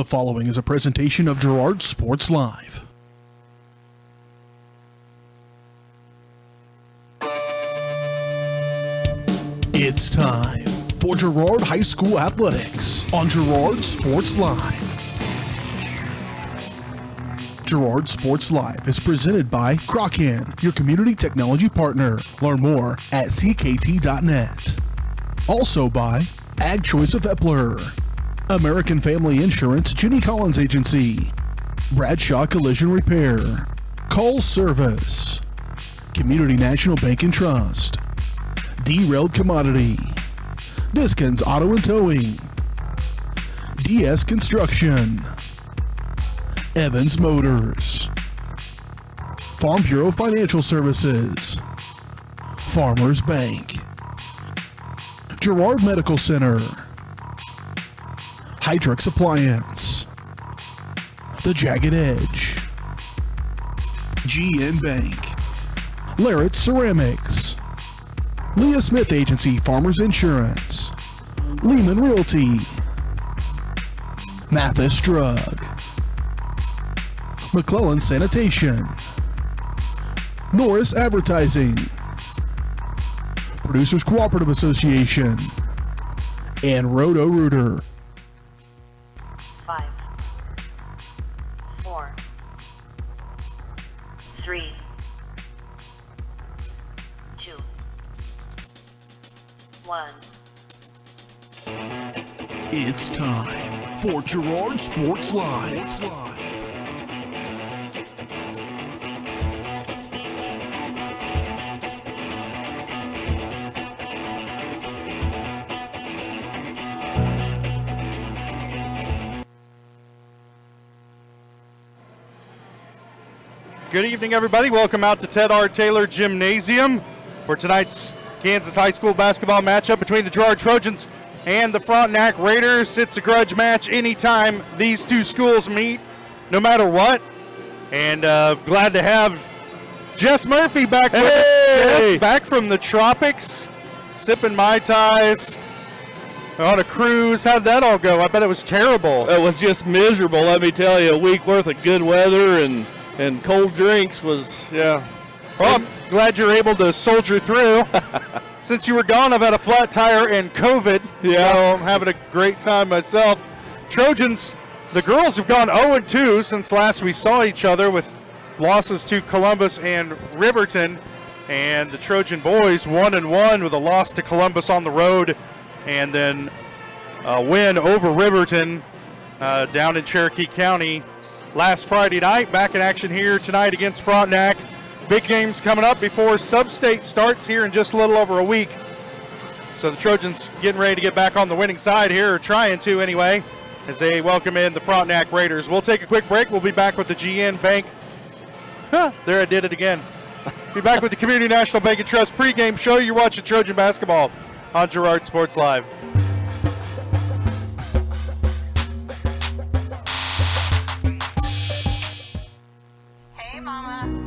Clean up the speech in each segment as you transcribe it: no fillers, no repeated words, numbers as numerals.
following is a presentation of Girard Sports Live. It's time for Girard High School Athletics on Girard Sports Live. Girard Sports Live is presented by Crocan, your community technology partner. Learn more at ckt.net. Also by Ag Choice of Epler, American Family Insurance, Jenny Collins Agency, Bradshaw Collision Repair, Call Service, Community National Bank and Trust, Derailed Commodity, Diskins Auto and Towing, DS Construction, Evans Motors, Farm Bureau Financial Services, Farmers Bank, Girard Medical Center, Hydrix Appliance, The Jagged Edge, GN Bank, Larrett Ceramics, Leah Smith Agency Farmers Insurance, Lehman Realty, Mathis Drug, McClellan Sanitation, Norris Advertising, Producers Cooperative Association, and Roto-Rooter. 5, 4, 3, 2, 1. It's time for Girard Sports Live. Good evening, everybody. Welcome out to Ted R. Taylor Gymnasium for tonight's Kansas High School basketball matchup between the Girard Trojans and the Frontenac Raiders. It's a grudge match anytime these two schools meet, no matter what. And glad to have Jess Murphy back with us. Jess, back from the tropics, sipping Mai Tais on a cruise. How'd that all go? I bet it was terrible. It was just miserable, let me tell you. A week worth of good weather and cold drinks was, yeah. Well, I'm glad you're able to soldier through. Since you were gone, I've had a flat tire and COVID. Yeah. So I'm having a great time myself. Trojans, the girls have gone 0-2 since last we saw each other with losses to Columbus and Riverton. And the Trojan boys 1-1 with a loss to Columbus on the road and then a win over Riverton down in Cherokee County last Friday night. Back in action here tonight against Frontenac. Big games coming up before Sub-State starts here in just a little over a week. So the Trojans getting ready to get back on the winning side here, or trying to anyway, as they welcome in the Frontenac Raiders. We'll take a quick break. We'll be back with the GN Bank. There I did it again. Be back with the Community National Bank and Trust pregame show. You're watching Trojan basketball on Girard Sports Live.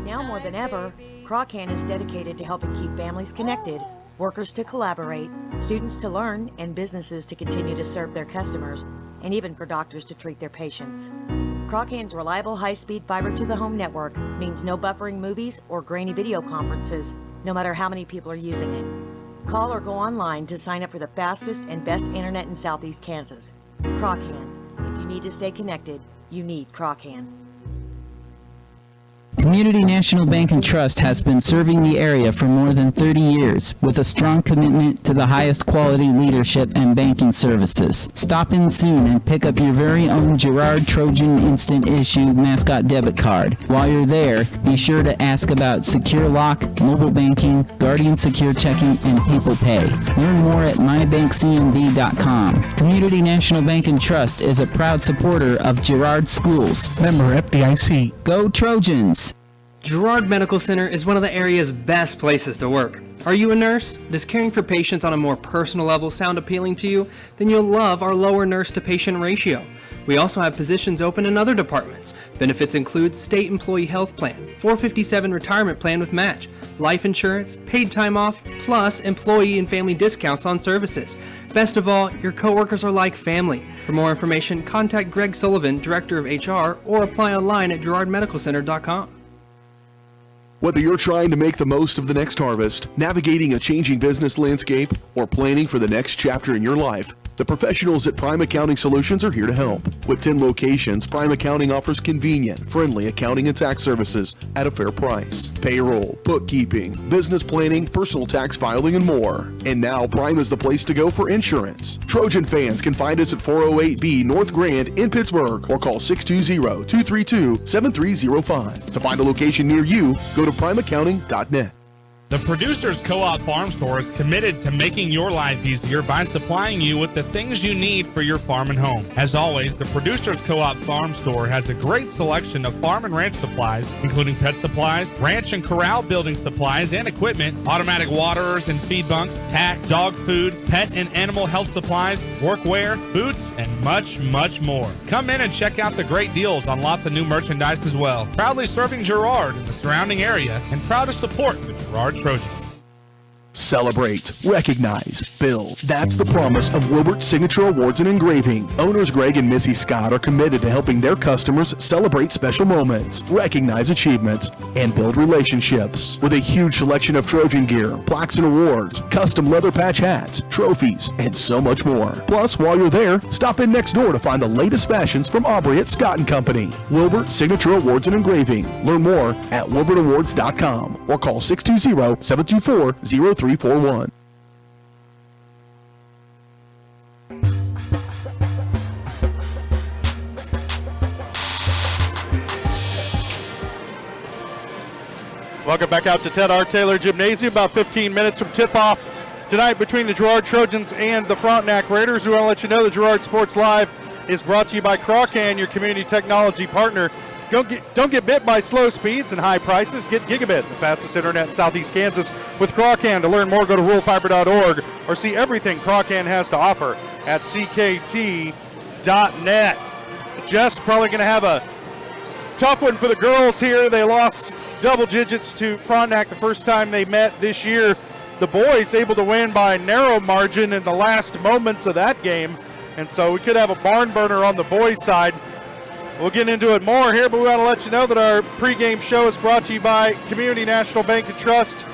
Now more than ever, Crocan is dedicated to helping keep families connected, workers to collaborate, students to learn, and businesses to continue to serve their customers, and even for doctors to treat their patients. Crocan's reliable high-speed fiber-to-the-home network means no buffering movies or grainy video conferences, no matter how many people are using it. Call or go online to sign up for the fastest and best internet in Southeast Kansas. Crocan. If you need to stay connected, you need Crocan. Community National Bank and Trust has been serving the area for more than 30 years with a strong commitment to the highest quality leadership and banking services. Stop in soon and pick up your very own Girard Trojan Instant Issue mascot debit card. While you're there, be sure to ask about Secure Lock, mobile banking, Guardian Secure Checking, and People Pay. Learn more at mybankcnb.com. Community National Bank and Trust is a proud supporter of Girard Schools. Member FDIC. Go Trojans! Girard Medical Center is one of the area's best places to work. Are you a nurse? Does caring for patients on a more personal level sound appealing to you? Then you'll love our lower nurse-to-patient ratio. We also have positions open in other departments. Benefits include state employee health plan, 457 retirement plan with match, life insurance, paid time off, plus employee and family discounts on services. Best of all, your coworkers are like family. For more information, contact Greg Sullivan, Director of HR, or apply online at GirardMedicalCenter.com. Whether you're trying to make the most of the next harvest, navigating a changing business landscape, or planning for the next chapter in your life, the professionals at Prime Accounting Solutions are here to help. With 10 locations, Prime Accounting offers convenient, friendly accounting and tax services at a fair price. Payroll, bookkeeping, business planning, personal tax filing, and more. And now Prime is the place to go for insurance. Trojan fans can find us at 408B North Grand in Pittsburgh or call 620-232-7305. To find a location near you, go to primeaccounting.net. The Producers Co-op Farm Store is committed to making your life easier by supplying you with the things you need for your farm and home. As always, the Producers Co-op Farm Store has a great selection of farm and ranch supplies, including pet supplies, ranch and corral building supplies and equipment, automatic waterers and feed bunks, tack, dog food, pet and animal health supplies, workwear, boots, and much, much more. Come in and check out the great deals on lots of new merchandise as well. Proudly serving Girard and the surrounding area, and proud to support the Girard Trojans. Celebrate, recognize, build. That's the promise of Wilbert Signature Awards and Engraving. Owners Greg and Missy Scott are committed to helping their customers celebrate special moments, recognize achievements, and build relationships. With a huge selection of Trojan gear, plaques and awards, custom leather patch hats, trophies, and so much more. Plus, while you're there, stop in next door to find the latest fashions from Aubrey at Scott & Company. Wilbert Signature Awards and Engraving. Learn more at wilbertawards.com or call 620-724-0341. Welcome back out to Ted R. Taylor Gymnasium. About 15 minutes from tip-off tonight between the Girard Trojans and the Frontenac Raiders. We want to let you know that Girard Sports Live is brought to you by Crawcan, your community technology partner. Don't get bit by slow speeds and high prices. Get Gigabit, the fastest internet in Southeast Kansas, with Crawcan. To learn more, go to ruralfiber.org or see everything Crawcan has to offer at ckt.net. Jess probably going to have a tough one for the girls here. They lost double digits to Frontenac the first time they met this year. The boys able to win by a narrow margin in the last moments of that game, and so we could have a barn burner on the boys' side. We'll get into it more here, but we want to let you know that our pregame show is brought to you by Community National Bank and Trust,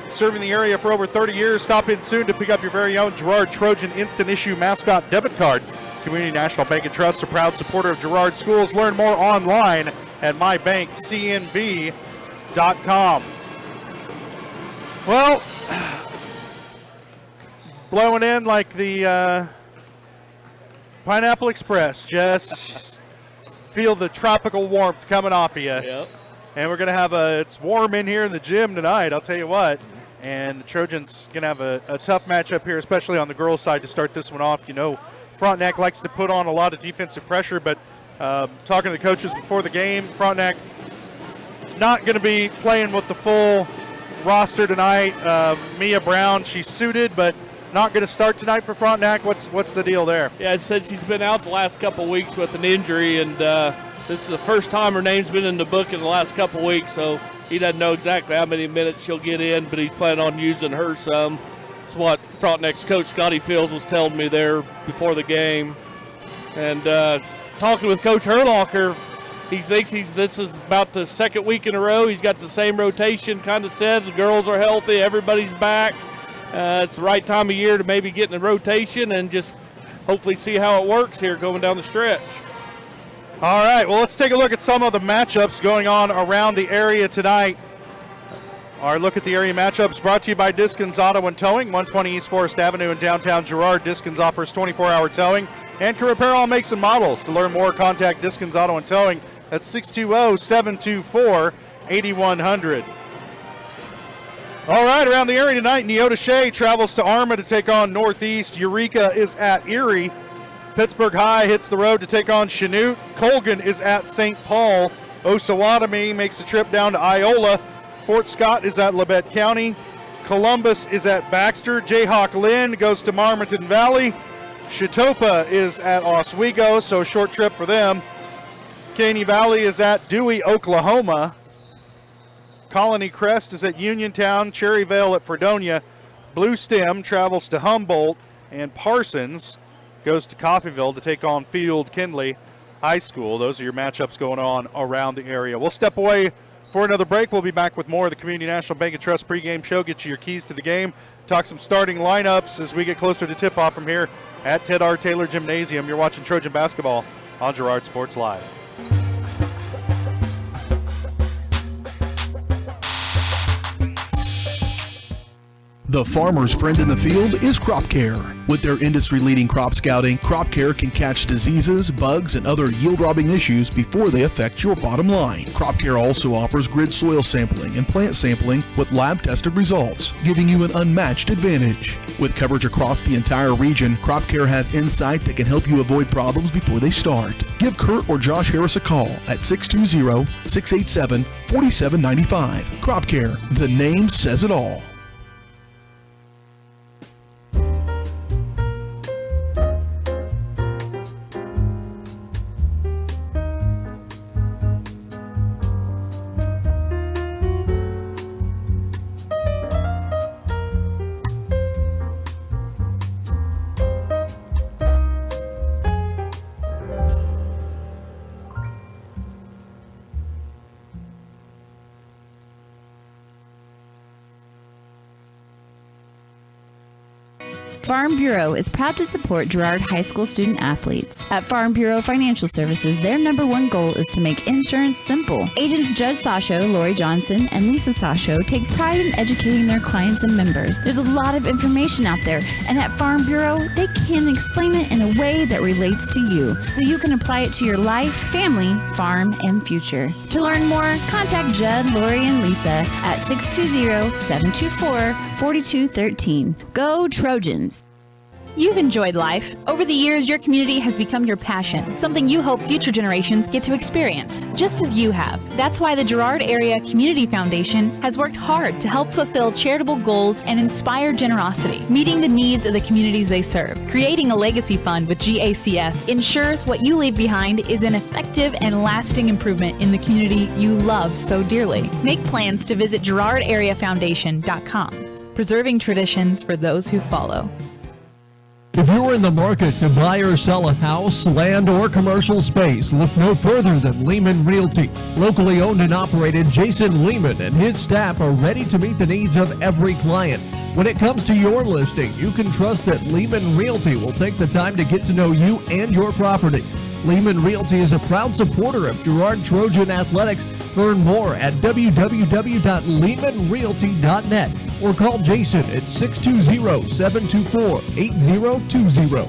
serving the area for over 30 years. Stop in soon to pick up your very own Girard Trojan Instant Issue Mascot Debit Card. Community National Bank and Trust, a proud supporter of Girard Schools. Learn more online at mybankcnb.com. Well, blowing in like the Pineapple Express, Jess. Feel the tropical warmth coming off of you. Yep. And we're going to have it's warm in here in the gym tonight, I'll tell you what. And the Trojans going to have a tough matchup here, especially on the girls' side to start this one off. You know, Frontenac likes to put on a lot of defensive pressure, but talking to the coaches before the game, Frontenac not going to be playing with the full roster tonight. Mia Brown, she's suited, but not going to start tonight for Frontenac. What's the deal there? Yeah, it said she's been out the last couple of weeks with an injury, and this is the first time her name's been in the book in the last couple of weeks, so he doesn't know exactly how many minutes she'll get in, but he's planning on using her some. That's what Frontenac's coach, Scotty Fields, was telling me there before the game. And talking with Coach Herlocker, he thinks this is about the second week in a row. He's got the same rotation, kind of says the girls are healthy, everybody's back. It's the right time of year to maybe get in the rotation and just hopefully see how it works here going down the stretch. All right, well, let's take a look at some of the matchups going on around the area tonight. Our look at the area matchups brought to you by Diskins Auto and Towing, 120 East Forest Avenue in downtown Girard. Diskins offers 24-hour towing and can repair all makes and models. To learn more, contact Diskins Auto and Towing at 620-724-8100. All right, around the area tonight, Neodesha travels to Arma to take on Northeast. Eureka is at Erie. Pittsburgh High hits the road to take on Chanute. Colgan is at St. Paul. Osawatomie makes the trip down to Iola. Fort Scott is at Labette County. Columbus is at Baxter. Jayhawk Lynn goes to Marmaton Valley. Chitopa is at Oswego, so short trip for them. Caney Valley is at Dewey, Oklahoma. Colony Crest is at Uniontown. Cherryvale at Fredonia. Blue Stem travels to Humboldt. And Parsons goes to Coffeyville to take on Field Kinley High School. Those are your matchups going on around the area. We'll step away for another break. We'll be back with more of the Community National Bank and Trust pregame show. Get you your keys to the game. Talk some starting lineups as we get closer to tip-off from here at Ted R. Taylor Gymnasium. You're watching Trojan basketball on Girard Sports Live. The farmer's friend in the field is Crop Care. With their industry-leading crop scouting, Crop Care can catch diseases, bugs, and other yield-robbing issues before they affect your bottom line. Crop Care also offers grid soil sampling and plant sampling with lab-tested results, giving you an unmatched advantage. With coverage across the entire region, Crop Care has insight that can help you avoid problems before they start. Give Kurt or Josh Harris a call at 620-687-4795. Crop Care, the name says it all. Farm Bureau is proud to support Girard High School student athletes. At Farm Bureau Financial Services, their #1 goal is to make insurance simple. Agents Judge Sasho, Lori Johnson, and Lisa Sasho take pride in educating their clients and members. There's a lot of information out there, and at Farm Bureau, they can explain it in a way that relates to you, so you can apply it to your life, family, farm, and future. To learn more, contact Judd, Lori, and Lisa at 620-724-4213. Go Trojans! You've enjoyed life. Over the years, your community has become your passion, something you hope future generations get to experience, just as you have. That's why the Girard Area Community Foundation has worked hard to help fulfill charitable goals and inspire generosity, meeting the needs of the communities they serve. Creating a legacy fund with GACF ensures what you leave behind is an effective and lasting improvement in the community you love so dearly. Make plans to visit GirardAreaFoundation.com, preserving traditions for those who follow. If you're in the market to buy or sell a house, land, or commercial space, look no further than Lehman Realty. Locally owned and operated, Jason Lehman and his staff are ready to meet the needs of every client. When it comes to your listing, you can trust that Lehman Realty will take the time to get to know you and your property. Lehman Realty is a proud supporter of Girard Trojan Athletics. Learn more at www.lehmanrealty.net or call Jason at 620-724-8020.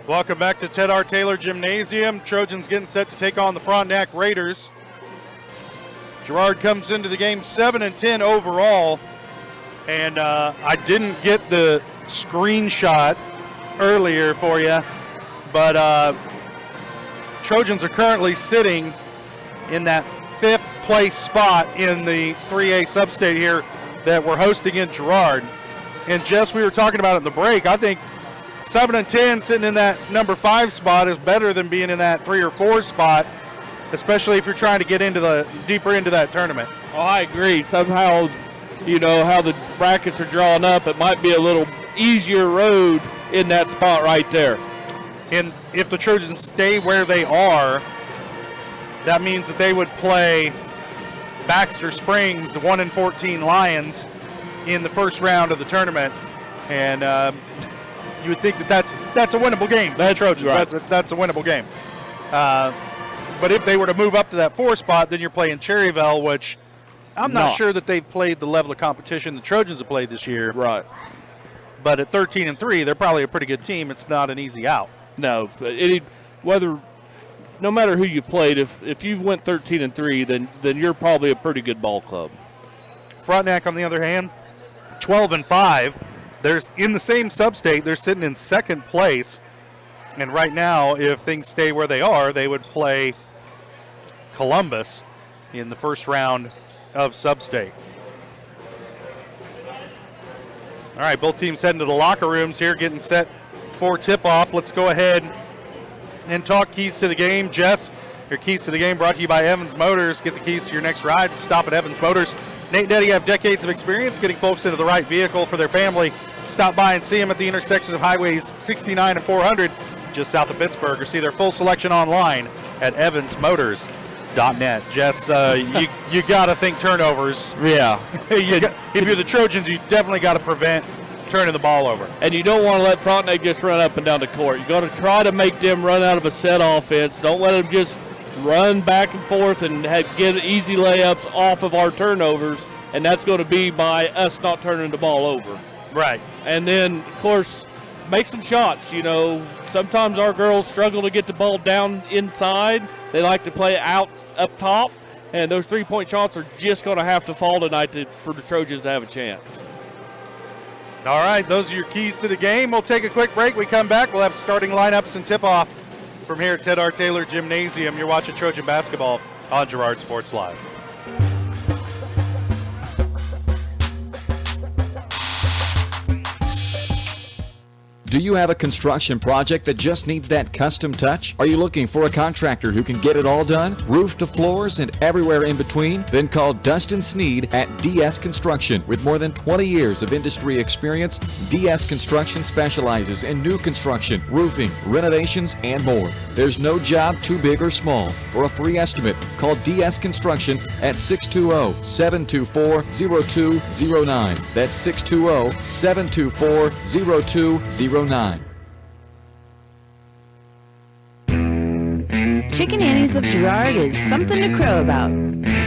Welcome back to Ted R. Taylor Gymnasium. Trojans getting set to take on the Frontenac Raiders. Girard comes into the game 7-10 overall, and I didn't get the screenshot earlier for you, but Trojans are currently sitting in that 5th place spot in the 3A sub-state here that we're hosting in Girard. And Jess, we were talking about it in the break. I think 7-10 sitting in that number 5 spot is better than being in that 3 or 4 spot, especially if you're trying to get into the deeper into that tournament. Oh, I agree. Somehow, you know, how the brackets are drawn up, it might be a little easier road in that spot right there. And if the Trojans stay where they are, that means that they would play Baxter Springs, the 1-14 Lions, in the first round of the tournament. And you would think that that's a winnable game. That's Trojans. right. That's a winnable game. But if they were to move up to that 4 spot, then you're playing Cherryvale, which I'm not sure that they've played the level of competition the Trojans have played this year. Right. But at 13-3, they're probably a pretty good team. It's not an easy out. No, no matter who you played, if you went 13-3, then you're probably a pretty good ball club. Frontenac, on the other hand, 12-5. There's in the same sub-state. They're sitting in 2nd place, And right now, if things stay where they are, they would play Columbus in the first round of Sub-State. All right, both teams heading to the locker rooms here, getting set for tip-off. Let's go ahead and talk keys to the game. Jess, your keys to the game brought to you by Evans Motors. Get the keys to your next ride. Stop at Evans Motors. Nate and Eddie have decades of experience getting folks into the right vehicle for their family. Stop by and see them at the intersection of highways 69 and 400 just south of Pittsburgh, or see their full selection online at evansmotors.net. Jess, you got to think turnovers. Yeah. If you're the Trojans, you definitely got to prevent turning the ball over. And you don't want to let Frontenac just run up and down the court. You're going to try to make them run out of a set offense. Don't let them just run back and forth and get easy layups off of our turnovers, and that's going to be by us not turning the ball over. Right. And then, of course, make some shots. You know, sometimes our girls struggle to get the ball down inside. They like to play out up top, and those three-point shots are just going to have to fall tonight for the Trojans to have a chance. All right, those are your keys to the game. We'll take a quick break. We come back, we'll have starting lineups and tip-off from here at Ted R. Taylor Gymnasium. You're watching Trojan basketball on Girard Sports Live. Do you have a construction project that just needs that custom touch? Are you looking for a contractor who can get it all done? Roof to floors and everywhere in between? Then call Dustin Sneed at DS Construction. With more than 20 years of industry experience, DS Construction specializes in new construction, roofing, renovations, and more. There's no job too big or small. For a free estimate, call DS Construction at 620-724-0209. That's 620-724-0209. Chicken Annie's of Girard is something to crow about.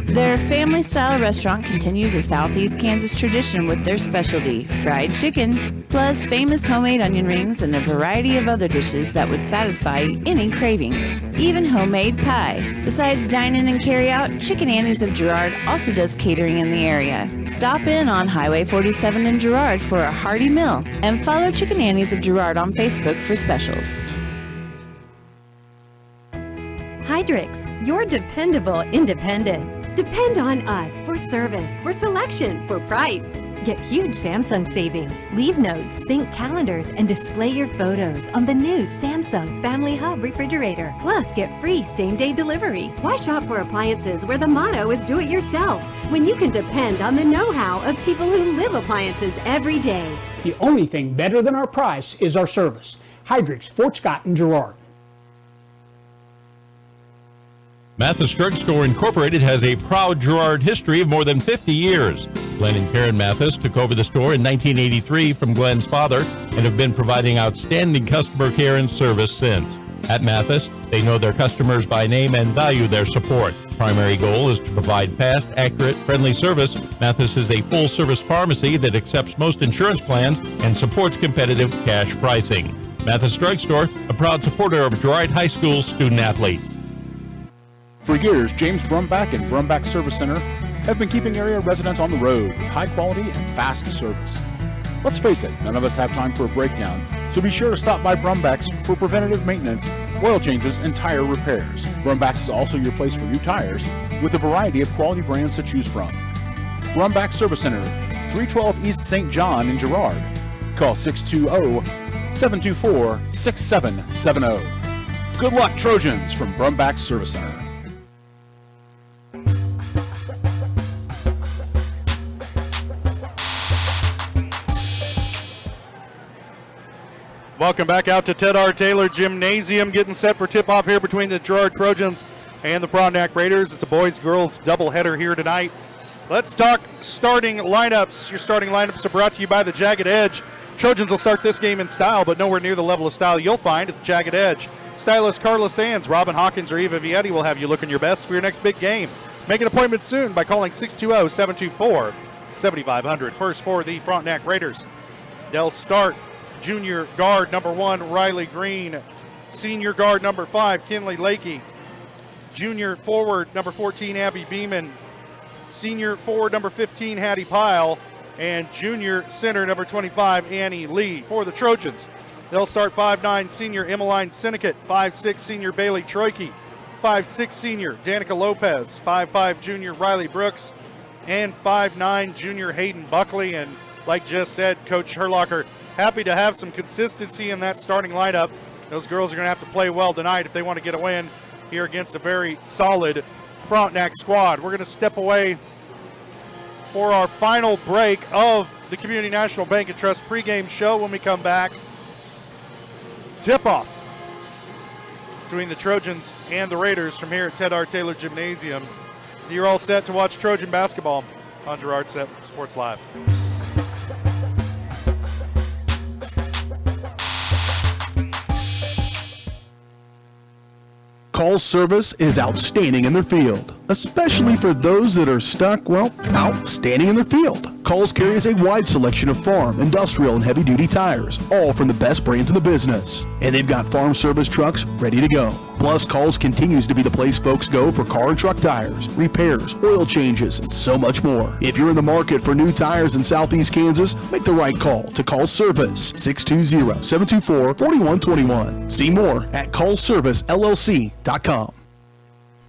Their family-style restaurant continues a Southeast Kansas tradition with their specialty, fried chicken, plus famous homemade onion rings and a variety of other dishes that would satisfy any cravings, even homemade pie. Besides dine-in and carry-out, Chicken Annie's of Girard also does catering in the area. Stop in on Highway 47 in Girard for a hearty meal, and follow Chicken Annie's of Girard on Facebook for specials. Hydrix, your dependable independent. Depend on us for service, for selection, for price. Get huge Samsung savings. Leave notes, sync calendars, and display your photos on the new Samsung Family Hub refrigerator. Plus, get free same-day delivery. Why shop for appliances where the motto is do it yourself when you can depend on the know-how of people who live appliances every day? The only thing better than our price is our service. Hydrix, Fort Scott, and Girard. Mathis Drugstore Incorporated has a proud Girard history of more than 50 years. Glenn and Karen Mathis took over the store in 1983 from Glenn's father and have been providing outstanding customer care and service since. At Mathis, they know their customers by name and value their support. Primary goal is to provide fast, accurate, friendly service. Mathis is a full-service pharmacy that accepts most insurance plans and supports competitive cash pricing. Mathis Drugstore, a proud supporter of Girard High School student-athletes. For years, James Brumback and Brumback Service Center have been keeping area residents on the road with high quality and fast service. Let's face it, none of us have time for a breakdown, so be sure to stop by Brumback's for preventative maintenance, oil changes, and tire repairs. Brumback's is also your place for new tires with a variety of quality brands to choose from. Brumback Service Center, 312 East St. John in Girard. Call 620-724-6770. Good luck, Trojans, from Brumback Service Center. Welcome back out to Ted R. Taylor Gymnasium, getting set for tip-off here between the Girard Trojans and the Frontenac Raiders. It's a boys-girls doubleheader here tonight. Let's talk starting lineups. Your starting lineups are brought to you by the Jagged Edge. Trojans will start this game in style, but nowhere near the level of style you'll find at the Jagged Edge. Stylist Carla Sands, Robin Hawkins, or Eva Vietti will have you looking your best for your next big game. Make an appointment soon by calling 620-724-7500. First for the Frontenac Raiders, they'll start junior guard number 1, Riley Green. Senior guard number 5, Kinley Lakey. Junior forward number 14, Abby Beeman. Senior forward number 15, Hattie Pyle. And junior center number 25, Annie Lee. For the Trojans, They'll start 5'9" senior Emmeline Syndicate, 5'6" senior Bailey Troike, 5'6" senior Danica Lopez, 5'5" junior Riley Brooks, and 5'9" junior Hayden Buckley. And like Jess said, Coach Herlocker happy to have some consistency in that starting lineup. Those girls are going to have to play well tonight if they want to get a win here against a very solid Frontenac squad. We're going to step away for our final break of the Community National Bank and Trust pregame show. When we come back, tip-off between the Trojans and the Raiders from here at Ted R. Taylor Gymnasium. You're all set to watch Trojan basketball on Girard Sports Live. Call service is outstanding in their field, especially for those that are stuck, well, outstanding in their field. Calls carries a wide selection of farm, industrial, and heavy-duty tires, all from the best brands in the business. And they've got farm service trucks ready to go. Plus, Calls continues to be the place folks go for car and truck tires, repairs, oil changes, and so much more. If you're in the market for new tires in Southeast Kansas, make the right call to Call Service, 620-724-4121. See more at callservicellc.com.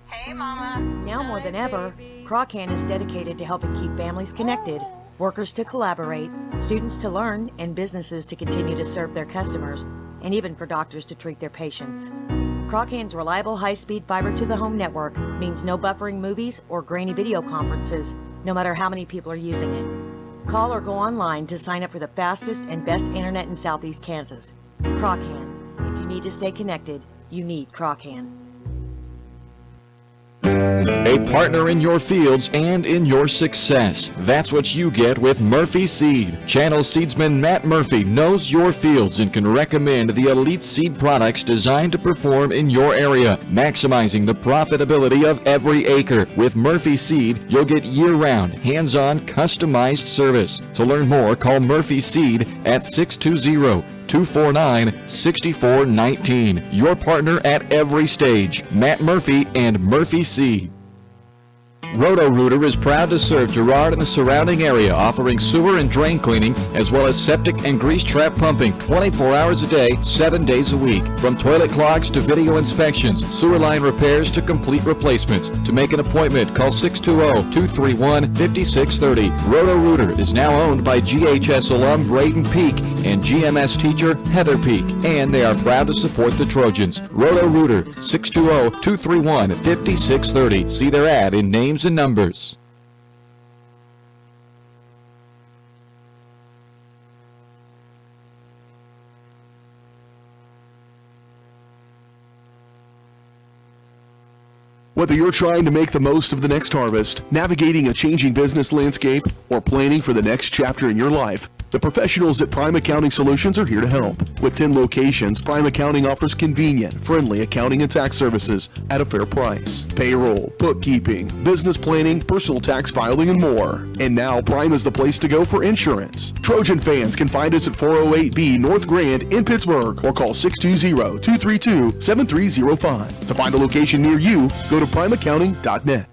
Hey, Mama. Now more than ever, Croccan is dedicated to helping keep families connected, workers to collaborate, students to learn, and businesses to continue to serve their customers, and even for doctors to treat their patients. Croccan's reliable high-speed fiber-to-the-home network means no buffering movies or grainy video conferences, no matter how many people are using it. Call or go online to sign up for the fastest and best internet in Southeast Kansas. Croccan. If you need to stay connected, you need Croccan. A partner in your fields and in your success. That's what you get with Murphy Seed. Channel seedsman Matt Murphy knows your fields and can recommend the elite seed products designed to perform in your area, maximizing the profitability of every acre. With Murphy Seed, you'll get year-round, hands-on, customized service. To learn more, call Murphy Seed at 620-249-6419. Your partner at every stage. Matt Murphy and Murphy Seed. Roto-Rooter is proud to serve Girard and the surrounding area, offering sewer and drain cleaning, as well as septic and grease trap pumping 24 hours a day, 7 days a week. From toilet clogs to video inspections, sewer line repairs to complete replacements. To make an appointment, call 620-231-5630. Roto-Rooter is now owned by GHS alum Braden Peak and GMS teacher Heather Peak, and they are proud to support the Trojans. Roto-Rooter, 620-231-5630. See their ad in names and numbers. Whether you're trying to make the most of the next harvest, navigating a changing business landscape, or planning for the next chapter in your life, the professionals at Prime Accounting Solutions are here to help. With 10 locations, Prime Accounting offers convenient, friendly accounting and tax services at a fair price. Payroll, bookkeeping, business planning, personal tax filing, and more. And now Prime is the place to go for insurance. Trojan fans can find us at 408B North Grand in Pittsburgh or call 620-232-7305. To find a location near you, go to primeaccounting.net.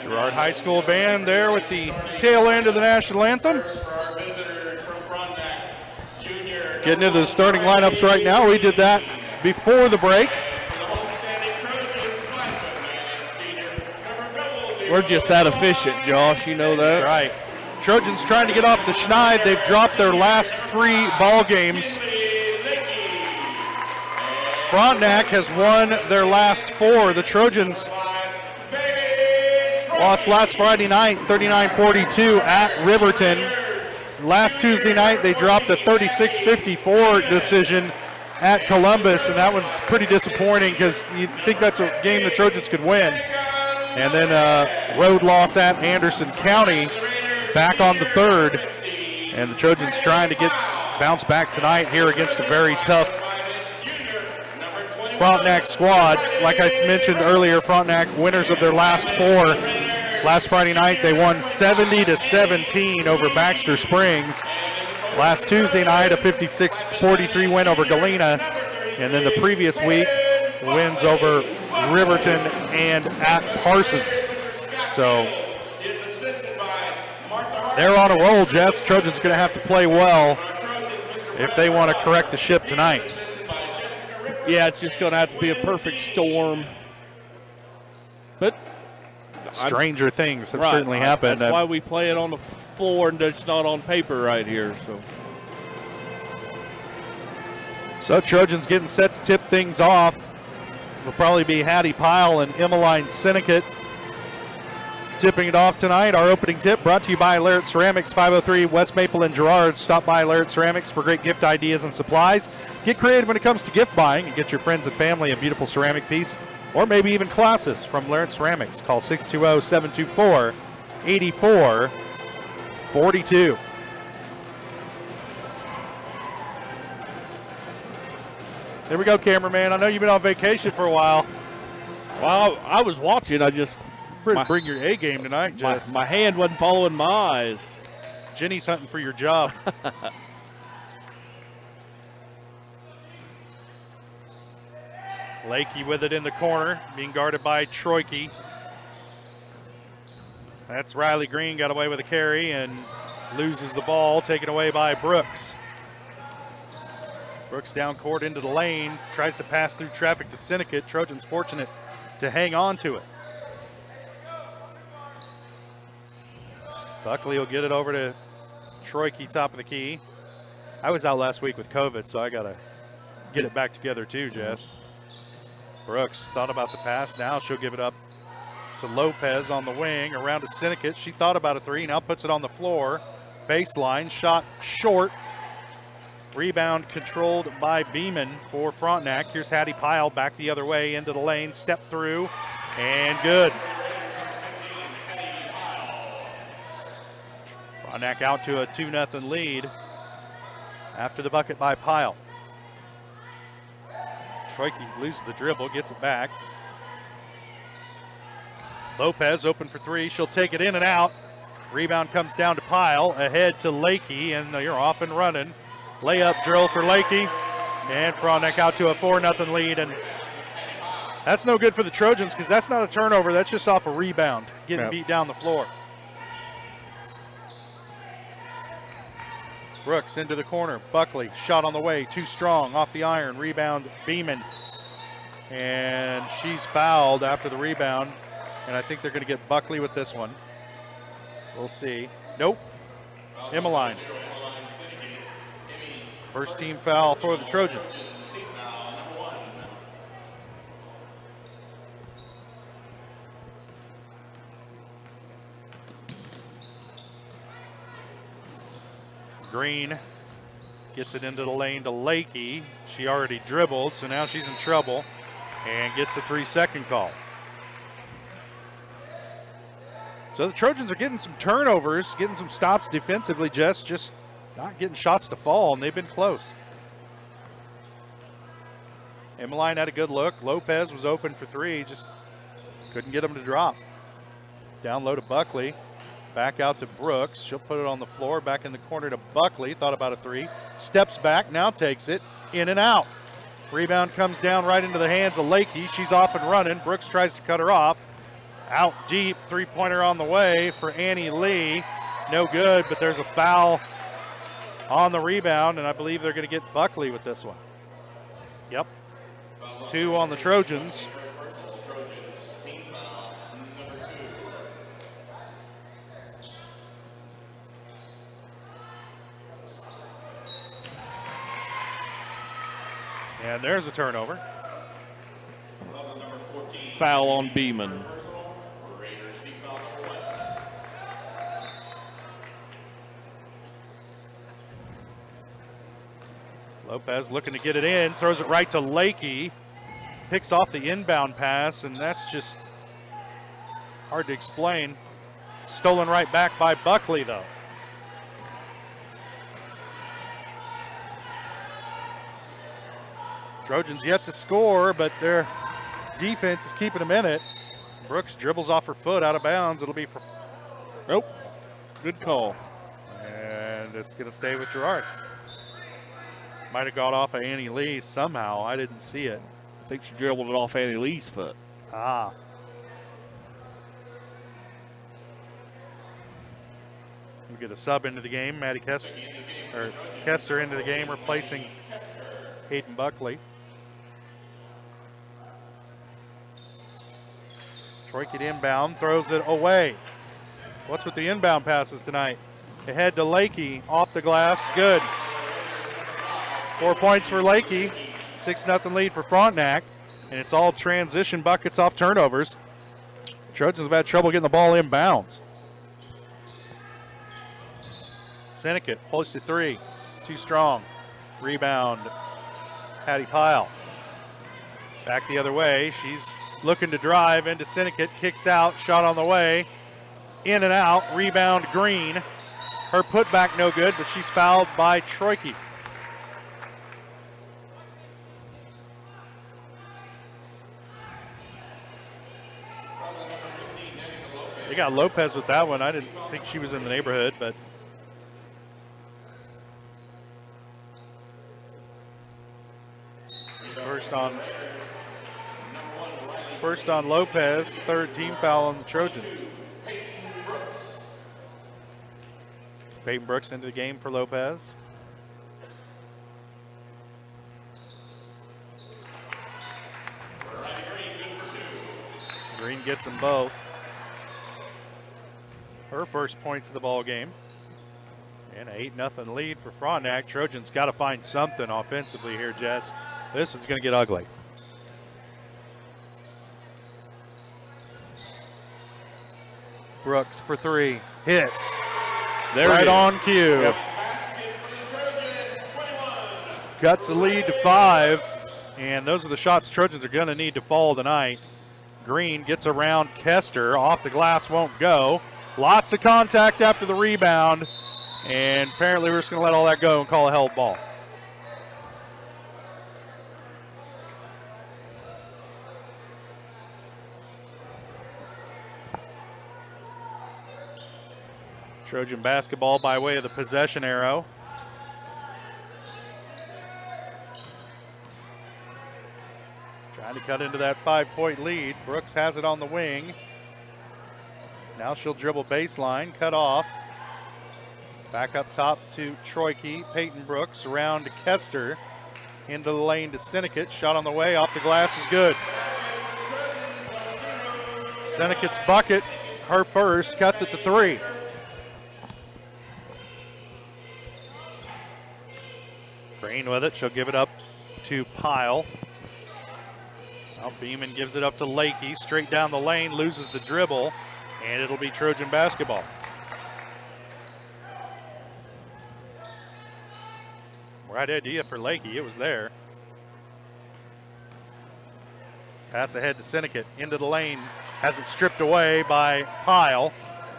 Girard High School band there with the tail end of the national anthem. Getting into the starting lineups right now. We did that before the break. We're just that efficient, Josh. You know that. That's right. Trojans trying to get off the schneid. They've dropped their last 3 ball games. Frontenac has won their last 4. The Trojans lost last Friday night, 39-42 at Riverton. Last Tuesday night, they dropped a 36-54 decision at Columbus, and that one's pretty disappointing because you'd think that's a game the Trojans could win. And then a road loss at Anderson County, back on the 3rd. And the Trojans trying to bounce back tonight here against a very tough Frontenac squad. Like I mentioned earlier, Frontenac winners of their last 4. Last Friday night, they won 70-17 over Baxter Springs. Last Tuesday night, a 56-43 win over Galena. And then the previous week, wins over Riverton and at Parsons. So they're on a roll, Jess. Trojans going to have to play well if they want to correct the ship tonight. Yeah, it's just going to have to be a perfect storm. But stranger things have certainly happened. That's why we play it on the floor and it's not on paper right here. So Trojans getting set to tip things off. Will probably be Hattie Pyle and Emmeline Syndicate tipping it off tonight. Our opening tip brought to you by Larrett Ceramics, 503 West Maple and Girard. Stop by Larrett Ceramics for great gift ideas and supplies. Get creative when it comes to gift buying and get your friends and family a beautiful ceramic piece or maybe even glasses from Larrett Ceramics. Call 620-724-8442. There we go, cameraman. I know you've been on vacation for a while. Well, I was watching. I just bring your A game tonight, Jess. My hand wasn't following my eyes. Jenny's hunting for your job. Lakey with it in the corner, being guarded by Troike. That's Riley Green, got away with a carry and loses the ball, taken away by Brooks. Brooks down court into the lane, tries to pass through traffic to Syndicate. Trojans fortunate to hang on to it. Buckley will get it over to Troike, top of the key. I was out last week with COVID, so I got to get it back together too, Jess. Brooks thought about the pass. Now she'll give it up to Lopez on the wing, around to Syndicate. She thought about a 3, now puts it on the floor. Baseline, shot short. Rebound controlled by Beeman for Frontenac. Here's Hattie Pyle back the other way into the lane, step through, and good. Frontenac out to a 2-0 lead after the bucket by Pyle. Troike loses the dribble, gets it back. Lopez open for 3. She'll take it in and out. Rebound comes down to Pyle, ahead to Lakey, and you're off and running. Layup drill for Lakey, and Frontenac out to a 4-0 lead. And that's no good for the Trojans because that's not a turnover. That's just off a rebound, getting beat down the floor. Brooks into the corner. Buckley, shot on the way, too strong, off the iron. Rebound, Beeman. And she's fouled after the rebound. And I think they're going to get Buckley with this one. We'll see. Nope. Emmeline. First team foul for the Trojans. Green gets it into the lane to Lakey. She already dribbled, so now she's in trouble and gets a 3-second call. So the Trojans are getting some turnovers, getting some stops defensively, just not getting shots to fall, and they've been close. Emmeline had a good look. Lopez was open for 3, just couldn't get them to drop. Down low to Buckley. Back out to Brooks. She'll put it on the floor. Back in the corner to Buckley. Thought about a 3. Steps back. Now takes it. In and out. Rebound comes down right into the hands of Lakey. She's off and running. Brooks tries to cut her off. Out deep, three-pointer on the way for Annie Lee. No good, but there's a foul on the rebound, and I believe they're going to get Buckley with this one. Yep. 2 on the Trojans. And there's a turnover. Foul on Beeman. Lopez looking to get it in, throws it right to Lakey. Picks off the inbound pass, and that's just hard to explain. Stolen right back by Buckley, though. Trojans yet to score, but their defense is keeping them in it. Brooks dribbles off her foot out of bounds. It'll be for... Nope. Good call. And it's going to stay with Girard. Might have got off of Annie Lee somehow. I didn't see it. I think she dribbled it off Annie Lee's foot. Ah. We get a sub into the game. Maddie Kester into the game, replacing Hayden Buckley. Troikit inbound, throws it away. What's with the inbound passes tonight? Ahead to Lakey, off the glass, good. 4 points for Lakey, 6-0 lead for Frontenac, and it's all transition buckets off turnovers. Trojans have had trouble getting the ball inbounds. Seneca posted 3, too strong. Rebound, Patty Pyle. Back the other way, she's looking to drive into Seneca, kicks out, shot on the way, in and out, rebound Green. Her putback no good, but she's fouled by Troike. They got Lopez with that one. I didn't think she was in the neighborhood, but first on Lopez, third team foul on the Trojans. Peyton Brooks into the game for Lopez. Green gets them both. Her first points of the ball game. And an 8-0 lead for Frontenac. Trojans got to find something offensively here, Jess. This is going to get ugly. Brooks for 3. Hits. There right on cue. Yep. Cuts the lead to 5. And those are the shots Trojans are going to need to fall tonight. Green gets around Kester. Off the glass, won't go. Lots of contact after the rebound. And apparently we're just going to let all that go and call a held ball. Trojan basketball by way of the possession arrow. Trying to cut into that 5-point lead. Brooks has it on the wing. Now she'll dribble baseline, cut off. Back up top to Troike. Peyton Brooks around to Kester. Into the lane to Seneca. Shot on the way, off the glass is good. Seneca's bucket, her first, cuts it to 3. Green with it, she'll give it up to Pyle. Now Beeman gives it up to Lakey, straight down the lane, loses the dribble, and it'll be Trojan basketball. Right idea for Lakey, it was there. Pass ahead to Seneca, into the lane, has it stripped away by Pyle,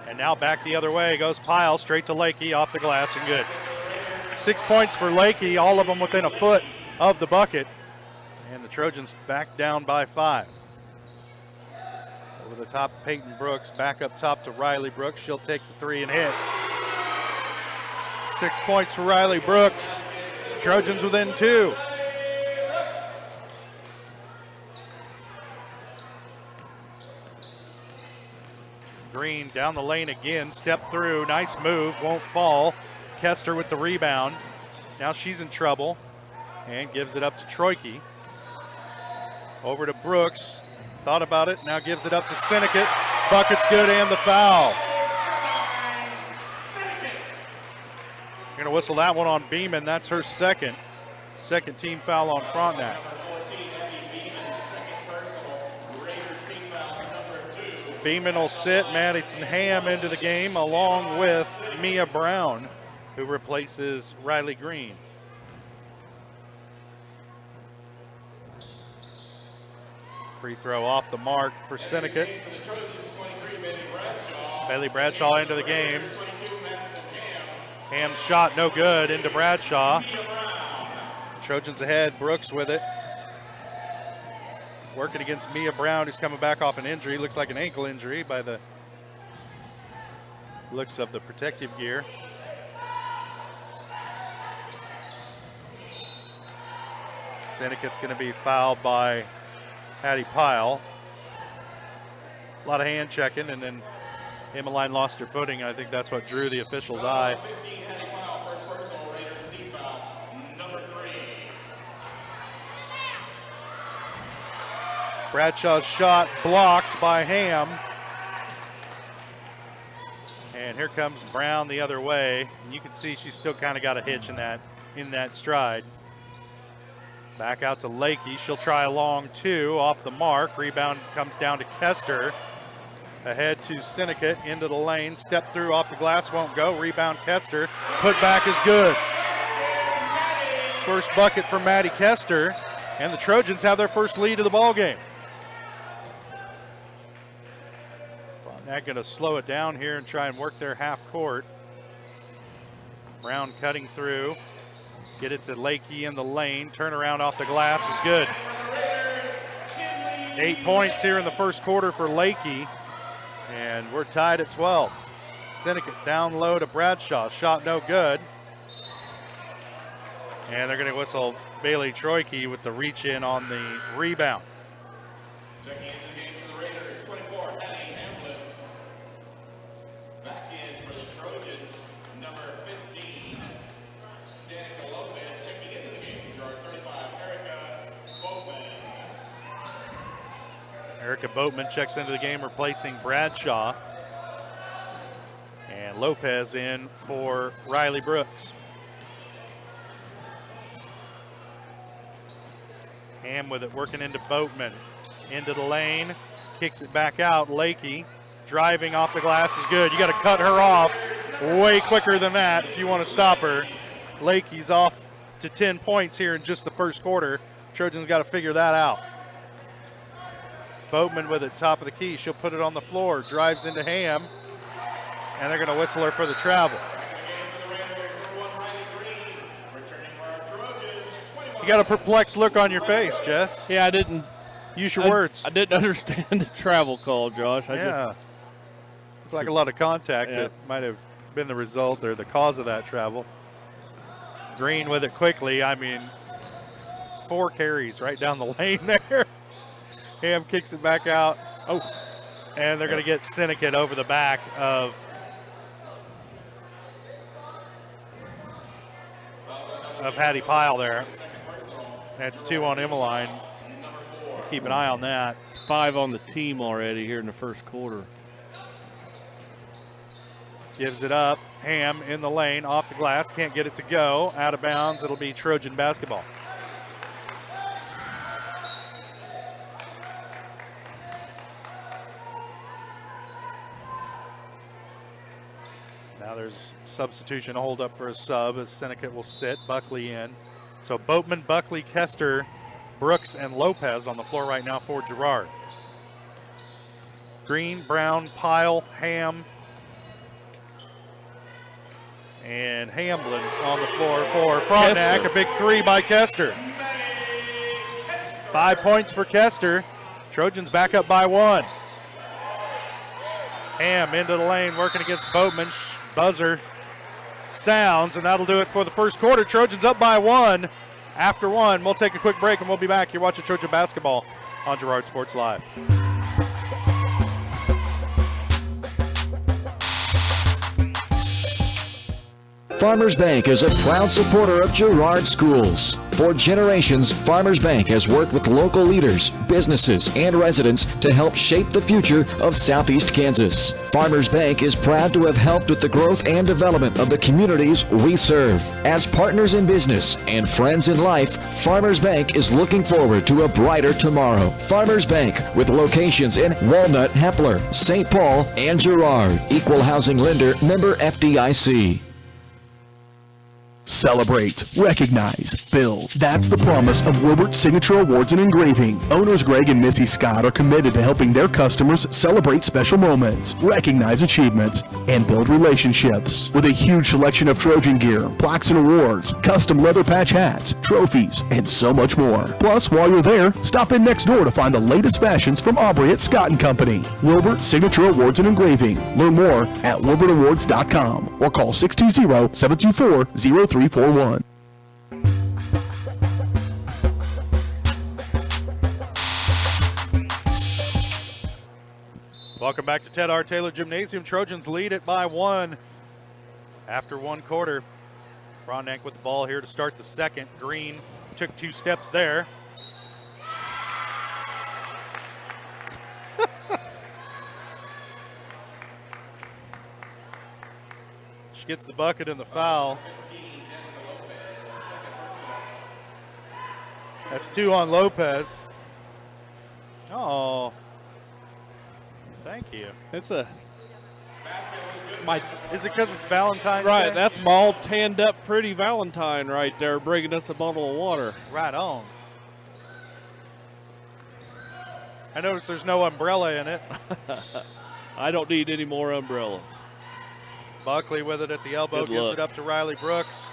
and now back the other way goes Pyle, straight to Lakey, off the glass and good. 6 points for Lakey, all of them within a foot of the bucket. And the Trojans back down by 5. Over the top, Peyton Brooks, back up top to Riley Brooks. She'll take the 3 and hits. 6 points for Riley Brooks. Trojans within 2. Green down the lane again, step through, nice move, won't fall. Kester with the rebound. Now she's in trouble and gives it up to Troike. Over to Brooks, thought about it, now gives it up to Sinnott. Bucket's good and the foul. Going to whistle that one on Beeman, that's her second team foul on Frontenac. Beeman will sit Madison Ham into the game along with Mia Brown, who replaces Riley Green. Free throw off the mark for Sinnott. Bailey Bradshaw into the game. Ham's shot no good into Bradshaw. Trojans ahead, Brooks with it. Working against Mia Brown, who's coming back off an injury. Looks like an ankle injury by the looks of the protective gear. Sinnick's going to be fouled by Hattie Pyle. A lot of hand checking, and then Emmeline lost her footing. I think that's what drew the official's eye. Bradshaw's shot blocked by Ham. And here comes Brown the other way. And you can see she's still kind of got a hitch in that stride. Back out to Lakey. She'll try a long two off the mark. Rebound comes down to Kester. Ahead to Sinnott into the lane. Step through off the glass, won't go. Rebound Kester. Put back is good. First bucket for Maddie Kester. And the Trojans have their first lead of the ball game. Frontenac going to slow it down here and try and work their half court. Brown cutting through. Get it to Lakey in the lane. Turnaround off the glass is good. 8 points here in the first quarter for Lakey. And we're tied at 12. Sinnott down low to Bradshaw. Shot no good. And they're going to whistle Bailey Troike with the reach in on the rebound. Checking into the game for the Raiders, 24, Hattie Hamlin. Back in for the Trojans, number 15, Danica Lopez. Checking into the game for Girard, 35, Erica Boatman. Erica Boatman checks into the game, replacing Bradshaw. And Lopez in for Riley Brooks. Ham with it, working into Boatman. Into the lane, kicks it back out. Lakey driving off the glass is good. You got to cut her off way quicker than that if you want to stop her. Lakey's off to 10 points here in just the first quarter. Trojans got to figure that out. Boatman with it, top of the key. She'll put it on the floor, drives into Ham, and they're going to whistle her for the travel. You got a perplexed look on your face, Jess. Yeah, I didn't. Use your words. I didn't understand the travel call, Josh. Looks like a lot of contact that might have been the result or the cause of that travel. Green with it quickly. I mean, 4 carries right down the lane there. Ham kicks it back out. Oh, and they're going to get Sinnott over the back of Hattie Pyle there. That's 2 on Emmeline. Keep an eye on that. 5 on the team already here in the first quarter. Gives it up. Ham in the lane, off the glass. Can't get it to go. Out of bounds. It'll be Trojan basketball. Now there's substitution hold up for a sub as Sinnott will sit. Buckley in. So Boatman, Buckley, Kester, Brooks, and Lopez on the floor right now for Girard. Green, Brown, Pyle, Ham, and Hamlin on the floor for Frontenac. A big 3 by Kester. 5 points for Kester. Trojans back up by 1. Ham into the lane, working against Boatman. Buzzer sounds, and that'll do it for the first quarter. Trojans up by 1. After 1, we'll take a quick break, and we'll be back. You're watching Trojan basketball on Girard Sports Live. Farmers Bank is a proud supporter of Girard schools. For generations, Farmers Bank has worked with local leaders, businesses, and residents to help shape the future of Southeast Kansas. Farmers Bank is proud to have helped with the growth and development of the communities we serve. As partners in business and friends in life, Farmers Bank is looking forward to a brighter tomorrow. Farmers Bank, with locations in Walnut, Hepler, St. Paul, and Girard. Equal housing lender, member FDIC. Celebrate, recognize, build. That's the promise of Wilbert Signature Awards and Engraving. Owners Greg and Missy Scott are committed to helping their customers celebrate special moments, recognize achievements, and build relationships. With a huge selection of Trojan gear, plaques and awards, custom leather patch hats, trophies, and so much more. Plus, while you're there, stop in next door to find the latest fashions from Aubrey at Scott & Company. Wilbert Signature Awards and Engraving. Learn more at wilbertawards.com or call 620-724-0341. Welcome back to Ted R. Taylor Gymnasium. Trojans lead it by 1 after 1 quarter. Frontenac with the ball here to start the second. Green took 2 steps there. She gets the bucket and the foul. That's 2 on Lopez. Oh, thank you. It's a. Is it because it's Valentine's Right, Day? that's my all tanned up pretty Valentine right there bringing us a bottle of water. Right on. I notice there's no umbrella in it. I don't need any more umbrellas. Buckley with it at the elbow, Good gives look. it up to Riley Brooks.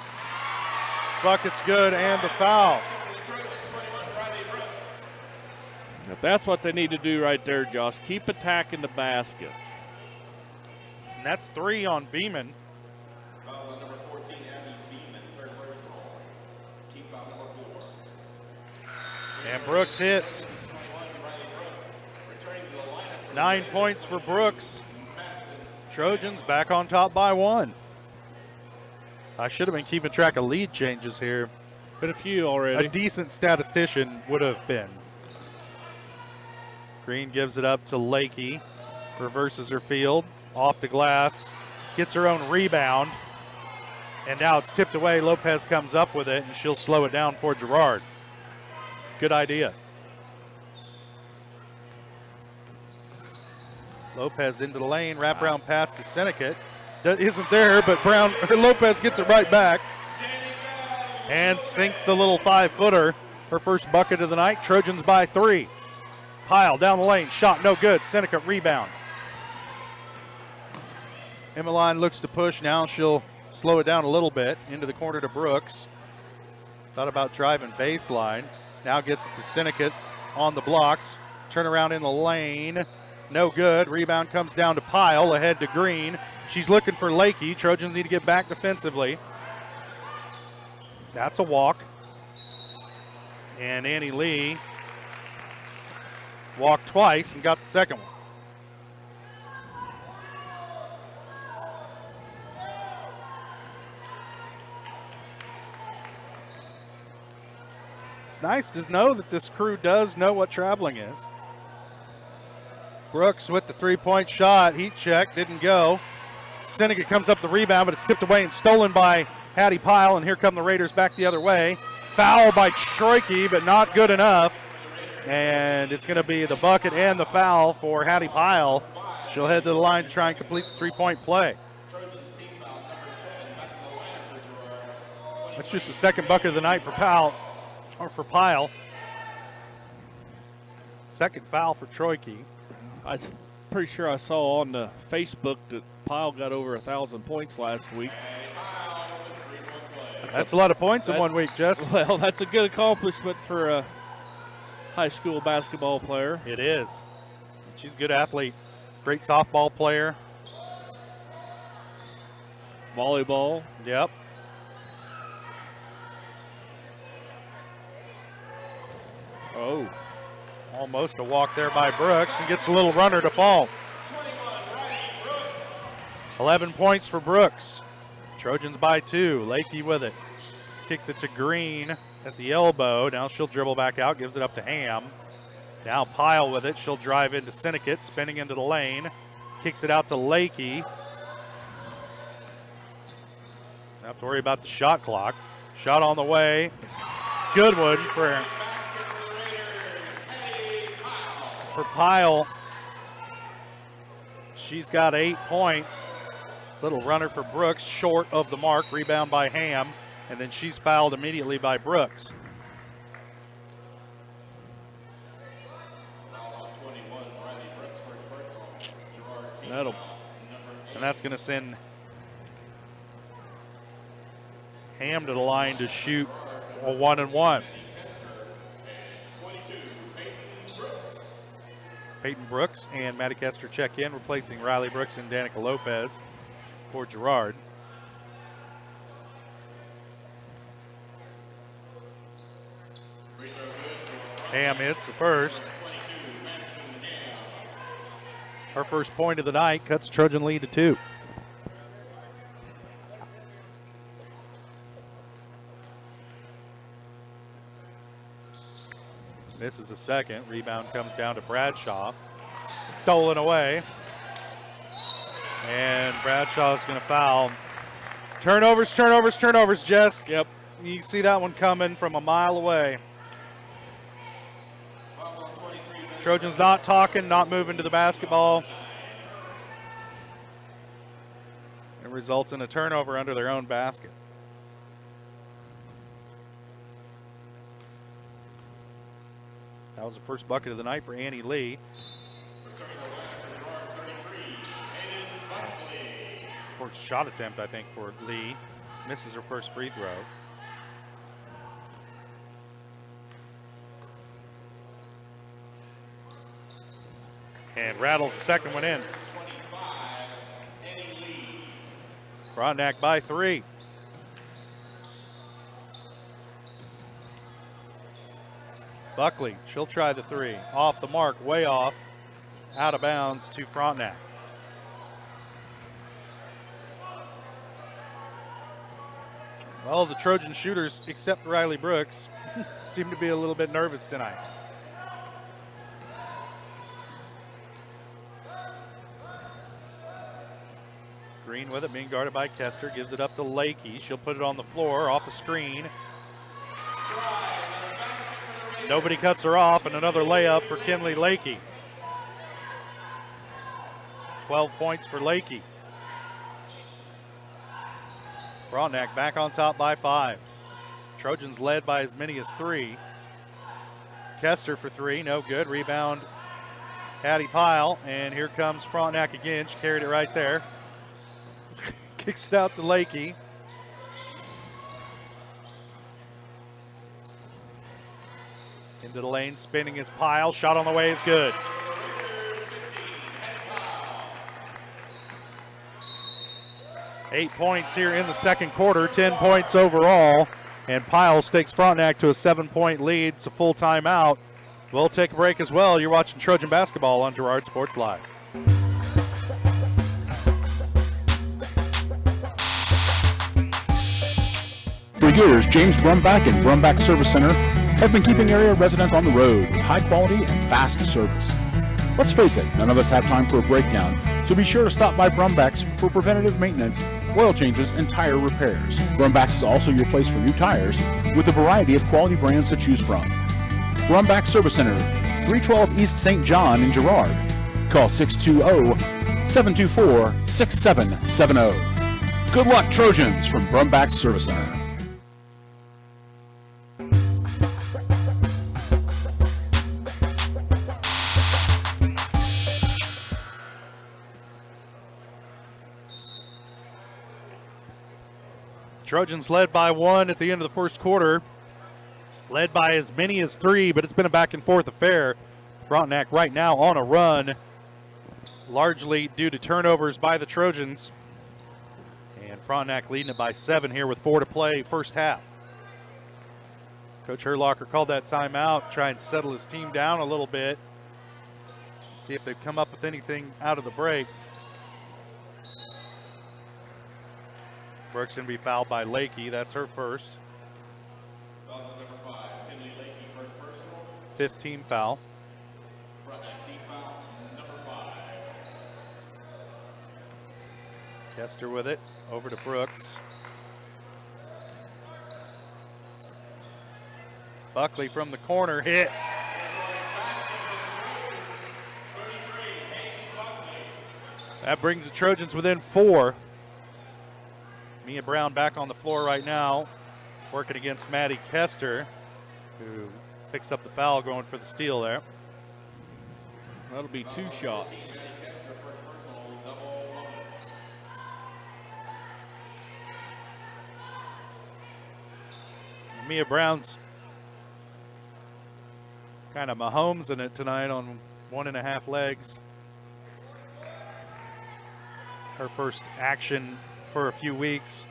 Bucket's good and the foul. If that's what they need to do right there, Josh. Keep attacking the basket. And that's 3 on Beeman. Number 14, Abby Beeman, third personal. Team foul number 4. And Brooks hits. 9 points for Brooks. Trojans back on top by 1. I should have been keeping track of lead changes here. Been a few already. A decent statistician would have been. Green gives it up to Lakey. Reverses her field. Off the glass. Gets her own rebound. And now it's tipped away. Lopez comes up with it, and she'll slow it down for Girard. Good idea. Lopez into the lane. Wraparound pass to Seneca. Isn't there, but Lopez gets it right back. And sinks the little 5-footer. Her first bucket of the night. Trojans by 3. Pyle down the lane. Shot no good. Seneca rebound. Emmeline looks to push. Now she'll slow it down a little bit. Into the corner to Brooks. Thought about driving baseline. Now gets it to Seneca on the blocks. Turnaround in the lane. No good. Rebound comes down to Pyle. Ahead to Green. She's looking for Lakey. Trojans need to get back defensively. That's a walk. And Annie Lee walked twice and got the second one. It's nice to know that this crew does know what traveling is. Brooks with the 3-point shot. Heat check, didn't go. Seneca comes up the rebound, but it's tipped away and stolen by Hattie Pyle, and here come the Raiders back the other way. Foul by Troike, but not good enough. And it's going to be the bucket and the foul for Hattie Pyle. She'll head to the line to try and complete the 3-point play. That's just the second bucket of the night for Pyle. Second foul for Troike. I'm pretty sure I saw on the Facebook that Pyle got over 1,000 points last week. That's a lot of points in 1 week, Jess. Well, that's a good accomplishment for a high school basketball player. It is. She's a good athlete. Great softball player. Volleyball. Yep. Oh. Almost a walk there by Brooks, and gets a little runner to fall. 11 points for Brooks. Trojans by 2. Lakey with it. Kicks it to Green at the elbow. Now she'll dribble back out, gives it up to Ham. Now Pyle with it. She'll drive into Syndicate, spinning into the lane. Kicks it out to Lakey. Don't have to worry about the shot clock. Shot on the way. Good one for Pyle. She's got 8 points. Little runner for Brooks, short of the mark. Rebound by Ham, and then she's fouled immediately by Brooks. And that's going to send Ham to the line to shoot a 1-and-1. Peyton Brooks and Maddie Kester check in, replacing Riley Brooks and Danica Lopez for Girard. Ham hits the first. Her first point of the night cuts Trojan lead to 2. This is the second. Rebound comes down to Bradshaw. Stolen away. And Bradshaw's going to foul. Turnovers, Jess. Yep. You see that one coming from a mile away. Trojans not talking, not moving to the basketball. It results in a turnover under their own basket. That was the first bucket of the night for Annie Lee. First shot attempt, I think, for Lee. Misses her first free throw. And rattles the second one in. Frontenac by 3. Buckley, she'll try the 3. Off the mark, way off. Out of bounds to Frontenac. Well, the Trojan shooters, except Riley Brooks, seem to be a little bit nervous tonight. Green with it, being guarded by Kester. Gives it up to Lakey. She'll put it on the floor, off a screen. Nobody cuts her off, and another layup for Kinley Lakey. 12 points for Lakey. Frontenac back on top by 5. Trojans led by as many as 3. Kester for 3, no good. Rebound, Hattie Pyle, and here comes Frontenac again. She carried it right there. Kicks it out to Lakey. Into the lane, spinning his Pyle. Shot on the way is good. Eight points here in the second quarter, 10 points overall. And Pyle takes Frontenac to a 7-point lead. It's a full timeout. We'll take a break as well. You're watching Trojan basketball on Girard Sports Live. For years, James Brumback and Brumback Service Center have been keeping area residents on the road with high quality and fast service. Let's face it, none of us have time for a breakdown, so be sure to stop by Brumbacks for preventative maintenance, oil changes, and tire repairs. Brumbacks is also your place for new tires with a variety of quality brands to choose from. Brumback Service Center, 312 East St. John in Girard. Call 620-724-6770. Good luck, Trojans, from Brumback Service Center. Trojans led by 1 at the end of the first quarter. Led by as many as 3, but it's been a back and forth affair. Frontenac right now on a run, largely due to turnovers by the Trojans. And Frontenac leading it by 7 here with 4 to play first half. Coach Herlocker called that timeout, try and settle his team down a little bit. See if they've come up with anything out of the break. Brooks going to be fouled by Lakey. That's her first. Foul number 5, Finley Lakey, first personal. 15 foul. Frontenac team foul number 5. Kester with it. Over to Brooks. Buckley from the corner hits. That brings the Trojans within 4. Mia Brown back on the floor right now, working against Maddie Kester, who picks up the foul, going for the steal there. That'll be 2 shots. Mia Brown's kind of Mahomes in it tonight on 1.5 legs. Her first action for a few weeks.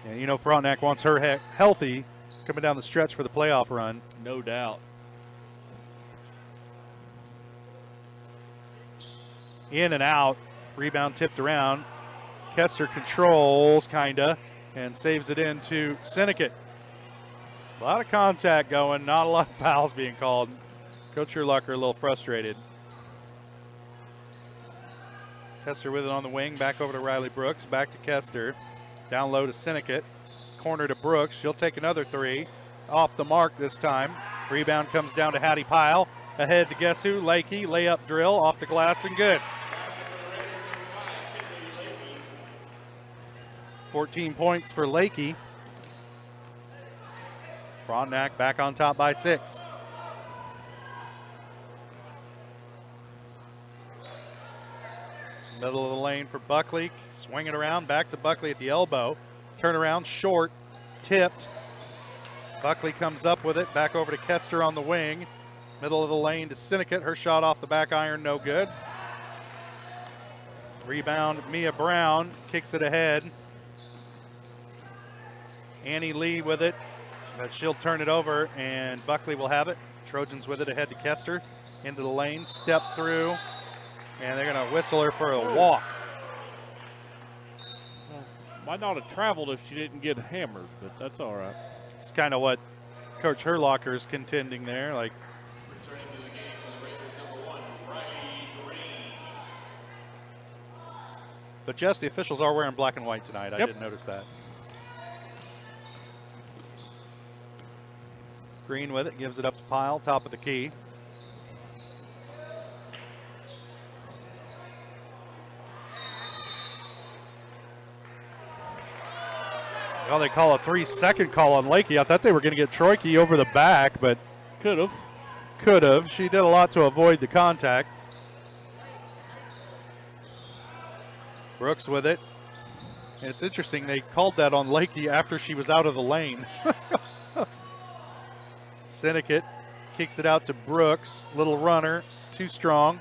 And you know Frontenac wants her healthy coming down the stretch for the playoff run. No doubt. In and out. Rebound tipped around. Kester controls, kinda, and saves it into Syndicate. A lot of contact going, not a lot of fouls being called. Coach Sherlocker a little frustrated. Kester with it on the wing, back over to Riley Brooks, back to Kester. Down low to Syndicate. Corner to Brooks. She'll take another 3. Off the mark this time. Rebound comes down to Hattie Pyle. Ahead to guess who? Lakey. Layup drill off the glass and good. 14 points for Lakey. Frontenac back on top by 6. Middle of the lane for Buckley. Swing it around. Back to Buckley at the elbow. Turn around short. Tipped. Buckley comes up with it. Back over to Kester on the wing. Middle of the lane to Syndicate. Her shot off the back iron. No good. Rebound. Mia Brown kicks it ahead. Annie Lee with it. But she'll turn it over and Buckley will have it. Trojans with it ahead to Kester. Into the lane. Step through. And they're going to whistle her for a walk. Might not have traveled if she didn't get hammered, but that's all right. It's kind of what Coach Herlocker is contending there. Like, Returning to the game for the Raiders, number 1, Riley Green. but Jess, the officials are wearing black and white tonight. I Yep. didn't notice that. Green with it, gives it up to Pyle, top of the key. Well, they call a 3-second call on Lakey. I thought they were going to get Troike over the back, but could have. Could have. She did a lot to avoid the contact. Brooks with it. And it's interesting, they called that on Lakey after she was out of the lane. Syndicate kicks it out to Brooks. Little runner, too strong.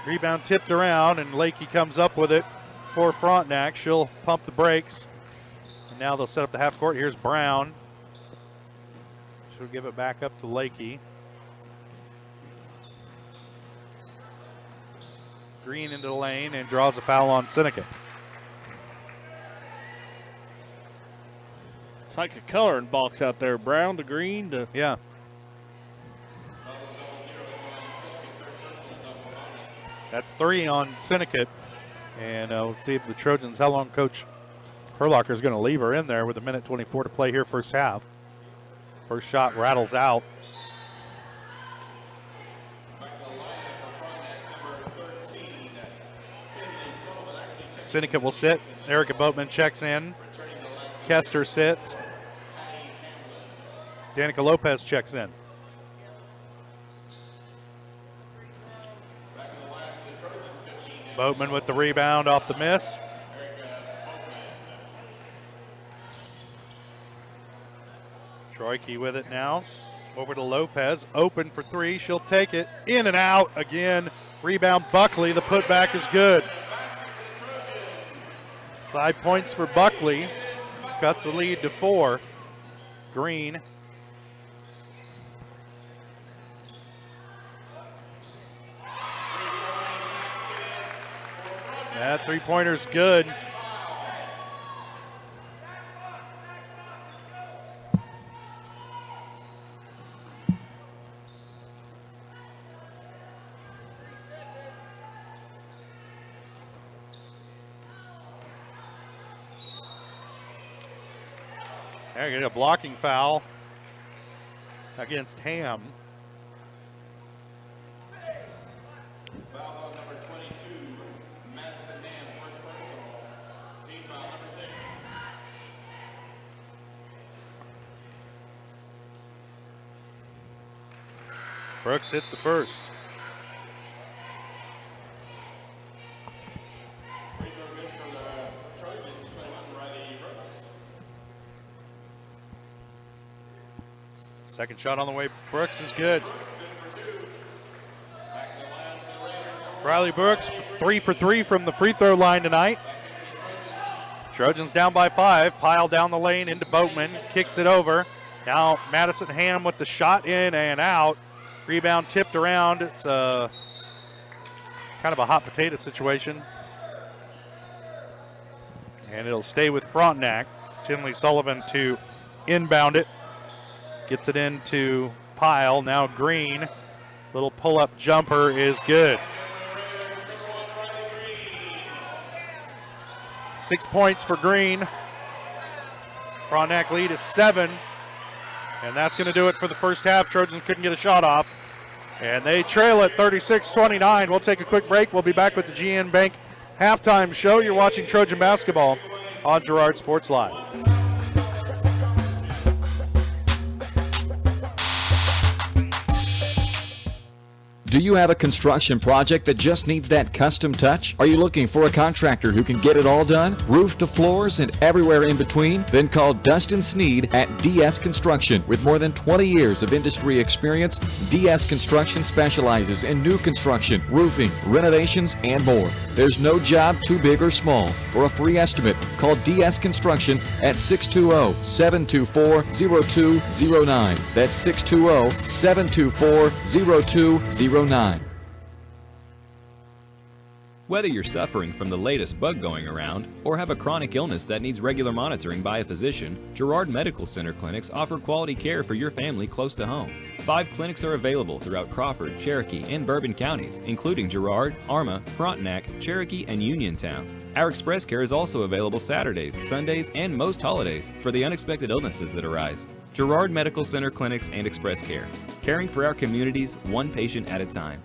Rebound tipped around, and Lakey comes up with it for Frontenac. She'll pump the brakes. And now they'll set up the half court. Here's Brown. She'll give it back up to Lakey. Green into the lane and draws a foul on Syndicate. It's like a coloring box out there, brown to green to. Yeah. That's 3 on Syndicate. And we'll see if the Trojans, how long Coach Herlocker is going to leave her in there with 1:24 to play here first half. First shot rattles out. Syndicate will sit. Erica Boatman checks in. Kester sits. Danica Lopez checks in. Boatman with the rebound off the miss. Troike with it now. Over to Lopez. Open for 3. She'll take it. In and out again. Rebound Buckley. The putback is good. 5 points for Buckley. Cuts the lead to 4. Green. That three-pointer's good. There you get a blocking foul against Ham. Foul on number 22, Madison Ham, first personal. Team foul number 6. Brooks hits the first. Free throw good for the Trojans, 21, Riley Brooks. Second shot on the way. Brooks is good. Riley Brooks, 3 for 3 from the free throw line tonight. Trojans down by 5. Pile down the lane into Boatman. Kicks it over. Now Madison Ham with the shot in and out. Rebound tipped around. It's a kind of a hot potato situation. And it'll stay with Frontenac. Tinley Sullivan to inbound it. Gets it into Pyle. Now Green. Little pull-up jumper is good. 6 points for Green. Frontenac lead is 7. And that's going to do it for the first half. Trojans couldn't get a shot off. And they trail it 36-29. We'll take a quick break. We'll be back with the GN Bank halftime show. You're watching Trojan basketball on Girard Sports Live. Do you have a construction project that just needs that custom touch? Are you looking for a contractor who can get it all done? Roof to floors and everywhere in between? Then call Dustin Sneed at DS Construction. With more than 20 years of industry experience, DS Construction specializes in new construction, roofing, renovations, and more. There's no job too big or small. For a free estimate, call DS Construction at 620-724-0209. That's 620-724-0209. Whether you're suffering from the latest bug going around or have a chronic illness that needs regular monitoring by a physician, Girard Medical Center clinics offer quality care for your family close to home. 5 clinics are available throughout Crawford, Cherokee, and Bourbon counties, including Girard, Arma, Frontenac, Cherokee, and Uniontown. Our express care is also available Saturdays, Sundays, and most holidays for the unexpected illnesses that arise. Girard Medical Center clinics and express care, caring for our communities one patient at a time.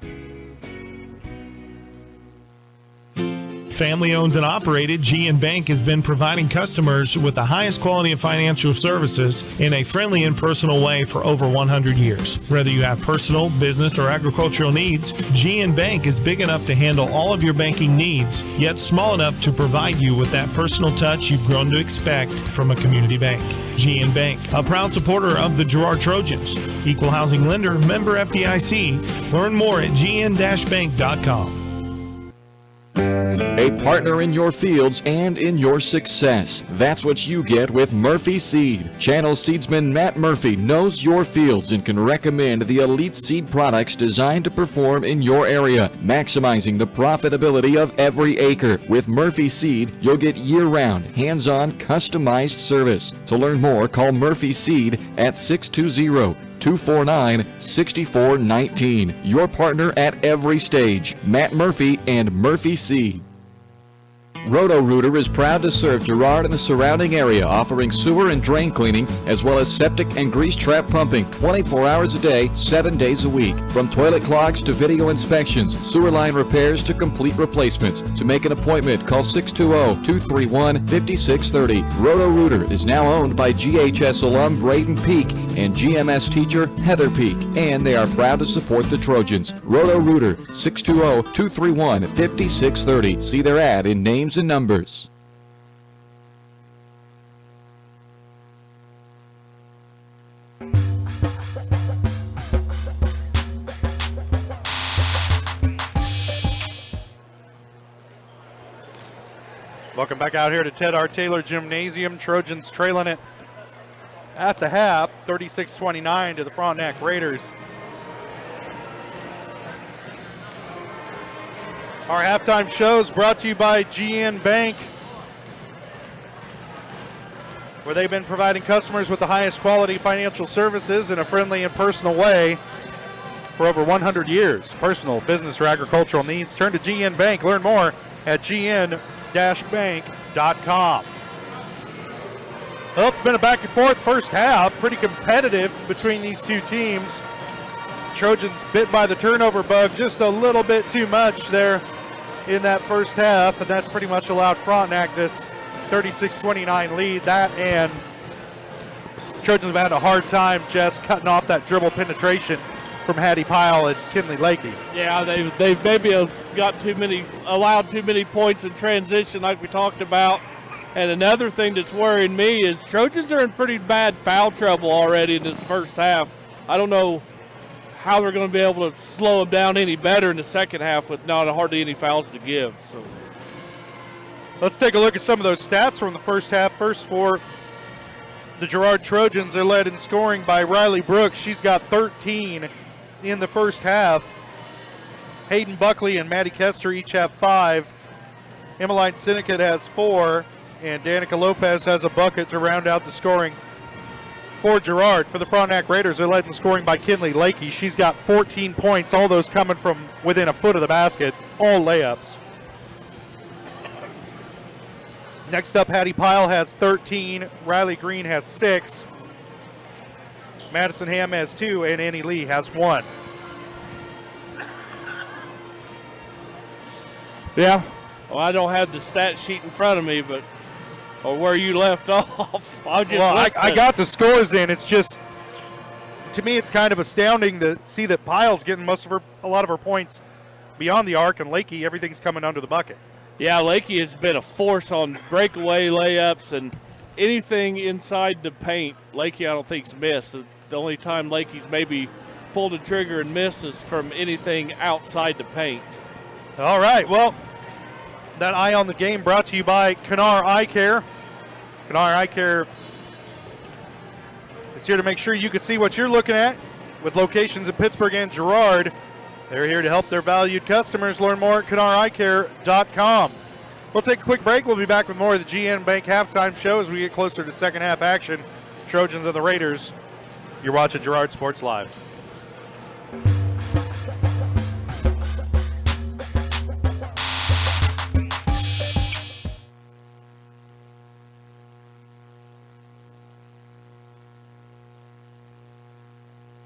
Family owned and operated, GN Bank has been providing customers with the highest quality of financial services in a friendly and personal way for over 100 years. Whether you have personal, business, or agricultural needs, GN Bank is big enough to handle all of your banking needs, yet small enough to provide you with that personal touch you've grown to expect from a community bank. GN Bank, a proud supporter of the Girard Trojans. Equal housing lender, member FDIC. Learn more at gn-bank.com. A partner in your fields and in your success. That's what you get with Murphy Seed. Channel seedsman Matt Murphy knows your fields and can recommend the elite seed products designed to perform in your area, maximizing the profitability of every acre. With Murphy Seed, you'll get year-round, hands-on, customized service. To learn more, call Murphy Seed at 620-249-6419. Your partner at every stage. Matt Murphy and Murphy Seed. Roto-Rooter is proud to serve Girard and the surrounding area, offering sewer and drain cleaning, as well as septic and grease trap pumping 24 hours a day, 7 days a week. From toilet clogs to video inspections, sewer line repairs to complete replacements. To make an appointment, call 620-231-5630. Roto-Rooter is now owned by GHS alum Braden Peak and GMS teacher Heather Peak, and they are proud to support the Trojans. Roto-Rooter, 620-231-5630. See their ad in names and numbers. Welcome back out here to Ted R. Taylor Gymnasium. Trojans trailing it at the half, 36-29 to the Frontenac Raiders. Our halftime show is brought to you by GN Bank, where they've been providing customers with the highest quality financial services in a friendly and personal way for over 100 years. Personal, business, or agricultural needs, turn to GN Bank. Learn more at gn-bank.com. Well, it's been a back and forth first half, pretty competitive between these two teams. Trojans bit by the turnover bug just a little bit too much there in that first half, and that's pretty much allowed Frontenac this 36-29 lead. That and Trojans have had a hard time just cutting off that dribble penetration from Hattie Pyle and Kinley Lakey. Yeah, they've maybe allowed too many points in transition like we talked about. And another thing that's worrying me is Trojans are in pretty bad foul trouble already in this first half. I don't know how they're going to be able to slow them down any better in the second half with not hardly any fouls to give. So let's take a look at some of those stats from the first half. First for the Girard Trojans, they're led in scoring by Riley Brooks. She's got 13 in the first half. Hayden Buckley and Maddie Kester each have 5. Emmeline Sinnecott has 4. And Danica Lopez has a bucket to round out the scoring for Girard. For the Frontenac Raiders, they're led in scoring by Kinley Lakey. She's got 14 points, all those coming from within a foot of the basket, all layups. Next up, Hattie Pyle has 13. Riley Green has 6. Madison Ham has 2, and Annie Lee has 1. Yeah, well, I don't have the stat sheet in front of me, but or where you left off. I got the scores in. It's just, to me, it's kind of astounding to see that Pyle's getting a lot of her points beyond the arc, and Lakey, everything's coming under the bucket. Yeah, Lakey has been a force on breakaway layups and anything inside the paint. Lakey, I don't think's missed. The only time Lakey's maybe pulled the trigger and missed is from anything outside the paint. All right, well, that Eye on the Game brought to you by Kennar Eye Care. Kennar Eye Care is here to make sure you can see what you're looking at with locations in Pittsburgh and Girard. They're here to help their valued customers. Learn more at KennarEyeCare.com. We'll take a quick break. We'll be back with more of the GN Bank halftime show as we get closer to second half action. Trojans and the Raiders. You're watching Girard Sports Live.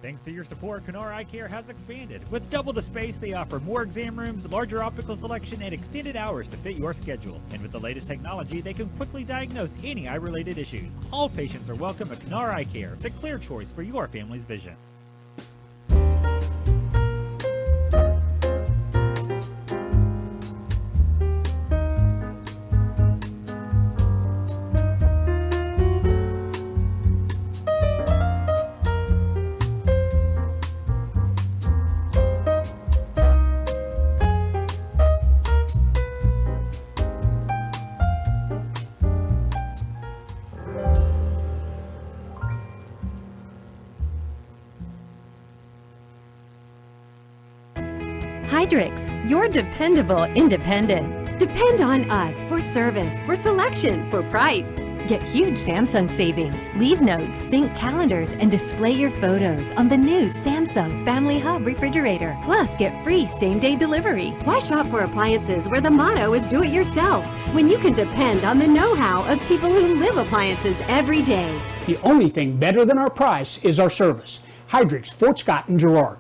Thanks to your support, Kennar Eye Care has expanded. With double the space, they offer more exam rooms, larger optical selection, and extended hours to fit your schedule. And with the latest technology, they can quickly diagnose any eye-related issues. All patients are welcome at Kennar Eye Care, the clear choice for your family's vision. Hydrix, your dependable independent. Depend on us for service, for selection, for price. Get huge Samsung savings. Leave notes, sync calendars, and display your photos on the new Samsung Family Hub refrigerator. Plus, get free same-day delivery. Why shop for appliances where the motto is do it yourself when you can depend on the know-how of people who live appliances every day? The only thing better than our price is our service. Hydrix, Fort Scott, and Girard.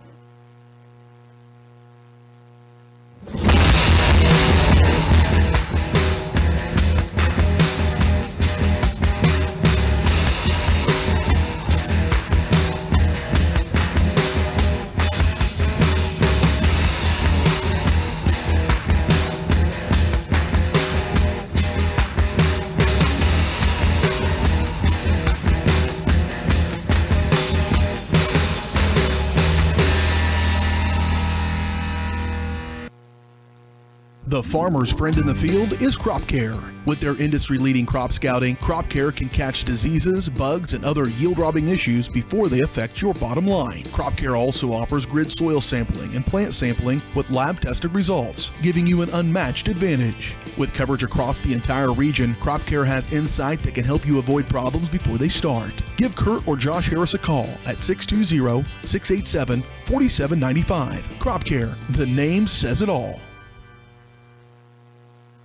The farmer's friend in the field is Crop Care. With their industry-leading crop scouting, Crop Care can catch diseases, bugs, and other yield-robbing issues before they affect your bottom line. Crop Care also offers grid soil sampling and plant sampling with lab-tested results, giving you an unmatched advantage. With coverage across the entire region, Crop Care has insight that can help you avoid problems before they start. Give Kurt or Josh Harris a call at 620-687-4795. Crop Care, the name says it all.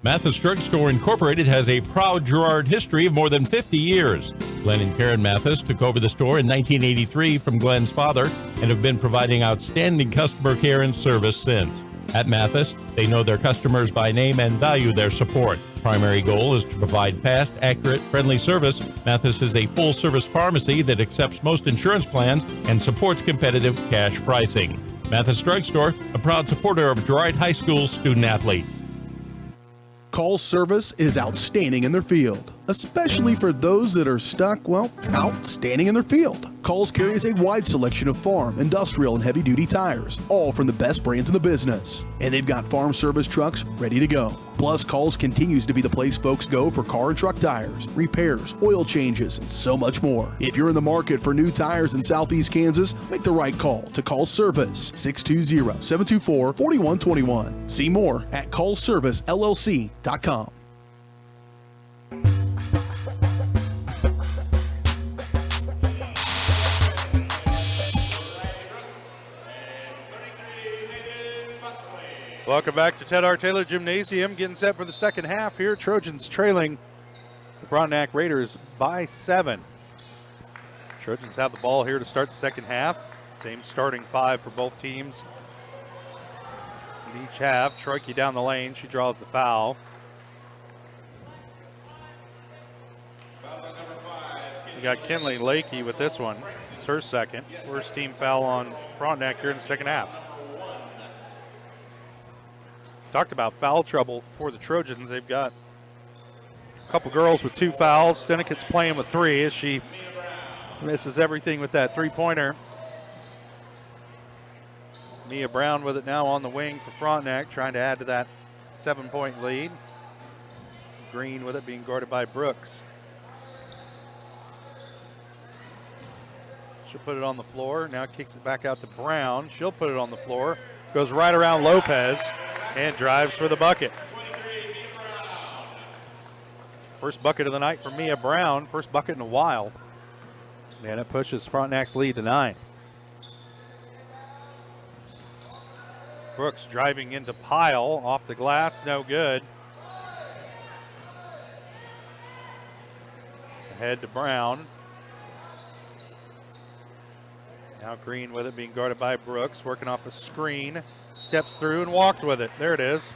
Mathis Drugstore Incorporated has a proud Girard history of more than 50 years. Glenn and Karen Mathis took over the store in 1983 from Glenn's father and have been providing outstanding customer care and service since. At Mathis, they know their customers by name and value their support. Primary goal is to provide fast, accurate, friendly service. Mathis is a full-service pharmacy that accepts most insurance plans and supports competitive cash pricing. Mathis Drugstore, a proud supporter of Girard High School student-athletes. Call's service is outstanding in their field, especially for those that are stuck, well, outstanding in their field. Call's carries a wide selection of farm, industrial, and heavy-duty tires, all from the best brands in the business. And they've got farm service trucks ready to go. Plus, Call's continues to be the place folks go for car and truck tires, repairs, oil changes, and so much more. If you're in the market for new tires in Southeast Kansas, make the right call to Call's Service, 620-724-4121. See more at callservicellc.com. Welcome back to Ted R. Taylor Gymnasium. Getting set for the second half here. Trojans trailing the Frontenac Raiders by 7. Trojans have the ball here to start the second half. Same starting 5 for both teams in each half. Troike down the lane. She draws the foul. We got Kinley Lakey with this one. It's her second. First team foul on Frontenac here in the second half. Talked about foul trouble for the Trojans. They've got a couple girls with 2 fouls. Seneca's playing with 3 as she misses everything with that three-pointer. Mia Brown with it now on the wing for Frontenac, trying to add to that 7-point lead. Green with it, being guarded by Brooks. She'll put it on the floor. Now kicks it back out to Brown. She'll put it on the floor. Goes right around Lopez and drives for the bucket. First bucket of the night for Mia Brown. First bucket in a while. And it pushes Frontenac's lead to 9. Brooks driving into Pyle. Off the glass, no good. Ahead to Brown. Now Green with it, being guarded by Brooks, working off a screen. Steps through and walked with it. There it is.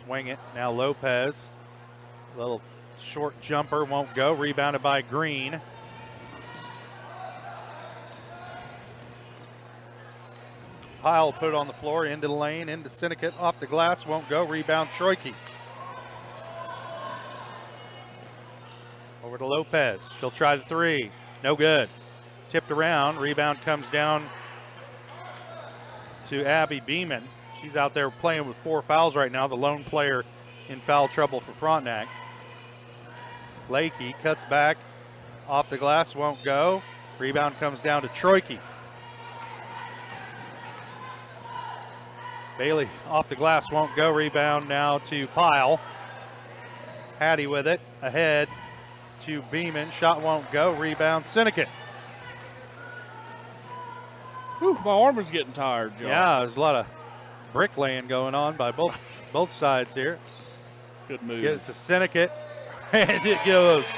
Swing it. Now Lopez. Little short jumper, won't go. Rebounded by Green. Pyle put it on the floor, into the lane, into Syndicate, off the glass, won't go. Rebound, Troike. Over to Lopez. She'll try the 3. No good. Tipped around. Rebound comes down to Abby Beeman. She's out there playing with 4 fouls right now, the lone player in foul trouble for Frontenac. Lakey cuts back, off the glass, won't go. Rebound comes down to Troike. Bailey off the glass, won't go. Rebound now to Pyle. Hattie with it, ahead to Beeman. Shot won't go. Rebound, Syndicate. Whew, my arm is getting tired, John. Yeah, there's a lot of bricklaying going on by both sides here. Good move. Get it to Syndicate, and it goes.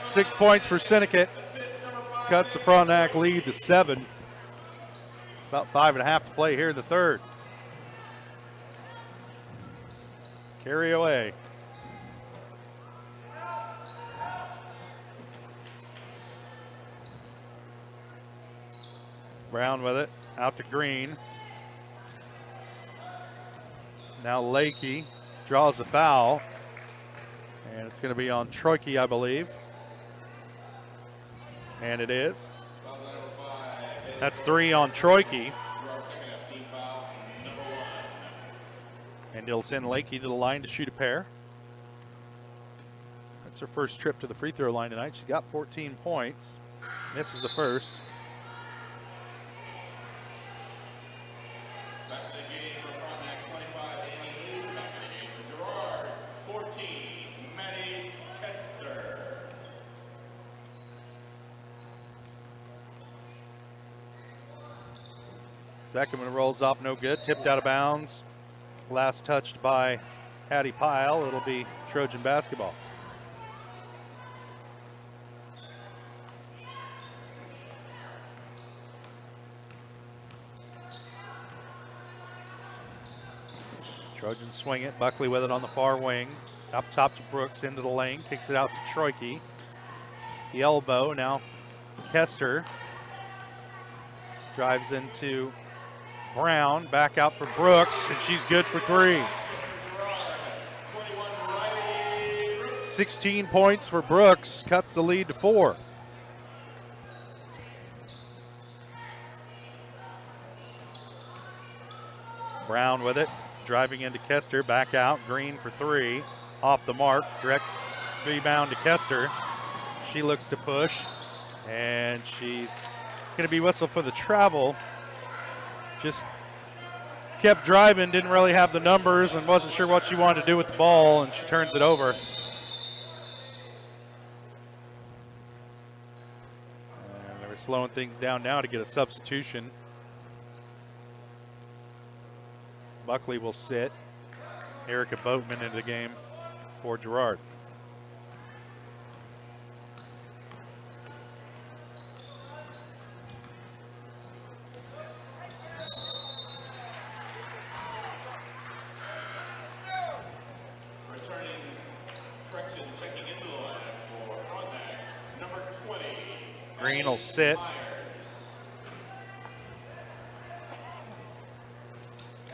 6 points for Syndicate. Cuts the Frontenac lead to 7. About 5.5 to play here in the third. Carry away. Brown with it, out to Green. Now Lakey draws a foul, and it's going to be on Troike, I believe. And it is. That's 3 on Troike. And it'll send Lakey to the line to shoot a pair. That's her first trip to the free throw line tonight. She's got 14 points. Misses the first. Back to the game for Frontenac, 25 Annie. Back to the game for Girard, 14 Maddie Kester. Second one rolls off, no good. Tipped out of bounds. Last touched by Hattie Pyle. It'll be Trojan basketball. Trojans swing it. Buckley with it on the far wing. Up top to Brooks, into the lane. Kicks it out to Troike. The elbow. Now Kester drives into Brown. Back out for Brooks, and she's good for three. 16 points for Brooks. Cuts the lead to 4. Brown with it. Driving into Kester, back out, Green for 3, off the mark, direct rebound to Kester. She looks to push, and she's going to be whistled for the travel. Just kept driving, didn't really have the numbers, and wasn't sure what she wanted to do with the ball, and she turns it over. And they were slowing things down now to get a substitution. Buckley will sit. Erica Boatman into the game for Girard. Returning correction, checking into the line for Frontenac, number 20. Green will sit.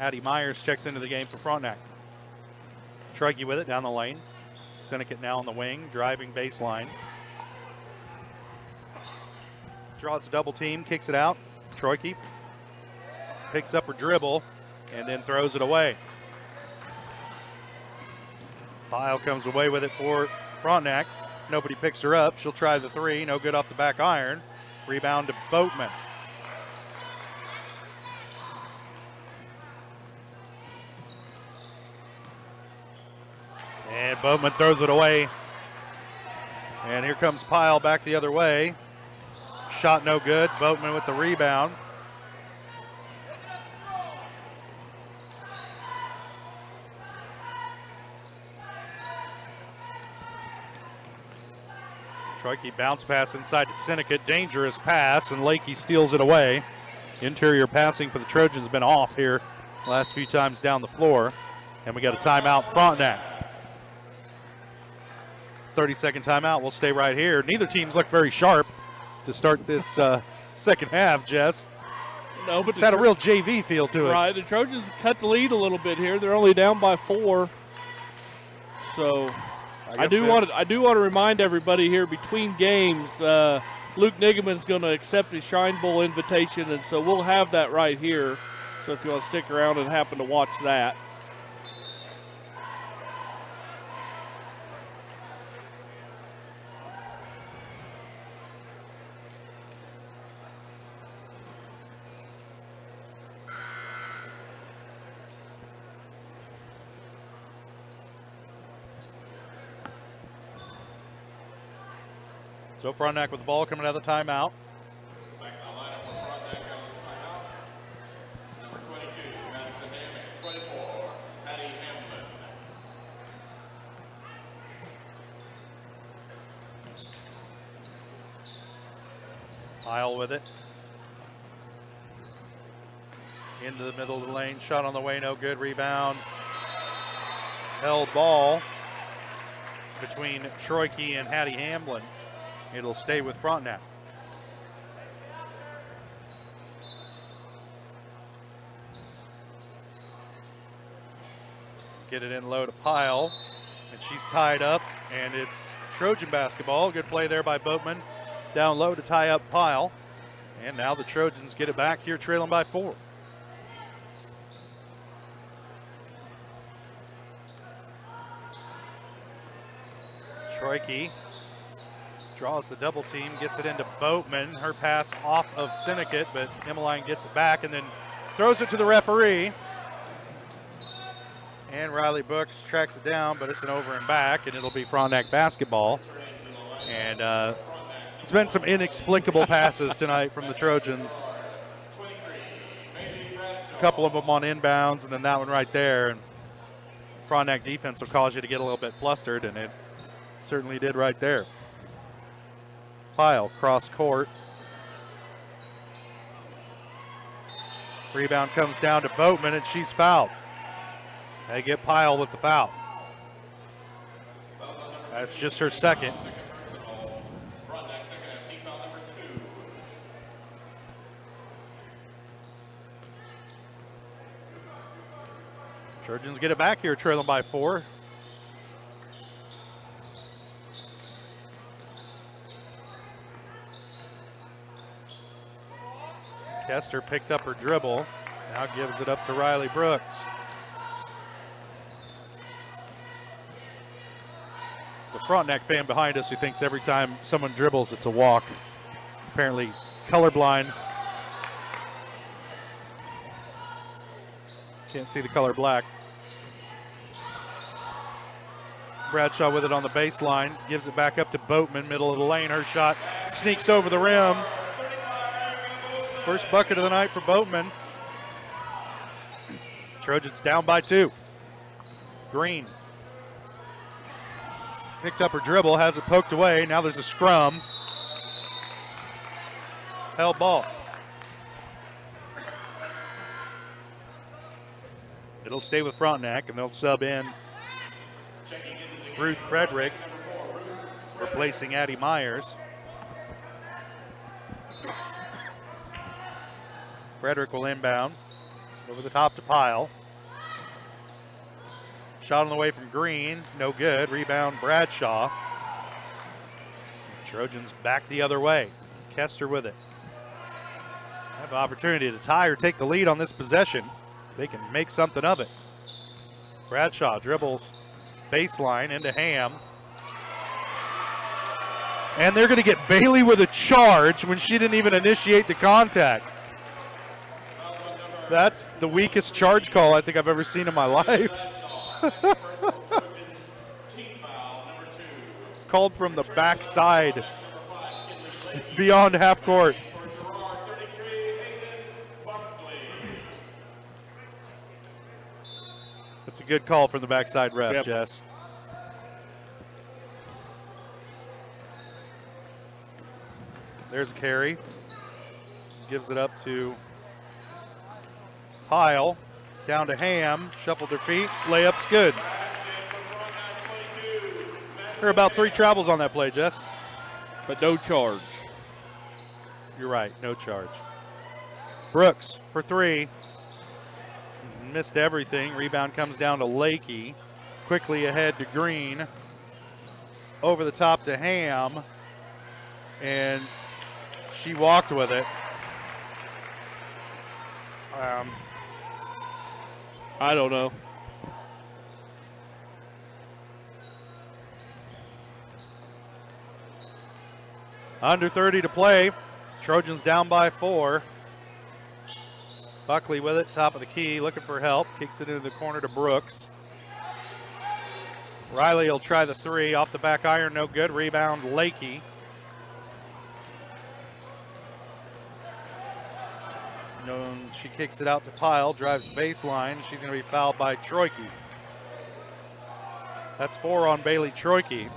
Addie Myers checks into the game for Frontenac. Troike with it down the lane. Syndicate now on the wing, driving baseline. Draws a double team, kicks it out. Troike picks up her dribble and then throws it away. Pyle comes away with it for Frontenac. Nobody picks her up. She'll try the 3, no good off the back iron. Rebound to Boatman. And Boatman throws it away. And here comes Pyle back the other way. Shot no good. Boatman with the rebound. Troike bounce pass inside to Syndicate. Dangerous pass, and Lakey steals it away. Interior passing for the Trojans been off here last few times down the floor. And we got a timeout, Frontenac. 30-second timeout. We'll stay right here. Neither team's looked very sharp to start this second half, Jess. No, but it's had a real JV feel to it. Right, the Trojans cut the lead a little bit here. They're only down by 4. So I do want to remind everybody here between games, Luke Nigaman's going to accept his Shrine Bowl invitation, and so we'll have that right here. So if you want to stick around and happen to watch that. So Frontenac with the ball coming out of the timeout. Back in the lineup for Frontenac out of the timeout. Number 22, Madison Hammock. 24, Hattie Hamlin. Pyle with it. Into the middle of the lane. Shot on the way, no good. Rebound. Held ball between Troike and Hattie Hamlin. It'll stay with Frontenac. Get it in low to Pyle, and she's tied up, and it's Trojan basketball. Good play there by Boatman. Down low to tie up Pyle. And now the Trojans get it back here, trailing by 4. Troike draws the double team, gets it into Boatman. Her pass off of Syndicate, but Emmeline gets it back and then throws it to the referee. And Riley Brooks tracks it down, but it's an over and back, and it'll be Frontenac basketball. And it's been some inexplicable passes tonight from the Trojans. couple of them on inbounds, and then that one right there. And Frontenac defense will cause you to get a little bit flustered, and it certainly did right there. Pyle cross court. Rebound comes down to Boatman, and she's fouled. They get Pyle with the foul. That's just her second. Trojans get it back here, trailing by 4. Kester picked up her dribble. Now gives it up to Riley Brooks. The Frontenac fan behind us who thinks every time someone dribbles, it's a walk. Apparently colorblind. Can't see the color black. Bradshaw with it on the baseline. Gives it back up to Boatman, middle of the lane. Her shot sneaks over the rim. First bucket of the night for Boatman. Trojans down by 2. Green picked up her dribble, has it poked away. Now there's a scrum. Held ball. It'll stay with Frontenac, and they'll sub in Ruth Frederick, replacing Addie Myers. Frederick will inbound. Over the top to Pyle. Shot on the way from Green, no good. Rebound Bradshaw. Trojans back the other way. Kester with it. Have an opportunity to tie or take the lead on this possession. They can make something of it. Bradshaw dribbles baseline into Ham. And they're going to get Bailey with a charge when she didn't even initiate the contact. That's the weakest charge call I think I've ever seen in my life. Called from the backside beyond half court. That's a good call from the backside ref, Yep. Jess. There's a carry. Gives it up to Pyle. Down to Ham. Shuffled her feet. Layup's good. There are about 3 travels on that play, Jess. But no charge. You're right, no charge. Brooks for 3. Missed everything. Rebound comes down to Lakey. Quickly ahead to Green. Over the top to Ham. And she walked with it. I don't know. Under 30 to play. Trojans down by 4. Buckley with it, top of the key, looking for help. Kicks it into the corner to Brooks. Riley will try the 3. Off the back iron, no good. Rebound, Lakey. She kicks it out to Pyle, drives baseline. She's going to be fouled by Troike. That's 4 on Bailey Troike.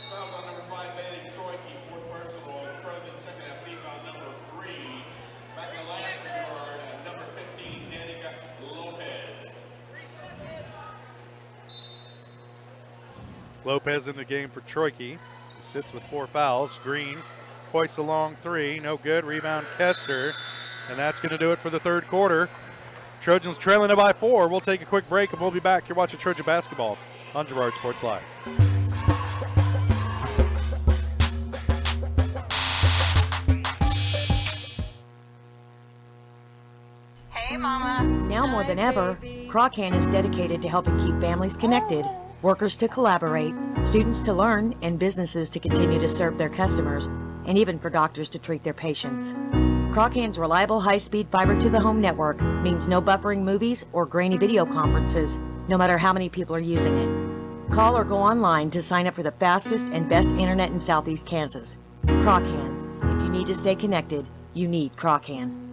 Foul on number 5, Bailey Troike, 4th personal. Trojan second half lead on number 3. Back in the line for Girard, number 15, Danica Lopez. Lopez in the game for Troike. He sits with 4 fouls. Green hoists a long 3, no good. Rebound Kester, and that's going to do it for the third quarter. Trojans trailing it by 4. We'll take a quick break, and we'll be back. You're watching Trojan basketball on Girard Sports Live. Hey, Mama. Now more than ever, Crocan is dedicated to helping keep families connected, workers to collaborate, students to learn, and businesses to continue to serve their customers, and even for doctors to treat their patients. Crocan's reliable high-speed fiber-to-the-home network means no buffering movies or grainy video conferences, no matter how many people are using it. Call or go online to sign up for the fastest and best internet in Southeast Kansas. Crocan. If you need to stay connected, You need Crochan.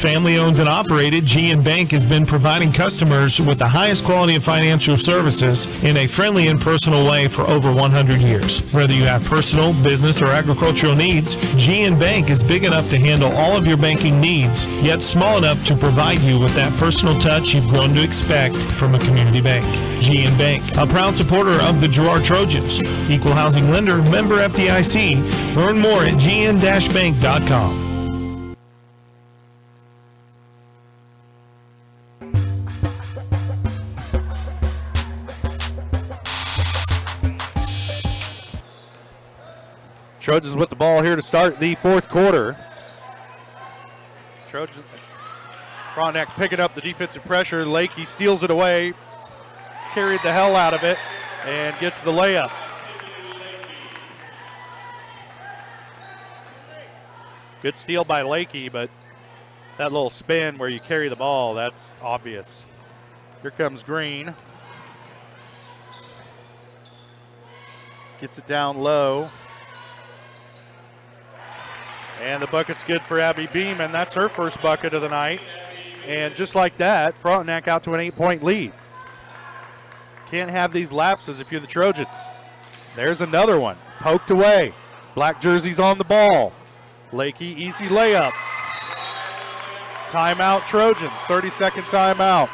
Family owned and operated, GN Bank has been providing customers with the highest quality of financial services in a friendly and personal way for over 100 years. Whether you have personal, business, or agricultural needs, GN Bank is big enough to handle all of your banking needs, yet small enough to provide you with that personal touch you've grown to expect from a community bank. GN Bank, a proud supporter of the Girard Trojans. Equal housing lender, member FDIC. Learn more at gn-bank.com. Trojans with the ball here to start the fourth quarter. Trojans, Frontenac picking up the defensive pressure. Lakey steals it away, carried the hell out of it, and gets the layup. Good steal by Lakey, but that little spin where you carry the ball, that's obvious. Here comes Green. Gets it down low. And the bucket's good for Abby Beeman. That's her first bucket of the night. And just like that, Frontenac out to an 8-point lead. Can't have these lapses if you're the Trojans. There's another one. Poked away. Black jersey's on the ball. Lakey, easy layup. Timeout Trojans. 30-second timeout.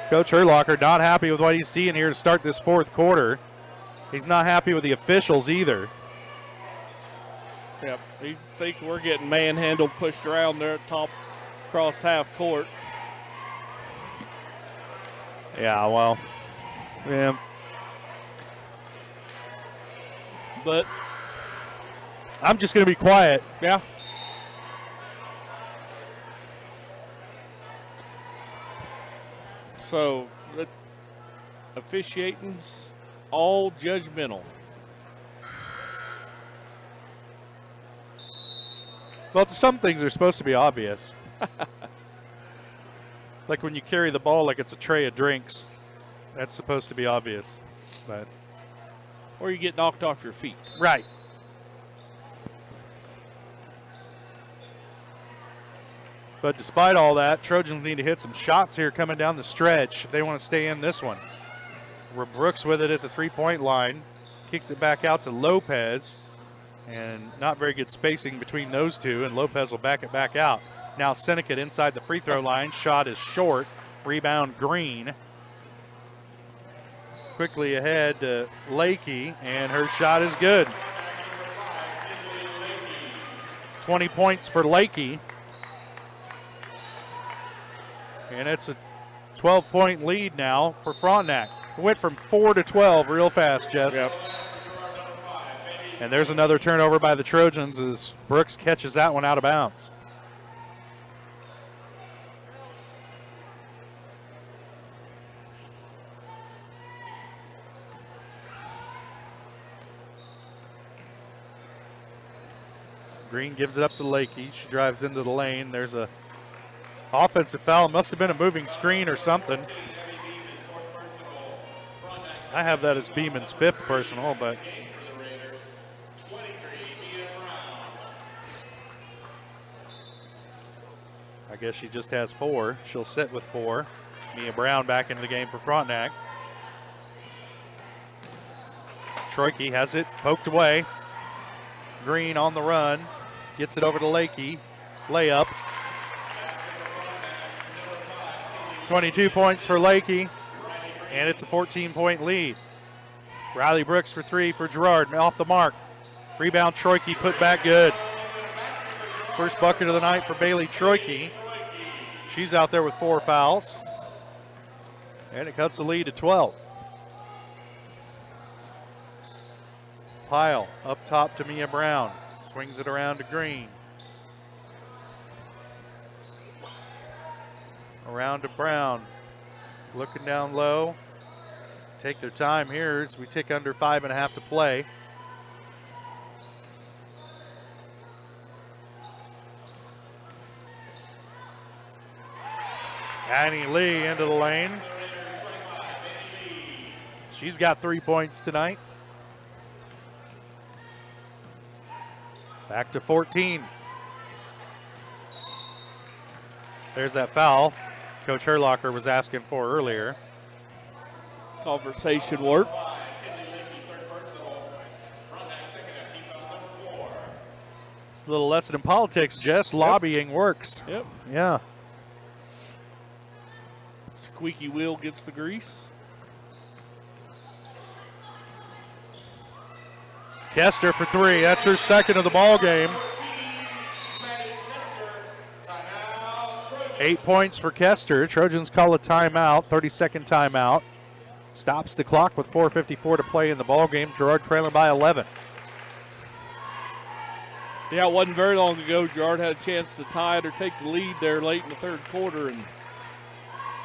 Coach Herlocker not happy with what he's seeing here to start this fourth quarter. He's not happy with the officials either. Yep, he thinks we're getting manhandled, pushed around there at top across half court. Yeah, well, yeah. But I'm just going to be quiet. Yeah. So, officiating's all judgmental. Well, some things are supposed to be obvious. Like when you carry the ball like it's a tray of drinks. That's supposed to be obvious. But or you get knocked off your feet. Right. But despite all that, Trojans need to hit some shots here coming down the stretch if they want to stay in this one. Brooks with it at the three-point line. Kicks it back out to Lopez. And not very good spacing between those two, and Lopez will back it back out. Now Seneca inside the free throw line. Shot is short. Rebound Green. Quickly ahead to Lakey, and her shot is good. 20 points for Lakey. And it's a 12-point lead now for Frontenac. It went from 4 to 12 real fast, Jess. Yep. And there's another turnover by the Trojans as Brooks catches that one out of bounds. Green gives it up to Lakey. She drives into the lane. There's a offensive foul. Must have been a moving screen or something. I have that as Beeman's fifth personal, but I guess she just has 4. She'll sit with 4. Mia Brown back into the game for Frontenac. Troike has it poked away. Green on the run. Gets it over to Lakey. Layup. 22 points for Lakey. And it's a 14-point lead. Riley Brooks for 3 for Girard. Off the mark. Rebound Troike put back good. First bucket of the night for Bailey Troike. She's out there with 4 fouls. And it cuts the lead to 12. Pyle up top to Mia Brown. Swings it around to Green. Around to Brown. Looking down low. Take their time here as we tick under 5.5 to play. Annie Lee into the lane. She's got 3 points tonight. Back to 14. There's that foul Coach Herlocker was asking for earlier. Conversation work. It's a little lesson in politics, Jess. Lobbying works. Yep. Yeah. Squeaky wheel gets the grease. Kester for three. That's her second of the ball game. 8 points for Kester. Trojans call a timeout, 30-second timeout. Stops the clock with 4:54 to play in the ball game. Girard trailing by 11. Yeah, it wasn't very long ago Girard had a chance to tie it or take the lead there late in the third quarter, and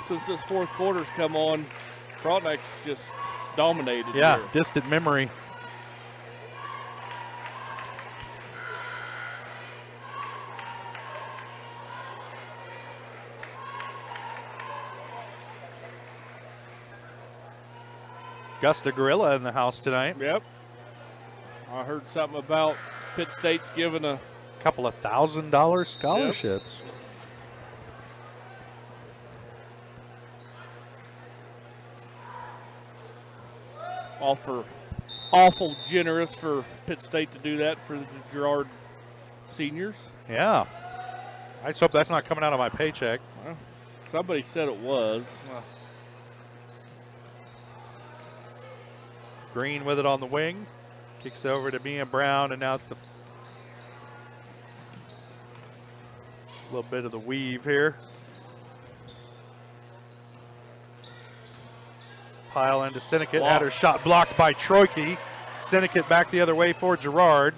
since this fourth quarter's come on, Frontenac's just dominated. Yeah, here. distant memory. Gus the Gorilla in the house tonight. Yep. I heard something about Pitt State's giving a couple of $1,000 scholarships. Yep. Awful generous for Pitt State to do that for the Girard seniors. Yeah. I just hope that's not coming out of my paycheck. Well, somebody said it was. Green with it on the wing. Kicks over to Mia Brown, and now it's the little bit of the weave here. Pile into Syndicate. Had her shot blocked by Troike. Syndicate back the other way for Girard,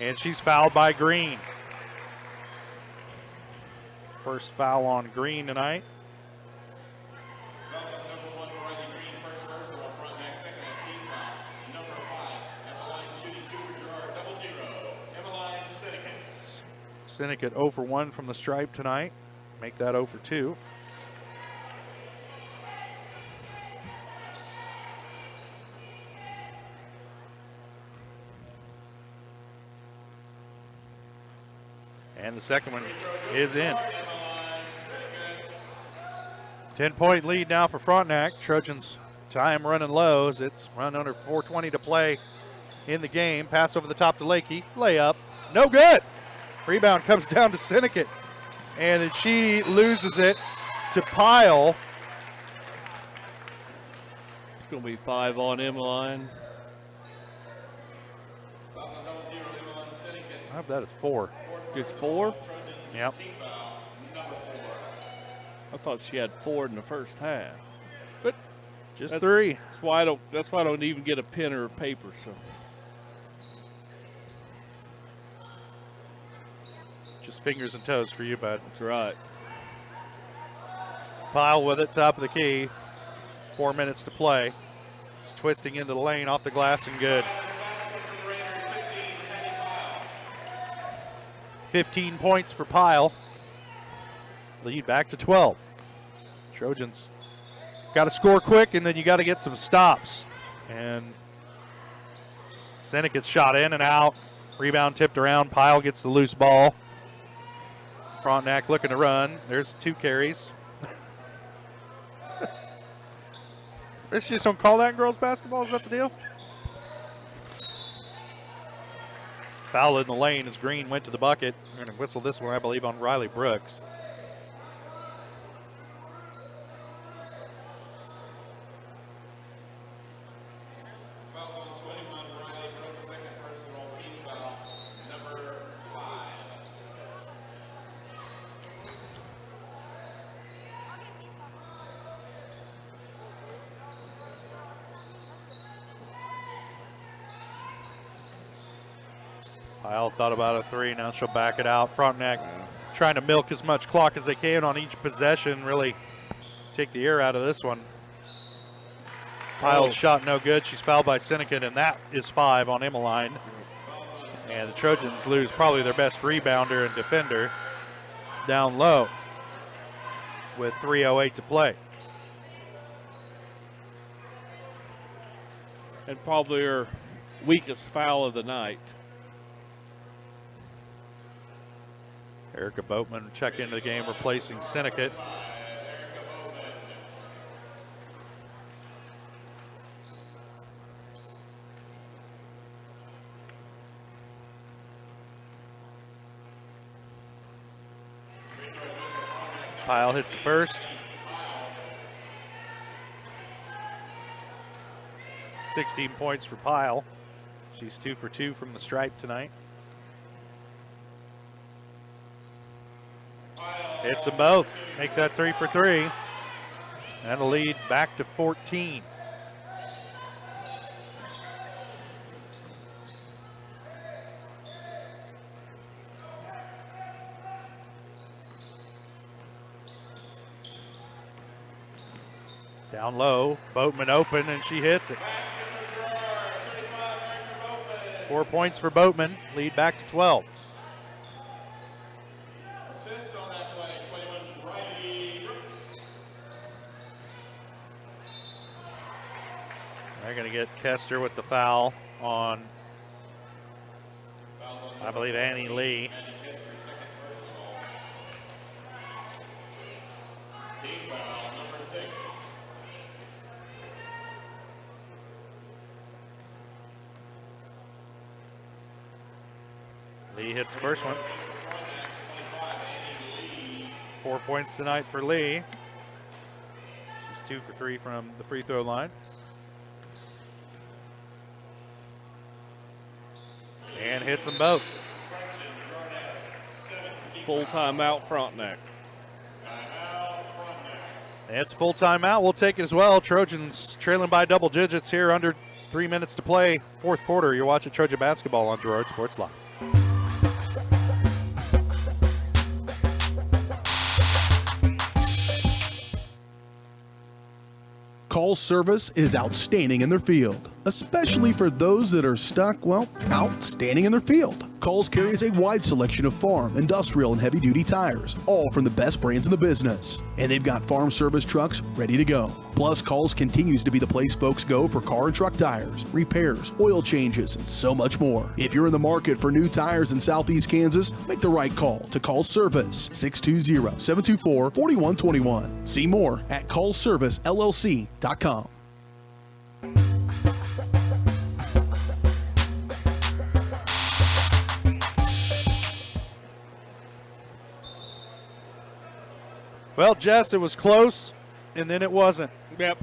and she's fouled by Green. First foul on Green tonight. Syndicate 0 for 1 from the stripe tonight. Make that 0 for 2. And the second one is in. 10-point lead now for Frontenac. Trojans time running low as it's run under 4:20 to play in the game. Pass over the top to Lakey. Layup. No good. Rebound comes down to Syndicate. And then she loses it to Pyle. It's going to be 5 on Emmeline. I hope that is 4. Just 4? Yep. I thought she had 4 in the first half. But just 3. That's why I don't even get a pen or a paper. So just fingers and toes for you, bud. That's right. Pyle with it, top of the key. 4 minutes to play. It's twisting into the lane, off the glass, and good. 15 points for Pyle. Lead back to 12. Trojans got to score quick, and then you got to get some stops. And Syndicate's shot in and out. Rebound tipped around. Pyle gets the loose ball. Frontenac looking to run. There's 2 carries. This just don't call that in girls basketball. Is that the deal? Foul in the lane as Green went to the bucket. We're going to whistle this one, I believe, on Riley Brooks. Pyle thought about a 3. Now she'll back it out. Frontenac trying to milk as much clock as they can on each possession. Really take the air out of this one. Pyle's shot no good. She's fouled by Syndicate, and that is 5 on Emmeline. And the Trojans lose probably their best rebounder and defender down low with 3:08 to play. And probably her weakest foul of the night. Erica Boatman check into the game, replacing Sinnecott. Pyle hits first. 16 points for Pyle. She's 2 for 2 from the stripe tonight. Hits them both. Make that 3 for 3. And a lead back to 14. Down low, Boatman open, and she hits it. 4 points for Boatman, lead back to 12. Assist on that play, 21 Riley Brooks. They're going to get Kester with the foul on, I believe, Annie Lee. Team foul, number 6. Lee hits first one. 4 points tonight for Lee. She's 2 for 3 from the free throw line. And hits them both. Full timeout, Frontenac. It's full timeout. We'll take it as well. Trojans trailing by double digits here, under 3 minutes to play, fourth quarter. You're watching Trojan basketball on Girard Sports Live. Call service is outstanding in their field, especially for those that are stuck, well, outstanding in their field. Coles carries a wide selection of farm, industrial, and heavy-duty tires, all from the best brands in the business. And they've got farm service trucks ready to go. Plus, Coles continues to be the place folks go for car and truck tires, repairs, oil changes, and so much more. If you're in the market for new tires in Southeast Kansas, make the right call to Coles Service, 620-724-4121. See more at ColesServiceLLC.com. Well, Jess, it was close, and then it wasn't. Yep.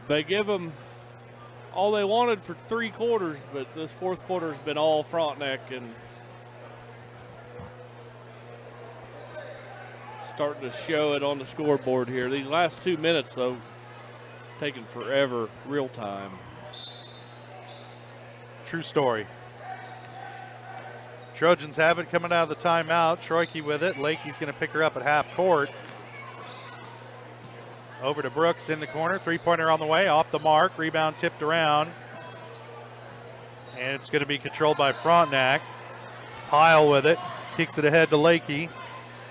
They give them all they wanted for 3 quarters, but this fourth quarter has been all Frontenac, and starting to show it on the scoreboard here. These last 2 minutes, though, taking forever, real time. True story. Trojans have it coming out of the timeout. Troike with it. Lakey's going to pick her up at half court. Over to Brooks in the corner. Three-pointer on the way. Off the mark. Rebound tipped around. And it's going to be controlled by Frontenac. Pyle with it. Kicks it ahead to Lakey.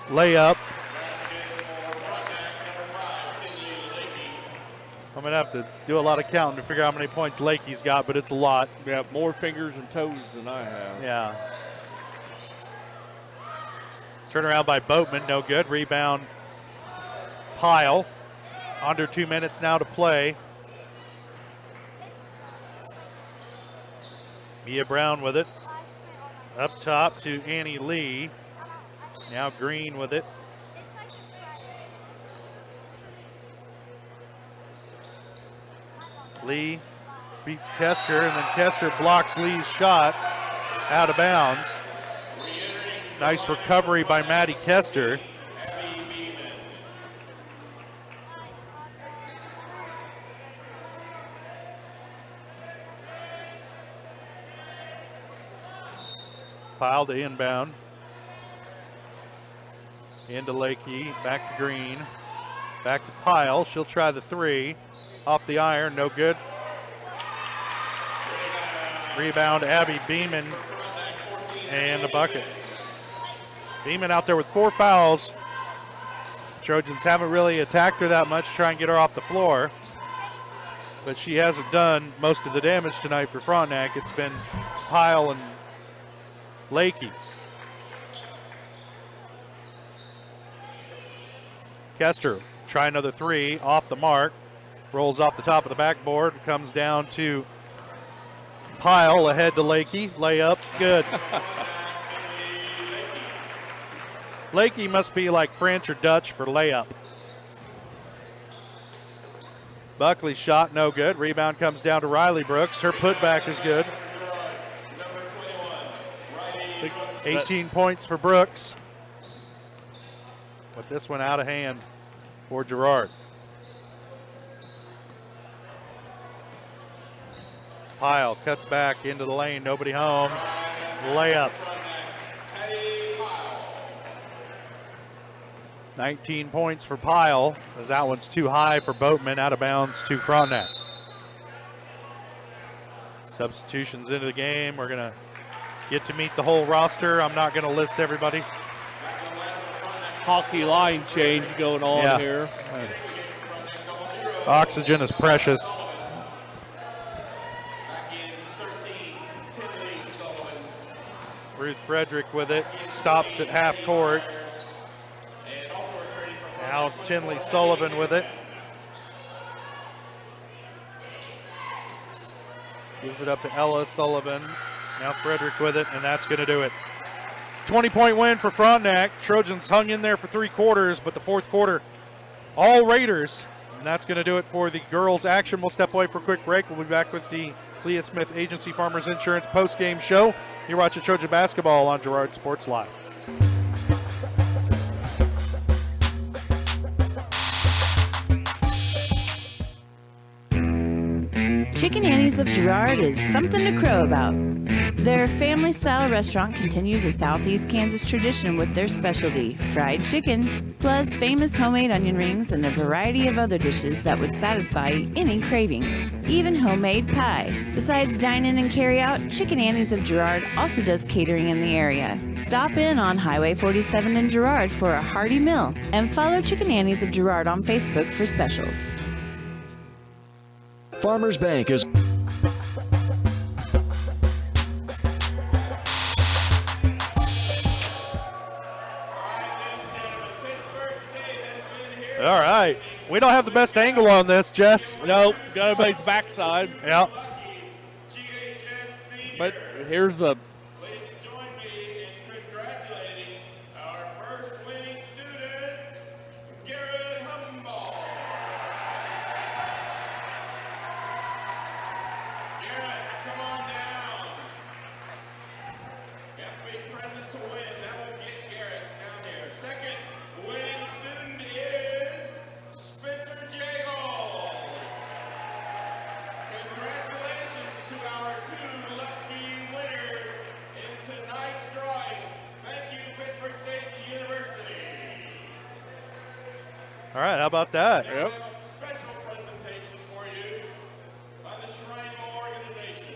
Layup. I'm going to have to do a lot of counting to figure out how many points Lakey's got, but it's a lot. Yeah, more fingers and toes than I have. Yeah. Turnaround by Boatman, no good. Rebound, Pyle. Under 2 minutes now to play. Mia Brown with it. Up top to Annie Lee. Now Green with it. Lee beats Kester, and then Kester blocks Lee's shot out of bounds. Nice recovery by Maddie Kester. Pyle to inbound. Into Lakey, back to Green. Back to Pyle, she'll try the 3. Off the iron, no good. Rebound, Abby Beeman, and the bucket. Beeman out there with 4 fouls. Trojans haven't really attacked her that much, try and get her off the floor. But she hasn't done most of the damage tonight for Frontenac. It's been Pyle and Lakey. Kester, try another three, off the mark. Rolls off the top of the backboard, comes down to Pyle, ahead to Lakey. Layup, good. Lakey must be like French or Dutch for layup. Buckley's shot, no good. Rebound comes down to Riley Brooks. Her putback is good. 18 points for Brooks. But this one out of hand for Girard. Pyle cuts back into the lane, nobody home. Layup. 19 points for Pyle, as that one's too high for Boatman, out of bounds to Frontenac. Substitutions into the game. We're gonna get to meet the whole roster. I'm not gonna list everybody. Hockey line change going on here. Oxygen is precious. Ruth Frederick with it, stops at half court. Now Tinley Sullivan with it. Gives it up to Ella Sullivan. Now Frederick with it, and that's going to do it. 20-point win for Frontenac. Trojans hung in there for 3 quarters, but the fourth quarter, all Raiders. And that's going to do it for the girls' action. We'll step away for a quick break. We'll be back with the Leah Smith Agency Farmers Insurance post-game show. You're watching Trojan Basketball on Girard Sports Live. Chicken Annie's of Girard is something to crow about. Their family-style restaurant continues a Southeast Kansas tradition with their specialty, fried chicken, plus famous homemade onion rings and a variety of other dishes that would satisfy any cravings, even homemade pie. Besides dine-in and carry-out, Chicken Annie's of Girard also does catering in the area. Stop in on Highway 47 in Girard for a hearty meal, and follow Chicken Annie's of Girard on Facebook for specials. Farmers Bank is All right. We don't have the best angle on this, Jess. Nope. Got everybody's backside. Yeah. But here's the. All right, how about that? Yep. Special presentation for you by the Shrine Bowl organization.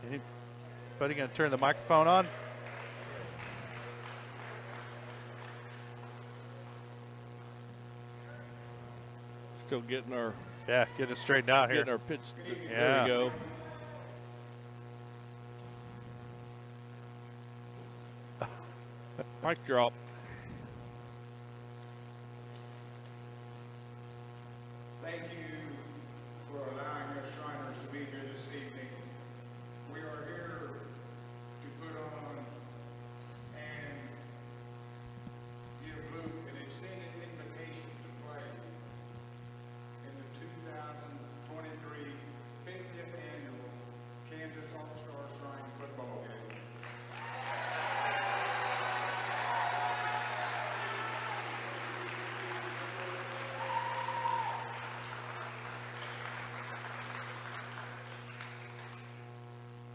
Anybody going to turn the microphone on? Still getting our. Yeah, get it straightened out here. Getting our pitch. Yeah. There we go. Mic drop. Thank you for allowing us Shriners to be here this evening. We are here to put on and give Luke an extended invitation to play in the 2023 50th Annual Kansas All-Star Shrine Football Game.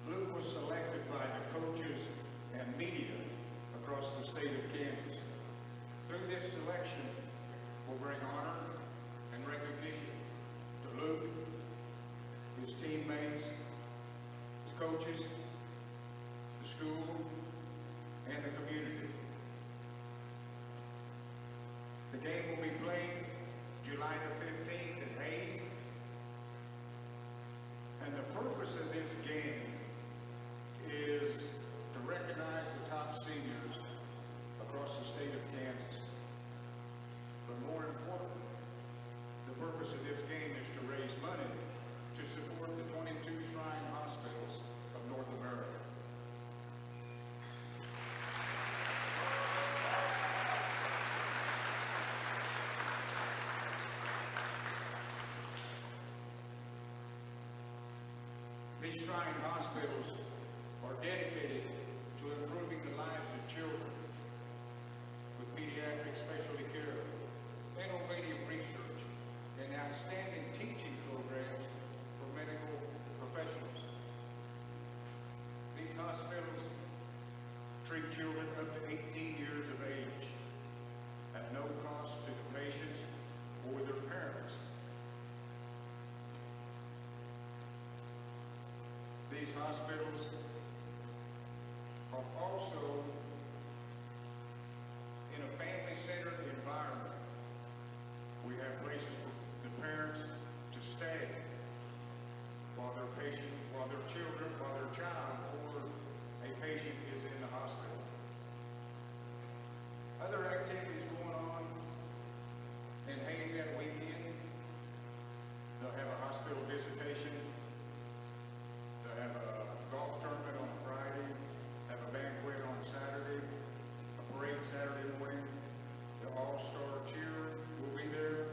Luke was selected by the coaches and media across the state of Kansas. Through this selection, will bring honor and recognition to Luke, his teammates, his coaches, the school, and the community. The game will be played July the 15th at Hayes. And the purpose of this game is These shrine hospitals are dedicated to improving the lives of children with pediatric specialty care, innovative research, and outstanding teaching programs for medical professionals. These hospitals treat children up to 18 years of age at no cost to the patients or their parents. These hospitals are also in a family-centered environment. We have places for the parents to stay while their child or a patient is in the hospital. Other activities going on in Hayes that weekend, they'll have a hospital visitation, they'll have a golf tournament on Friday, have a banquet on Saturday, a parade Saturday morning, the All-Star Cheer will be there,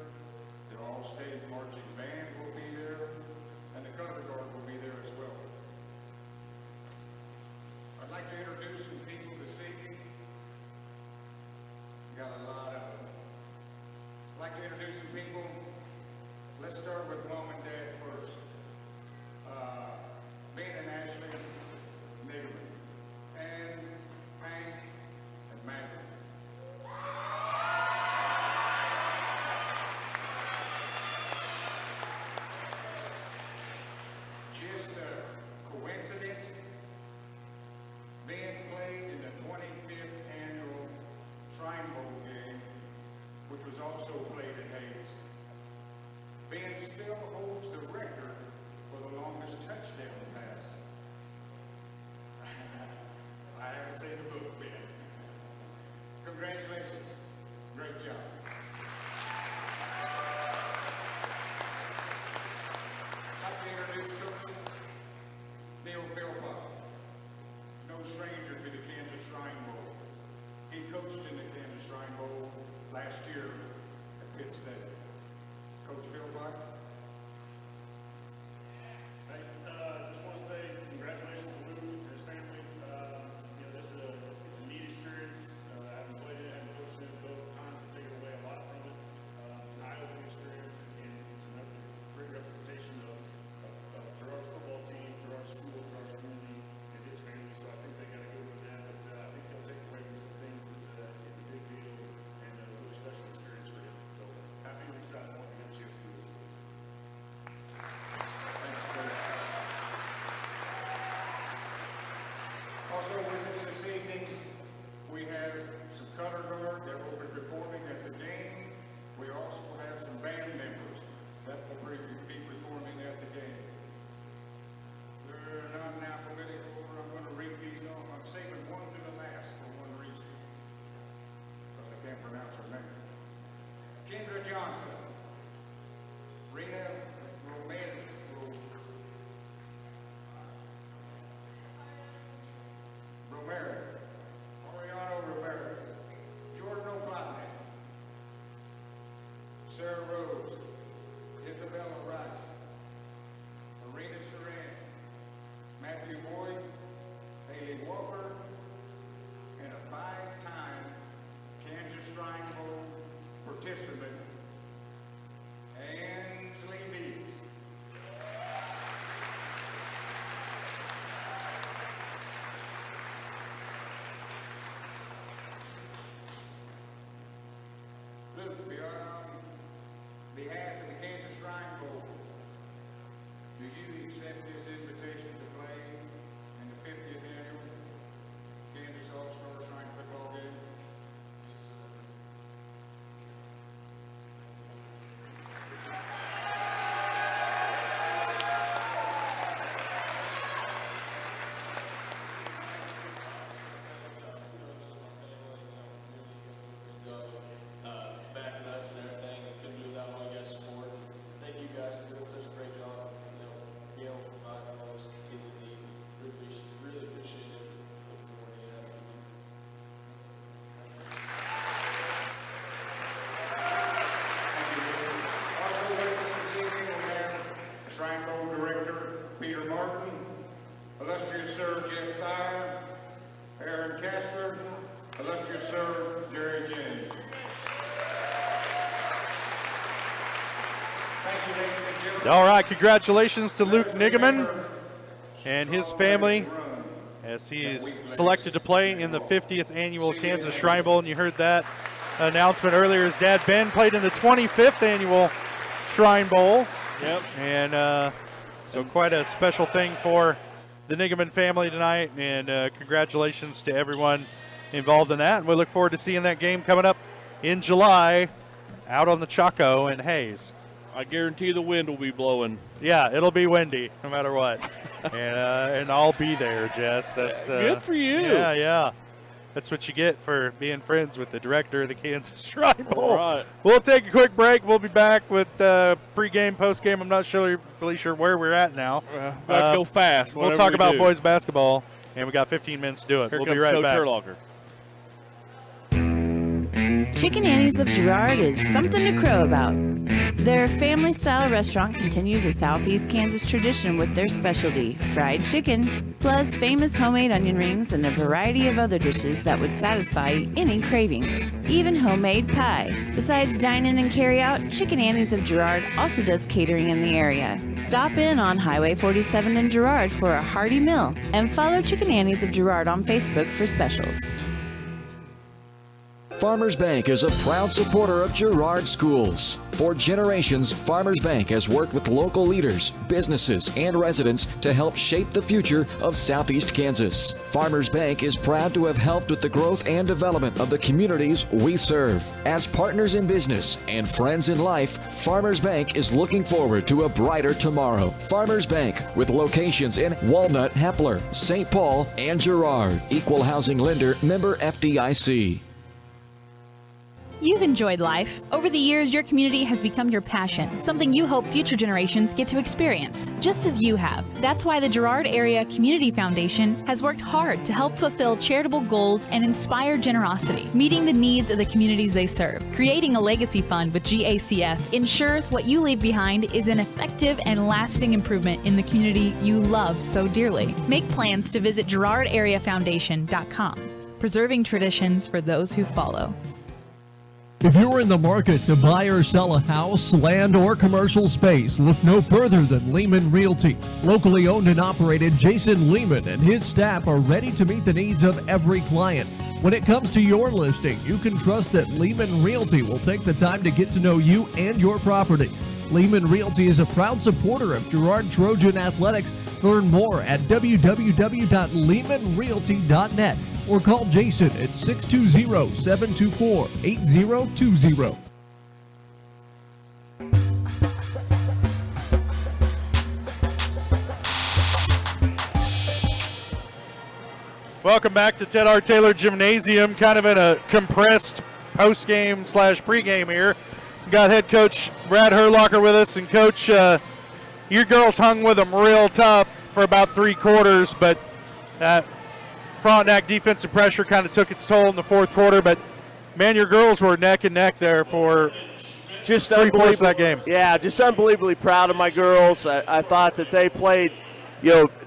the All-State Marching Band will be there, and the Color Guard will be there as well. I'd like to introduce some people this evening. We got a lot of them. I'd like to introduce some people. Let's start with Mom and Dad first. Ben and Ashley Niggerman, and Hank and Maggie. Just a coincidence, Ben played in the 25th annual Shrine Bowl game, which was also played at Hayes. Ben still holds the record for the longest touchdown pass. I haven't seen the book, Ben. Congratulations. Great job. I'd like to introduce Coach Neil Philpott, no stranger to the Kansas Shrine Bowl. He coached in the Kansas Shrine Bowl last year at Pitt State. Coach Philpott. Hey, just want to say congratulations to Luke and his family. It's a neat experience. Having played it, having coached it both times, and taken away a lot from it. It's an eye-opening experience, and it's a great representation of Girard's football team, Girard's school, Girard's community, and his family. So I think they got a good one with that. But I think they'll take away from some things that is a big deal and a really special experience for him. So happy and excited to get a chance to do this. Also with us this evening, we have some color guard that will be performing at the game. We also have some band members that will be performing at the game. They're not in alphabetical order. I'm going to read these off. I'm saving one to the last for one reason, because I can't pronounce her name. Kendra Johnson, Rena Ramirez, Oriano Ramirez, Jordan O'Flynn, Sarah Rose, Isabella Rice, Marina Saran, Matthew Boyd, Haley Walker, and a 5-time Kansas Shrine Bowl participant, Ansley Beats. Luke, on behalf of the Kansas Shrine Bowl, do you accept this invitation to play in the 50th annual Kansas All-Star Shrine football game? Yes, sir. Backing us and everything. I couldn't do without all you guys' support. Thank you guys for doing such a great job. Being able to provide for those kids in need. Really appreciate it. Looking forward to having you. Also with us this evening, we have Shrine Bowl Director Peter Martin illustrious Sir Jeff Thayer, Aaron Kessler, illustrious Sir Jerry James. Thank you, ladies and gentlemen. All right, congratulations to Luke Nigaman and his family as he is selected to play in the 50th annual Kansas Shrine Bowl. And you heard that announcement earlier. His dad, Ben, played in the 25th annual Shrine Bowl. Yep. And so quite a special thing for the Nigaman family tonight. And congratulations to everyone involved in that. And we look forward to seeing that game coming up in July out on the Chaco in Hayes. I guarantee the wind will be blowing. Yeah, it'll be windy no matter what. and I'll be there, Jess. That's good for you. Yeah. That's what you get for being friends with the director of the Kansas Shrine Bowl. All right. We'll take a quick break. We'll be back with pregame, postgame. I'm not really sure where we're at now. We have to go fast. We'll talk about boys basketball, and we got 15 minutes to do it. Here we'll comes be right Coach back. Herlocker. Chicken Annie's of Girard is something to crow about. Their family-style restaurant continues a Southeast Kansas tradition with their specialty, fried chicken, plus famous homemade onion rings and a variety of other dishes that would satisfy any cravings, even homemade pie. Besides dine-in and carry-out, Chicken Annie's of Girard also does catering in the area. Stop in on Highway 47 in Girard for a hearty meal, and follow Chicken Annie's of Girard on Facebook for specials. Farmers Bank is a proud supporter of Girard schools. For generations, Farmers Bank has worked with local leaders, businesses, and residents to help shape the future of Southeast Kansas. Farmers Bank is proud to have helped with the growth and development of the communities we serve. As partners in business and friends in life, Farmers Bank is looking forward to a brighter tomorrow. Farmers Bank, with locations in Walnut, Hepler, St. Paul, and Girard. Equal housing lender, member FDIC. You've enjoyed life. Over the years, your community has become your passion, something you hope future generations get to experience, just as you have. That's why the Girard Area Community Foundation has worked hard to help fulfill charitable goals and inspire generosity, meeting the needs of the communities they serve. Creating a legacy fund with GACF ensures what you leave behind is an effective and lasting improvement in the community you love so dearly. Make plans to visit GirardAreaFoundation.com, preserving traditions for those who follow. If you're in the market to buy or sell a house, land, or commercial space, look no further than Lehman Realty. Locally owned and operated, Jason Lehman and his staff are ready to meet the needs of every client. When it comes to your listing, you can trust that Lehman Realty will take the time to get to know you and your property. Lehman Realty is a proud supporter of Girard Trojan Athletics. Learn more at www.lehmanrealty.net. or call Jason at 620-724-8020. Welcome back to Ted R. Taylor Gymnasium, kind of in a compressed post-game / pregame here. We've got head coach Brad Herlocker with us, and coach, your girls hung with them real tough for about 3 quarters, but that Frontenac defensive pressure kind of took its toll in the 4th quarter, but man, your girls were neck and neck there for just 3/4 of that game. Yeah, just unbelievably proud of my girls. I thought that they played,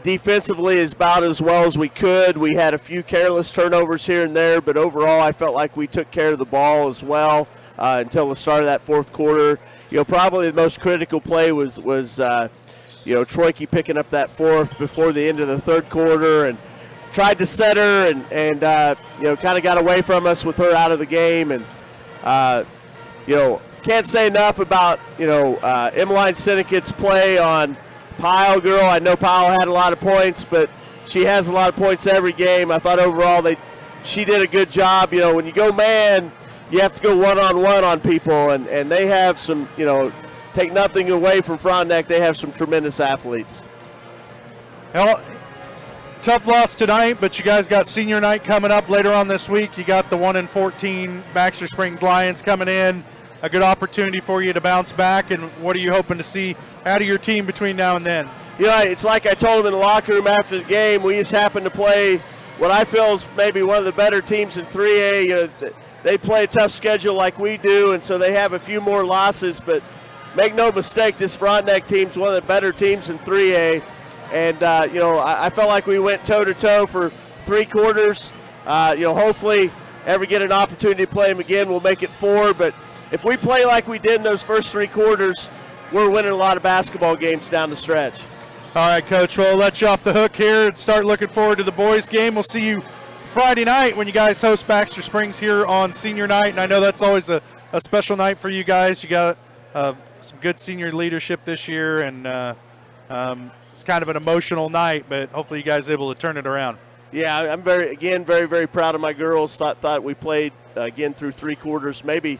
defensively about as well as we could. We had a few careless turnovers here and there, but overall I felt like we took care of the ball as well until the start of that 4th quarter. Probably the most critical play was Troike picking up that 4th before the end of the 3rd quarter, and tried to set her and kind of got away from us with her out of the game. And, can't say enough about, Emmeline Senecut's play on Pyle girl. I know Pyle had a lot of points, but she has a lot of points every game. I thought overall she did a good job. When you go man, you have to go one-on-one on people, and they have some, take nothing away from Frontenac, they have some tremendous athletes. Well, tough loss tonight, but you guys got senior night coming up later on this week. You got the 1-14 Baxter Springs Lions coming in. A good opportunity for you to bounce back, and what are you hoping to see out of your team between now and then? It's like I told them in the locker room after the game, we just happen to play what I feel is maybe one of the better teams in 3A. They play a tough schedule like we do, and so they have a few more losses, but make no mistake, this Frontenac team's one of the better teams in 3A. And, I felt like we went toe-to-toe for 3 quarters. Hopefully ever get an opportunity to play them again, we'll make it 4. But if we play like we did in those first 3 quarters, we're winning a lot of basketball games down the stretch. All right, Coach, we'll let you off the hook here and start looking forward to the boys' game. We'll see you Friday night when you guys host Baxter Springs here on senior night. And I know that's always a special night for you guys. You got some good senior leadership this year, and it's kind of an emotional night, but hopefully you guys are able to turn it around. Yeah, I'm very, very proud of my girls. Thought we played, again, through 3 quarters, maybe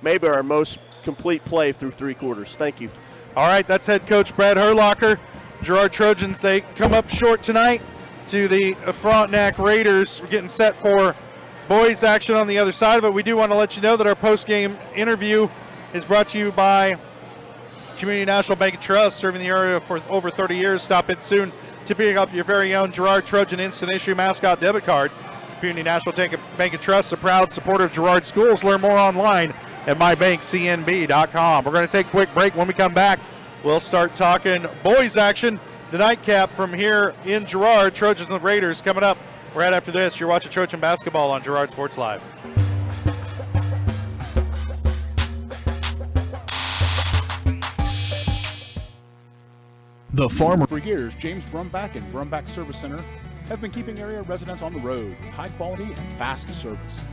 our most complete play through 3 quarters. Thank you. All right, that's head coach Brad Herlocker. Girard Trojans, they come up short tonight to the Frontenac Raiders. We're getting set for boys action on the other side of it. We do want to let you know that our post-game interview is brought to you by Community National Bank and Trust, serving the area for over 30 years. Stop in soon to pick up your very own Girard Trojan Instant Issue Mascot Debit Card. Community National Bank and Trust, a proud supporter of Girard Schools. Learn more online at mybankcnb.com. We're going to take a quick break. When we come back, we'll start talking boys action. The nightcap from here in Girard, Trojans and Raiders coming up right after this. You're watching Trojan Basketball on Girard Sports Live. The Farmer. For years, James Brumback and Brumback Service Center have been keeping area residents on the road with high quality and fast service.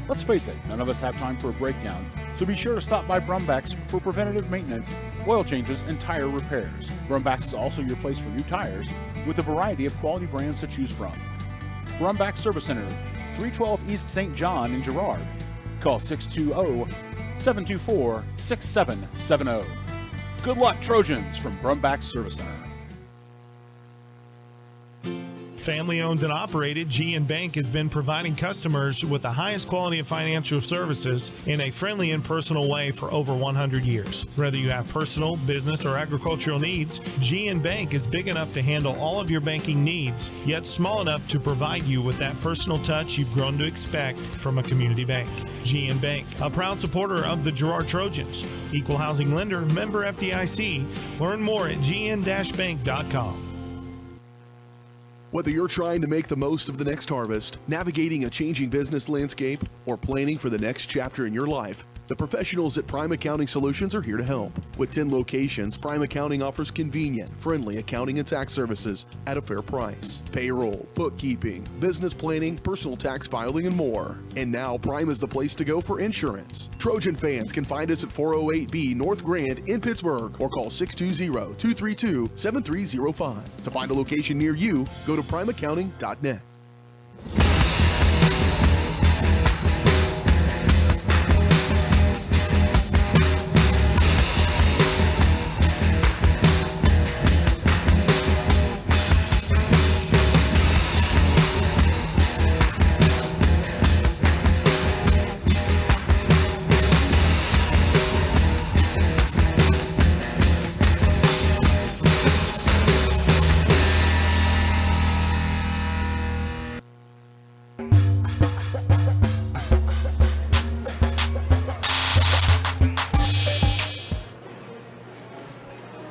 Let's face it, none of us have time for a breakdown, so be sure to stop by Brumback's for preventative maintenance, oil changes, and tire repairs. Brumback's is also your place for new tires with a variety of quality brands to choose from. Brumback Service Center, 312 East St. John in Girard. Call 620-724-6770. Good luck, Trojans, from Brumback Service Center. Family owned and operated, G&N Bank has been providing customers with the highest quality of financial services in a friendly and personal way for over 100 years. Whether you have personal, business, or agricultural needs, G&N Bank is big enough to handle all of your banking needs, yet small enough to provide you with that personal touch you've grown to expect from a community bank. G&N Bank, a proud supporter of the Girard Trojans. Equal housing lender, member FDIC. Learn more at gn-bank.com. Whether you're trying to make the most of the next harvest, navigating a changing business landscape, or planning for the next chapter in your life, the professionals at Prime Accounting Solutions are here to help. With 10 locations, Prime Accounting offers convenient, friendly accounting and tax services at a fair price. Payroll, bookkeeping, business planning, personal tax filing, and more. And now Prime is the place to go for insurance. Trojan fans can find us at 408B North Grand in Pittsburgh or call 620-232-7305. To find a location near you, go to primeaccounting.net.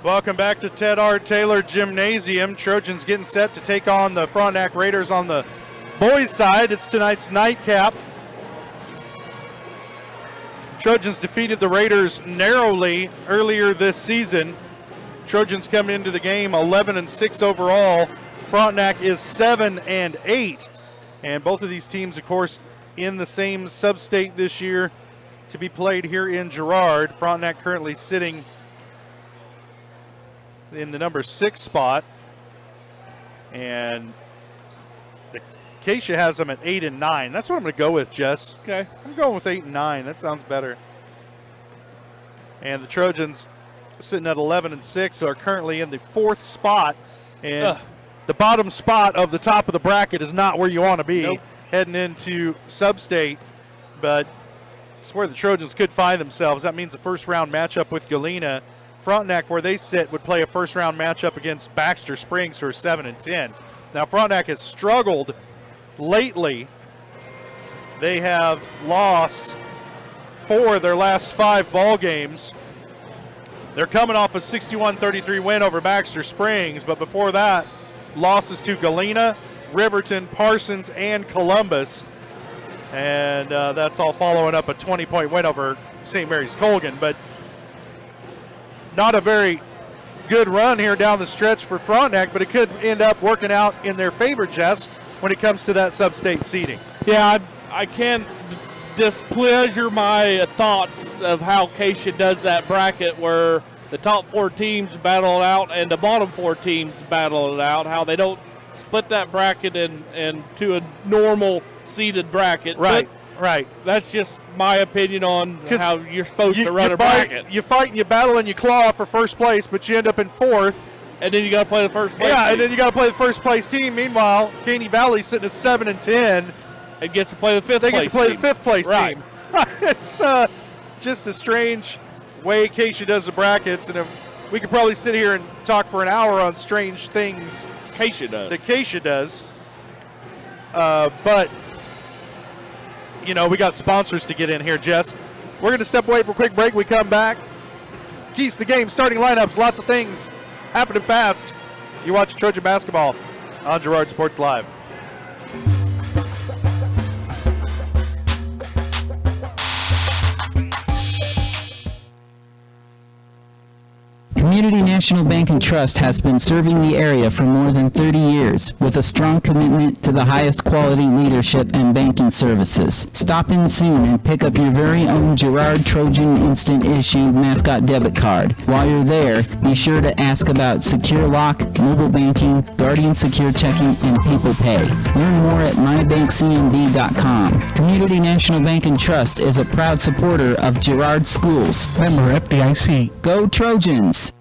Welcome back to Ted R. Taylor Gymnasium. Trojans getting set to take on the Frontenac Raiders on the boys' side. It's tonight's nightcap. Trojans defeated the Raiders narrowly earlier this season. Trojans coming into the game 11-6 overall. Frontenac is 7-8. And both of these teams, of course, in the same sub-state this year to be played here in Girard. Frontenac currently sitting in the number 6 spot, and Acacia has them at 8-9. That's what I'm going to go with, Jess. Okay. I'm going with 8-9. That sounds better. And the Trojans sitting at 11-6 are currently in the 4th spot, and the bottom spot of the top of the bracket is not where you want to be heading into sub-state, but it's where the Trojans could find themselves. That means a first-round matchup with Galena. Frontenac, where they sit, would play a first-round matchup against Baxter Springs, who are 7-10. Now, Frontenac has struggled lately. They have lost 4 of their last 5 ball games. They're coming off a 61-33 win over Baxter Springs, but before that, losses to Galena, Riverton, Parsons, and Columbus. And that's all following up a 20-point win over St. Mary's Colgan. But not a very good run here down the stretch for Frontenac, but it could end up working out in their favor, Jess, when it comes to that sub-state seeding. Yeah, I can't displeasure my thoughts of how Acacia does that bracket where the top 4 teams battle it out and the bottom 4 teams battle it out, how they don't split that bracket into a normal seeded bracket. Right. That's just my opinion on how you're supposed to run a bracket. You fight and you battle and you claw for first place, but you end up in 4th. And then you got to play the first place team. And then you got to play the first place team. Meanwhile, Caney Valley's sitting at 7-10. And gets to play the 5th place team. They get to play the 5th place right. team. It's just a strange way Acacia does the brackets. And we could probably sit here and talk for an hour on strange things Acacia does. But, you know, we got sponsors to get in here, Jess. We're going to step away for a quick break. We come back. Keys to the game, starting lineups, lots of things happening fast. You watch Trojan basketball on Girard Sports Live. Community National Bank and Trust has been serving the area for more than 30 years with a strong commitment to the highest quality leadership and banking services. Stop in soon and pick up your very own Girard Trojan Instant Issue Mascot Debit Card. While you're there, be sure to ask about Secure Lock, mobile banking, Guardian Secure Checking, and People Pay. Learn more at mybankcmb.com. Community National Bank and Trust is a proud supporter of Girard Schools. Member FDIC. Go Trojans!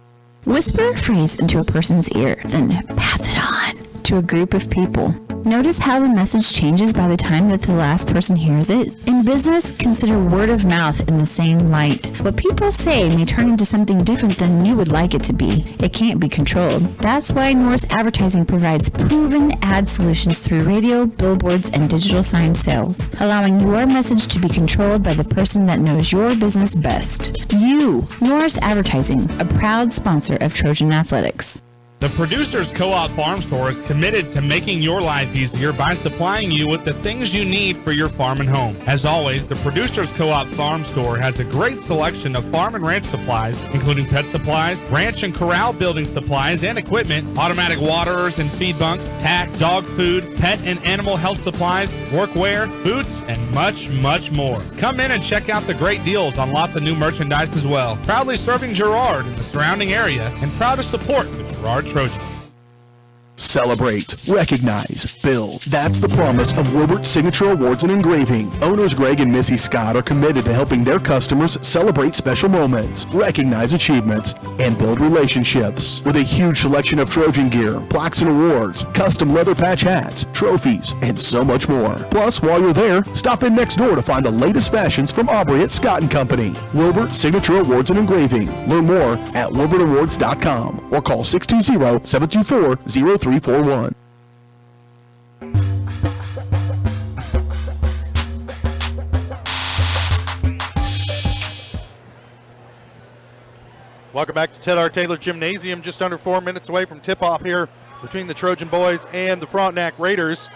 Whisper a phrase into a person's ear, then pass it on to a group of people. Notice how the message changes by the time that the last person hears it? In business, consider word of mouth in the same light. What people say may turn into something different than you would like it to be. It can't be controlled. That's why Norris Advertising provides proven ad solutions through radio, billboards, and digital sign sales, allowing your message to be controlled by the person that knows your business best. You, Norris Advertising, a proud sponsor of Trojan Athletics. The Producers Co-op Farm Store is committed to making your life easier by supplying you with the things you need for your farm and home. As always, the Producers Co-op Farm Store has a great selection of farm and ranch supplies, including pet supplies, ranch and corral building supplies and equipment, automatic waterers and feed bunks, tack, dog food, pet and animal health supplies, workwear, boots, and much, much more. Come in and check out the great deals on lots of new merchandise as well. Proudly serving Girard and the surrounding area, and proud to support the Girard Trojans. Celebrate, recognize, build. That's the promise of Wilbert Signature Awards and Engraving. Owners Greg and Missy Scott are committed to helping their customers celebrate special moments, recognize achievements, and build relationships. With a huge selection of Trojan gear, plaques and awards, custom leather patch hats, trophies, and so much more. Plus, while you're there, stop in next door to find the latest fashions from Aubrey at Scott & Company. Wilbert Signature Awards and Engraving. Learn more at wilbertawards.com or call 620-724-0341. Welcome back to Ted R. Taylor Gymnasium, just under 4 minutes away from tip-off here between the Trojan boys and the Frontenac Raiders.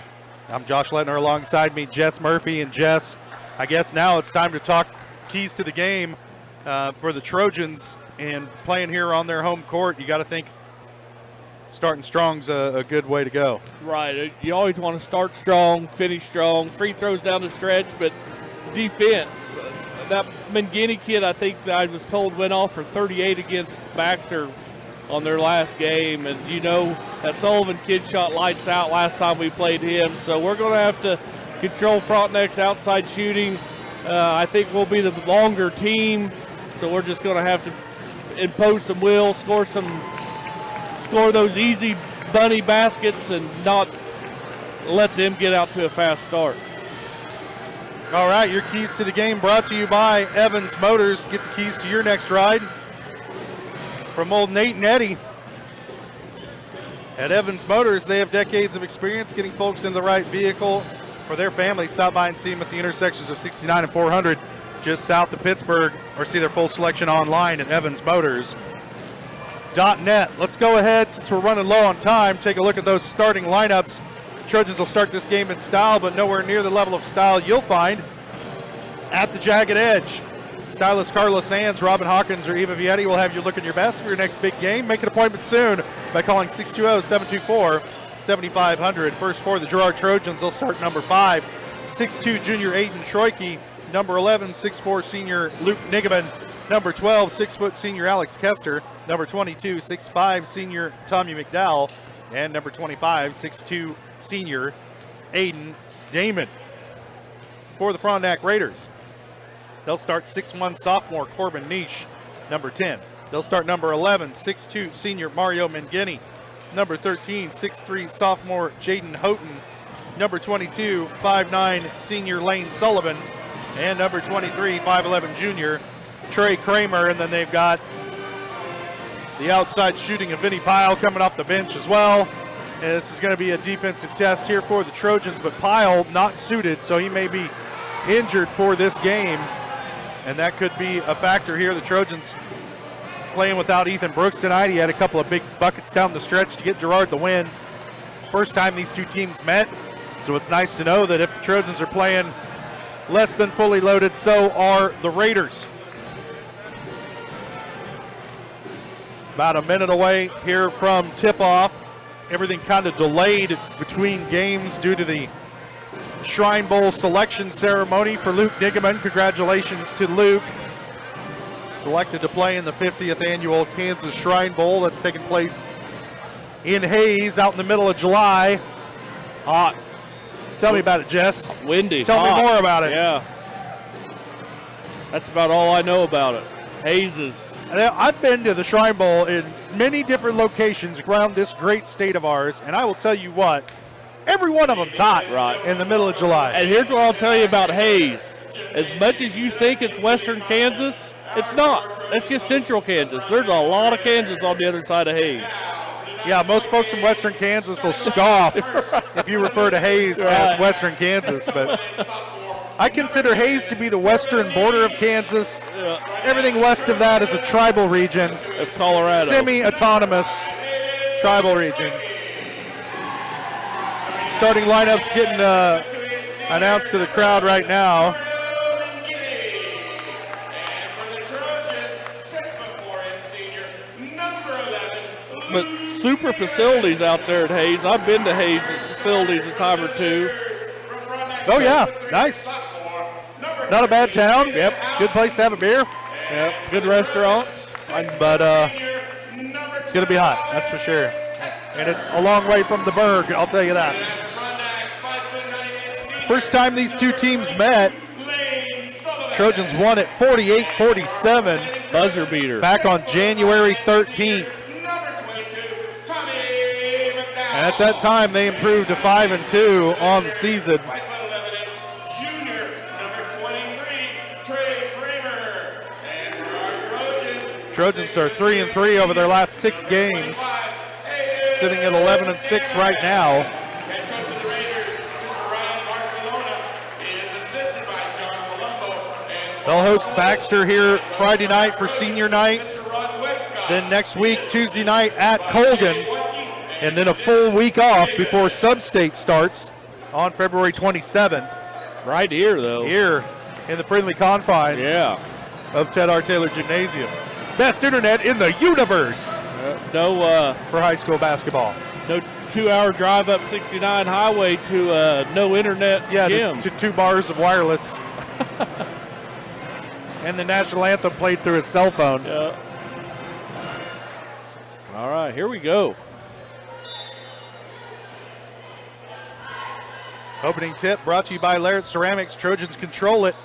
I'm Josh Lettner, alongside me, Jess Murphy. And Jess, I guess now it's time to talk keys to the game for the Trojans, and playing here on their home court. You got to think starting strong's a good way to go. Right. You always want to start strong, finish strong, free throws down the stretch, but defense. That Mangini kid, I think that I was told, went off for 38 against Baxter on their last game. And, you know, that Sullivan kid shot lights out last time we played him. So we're going to have to control Frontenac's outside shooting. I think we'll be the longer team. So we're just going to have to impose some will, score those easy bunny baskets and not let them get out to a fast start. All right, your keys to the game brought to you by Evans Motors. Get the keys to your next ride from old Nate and Eddie. At Evans Motors, they have decades of experience getting folks in the right vehicle for their family. Stop by and see them at the intersections of 69 and 400 just south of Pittsburgh, or see their full selection online at evansmotors.net. Let's go ahead, since we're running low on time, take a look at those starting lineups. Trojans will start this game in style, but nowhere near the level of style you'll find at the Jagged Edge. Stylist Carlos Sands, Robin Hawkins, or Eva Vietti will have you looking your best for your next big game. Make an appointment soon by calling 620-724-7500. First for the Girard Trojans, they'll start number 5, 6'2" junior Aiden Troike. Number 11, 6'4" senior Luke Nigaman. Number 12, 6' senior Alex Kester. Number 22, 6'5" senior Tommy McDowell. And number 25, 6'2" senior Aiden Damon. For the Frontenac Raiders, they'll start 6'1" sophomore Corbin Niche. Number 10, they'll start number 11, 6'2" senior Mario Mangini. Number 13, 6'3" sophomore Jaden Houghton. Number 22, 5'9" senior Lane Sullivan. And number 23, 5'11" junior Trey Kramer. And then they've got the outside shooting of Vinny Pyle coming off the bench as well. And this is going to be a defensive test here for the Trojans, but Pyle not suited, so he may be injured for this game. And that could be a factor here. The Trojans playing without Ethan Brooks tonight. He had a couple of big buckets down the stretch to get Girard the win. First time these two teams met, so it's nice to know that if the Trojans are playing less than fully loaded, so are the Raiders. About a minute away here from tip-off. Everything kind of delayed between games due to the Shrine Bowl selection ceremony for Luke Nigaman. Congratulations to Luke. Selected to play in the 50th annual Kansas Shrine Bowl that's taking place in Hayes out in the middle of July. Hot. Tell me about it, Jess. Windy. Tell hot. me more about it. Yeah. That's about all I know about it. Hayes is. I've been to the Shrine Bowl in many different locations around this great state of ours, and I will tell you what, every one of them's hot in the middle of July. And here's what I'll tell you about Hayes. As much as you think it's western Kansas, it's not. It's just central Kansas. There's a lot of Kansas on the other side of Hayes. Yeah, most folks from western Kansas will scoff if you refer to Hayes as western Kansas, but I consider Hayes to be the western border of Kansas. Everything west of that is a tribal region. It's Colorado. Semi-autonomous tribal region. Starting lineups getting announced to the crowd right now. But super facilities out there at Hayes. I've been to Hayes' facilities a time or two. Oh, yeah. Nice. Not a bad town. Yep. Good place to have a beer. Yep. Good restaurant. But it's going to be hot. That's for sure. And it's a long way from the Berg, I'll tell you that. First time these two teams met, Trojans won at 48-47. Buzzer beater. Back on January 13th. And at that time, they improved to 5-2 on the season. Trojans are 3-3 over their last 6 games, sitting at 11-6 right now. They'll host Baxter here Friday night for senior night. Then next week, Tuesday night at Colgan. And then a full week off before Sub-State starts on February 27th. Right here, though. Here in the friendly confines of Ted R. Taylor Gymnasium. Best internet in the universe for high school basketball. No 2-hour drive up 69 highway to no internet gym. To 2 bars of wireless. And the national anthem played through his cell phone. Yeah. All right, here we go. Opening tip brought to you by Larrett Ceramics. Trojans control it.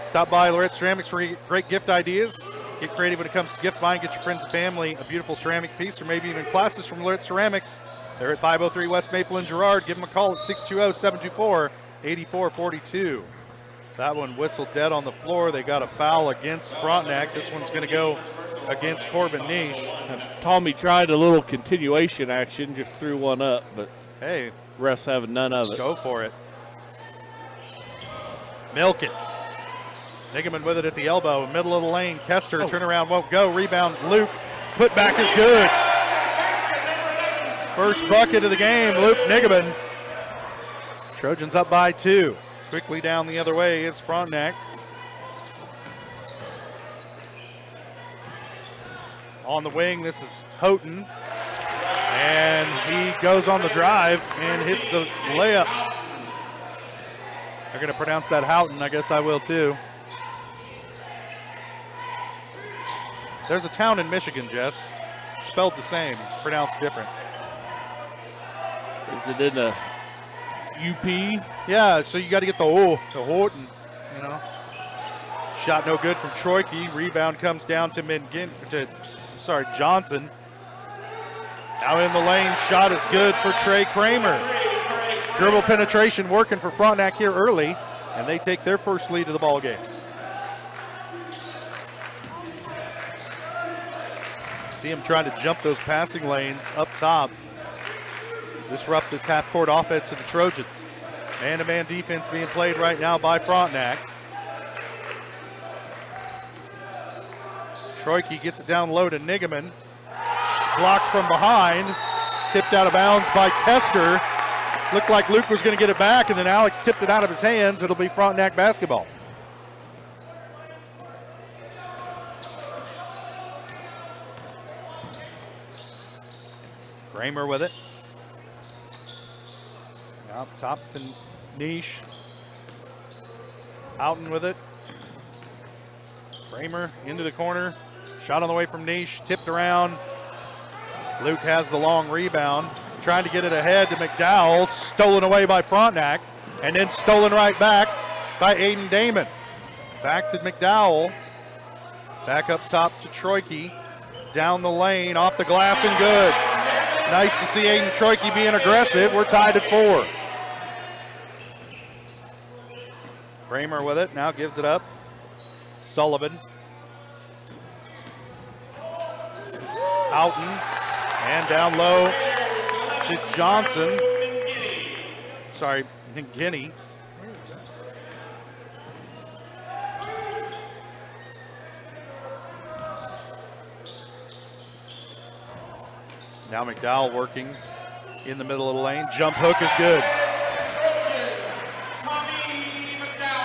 Stop by Larrett Ceramics for great gift ideas. Get creative when it comes to gift buying. Get your friends and family a beautiful ceramic piece or maybe even classes from Larrett Ceramics. They're at 503 West Maple in Girard. Give them a call at 620-724-8442. That one whistled dead on the floor. They got a foul against Frontenac. This one's going to go against Corbin Niche. And Tommy tried a little continuation action, just threw one up, but hey, refs having none of it. Go for it. Milk it. Nigaman with it at the elbow, middle of the lane. Kester, turnaround won't go. Rebound, Luke. Put back is good. First bucket of the game, Luke Nigaman. Trojans up by 2. Quickly down the other way, it's Frontenac. On the wing, this is Houghton. And he goes on the drive and hits the layup. They're going to pronounce that Houghton. I guess I will too. There's a town in Michigan, Jess, spelled the same, pronounced different. Is it in a UP? Yeah, so you got to get the Houghton, you know. Shot no good from Troike. Rebound comes down to Johnson. Now in the lane, shot is good for Trey Kramer. Dribble penetration working for Frontenac here early, and they take their first lead of the ball game. See him trying to jump those passing lanes up top. Disrupt this half-court offense of the Trojans. Man-to-man defense being played right now by Frontenac. Troike gets it down low to Nigaman. Blocked from behind. Tipped out of bounds by Kester. Looked like Luke was going to get it back, and then Alex tipped it out of his hands. It'll be Frontenac basketball. Kramer with it. Up top to Niche. Houghton with it. Kramer into the corner. Shot on the way from Niche. Tipped around. Luke has the long rebound. Trying to get it ahead to McDowell. Stolen away by Frontenac. And then stolen right back by Aiden Damon. Back to McDowell. Back up top to Troike. Down the lane. Off the glass and good. Nice to see Aiden Troike being aggressive. We're tied at 4. Kramer with it. Now gives it up. Sullivan. This is Houghton. And down low to Johnson. Sorry, McGinney. Now McDowell working in the middle of the lane. Jump hook is good.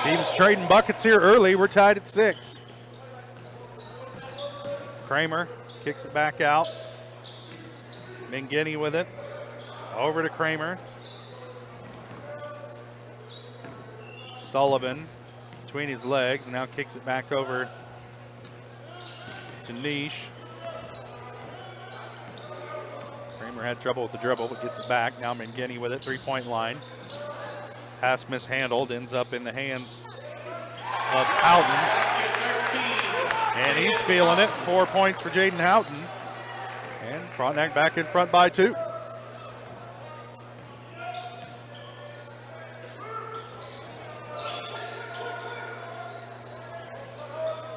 Teams trading buckets here early. We're tied at 6. Kramer kicks it back out. McGinney with it. Over to Kramer. Sullivan between his legs. Now kicks it back over to Niche. Kramer had trouble with the dribble, but gets it back. Now McGinney with it, 3-point line. Pass mishandled, ends up in the hands of Houghton. And he's feeling it. 4 points for Jaden Houghton. And Frontenac back in front by 2.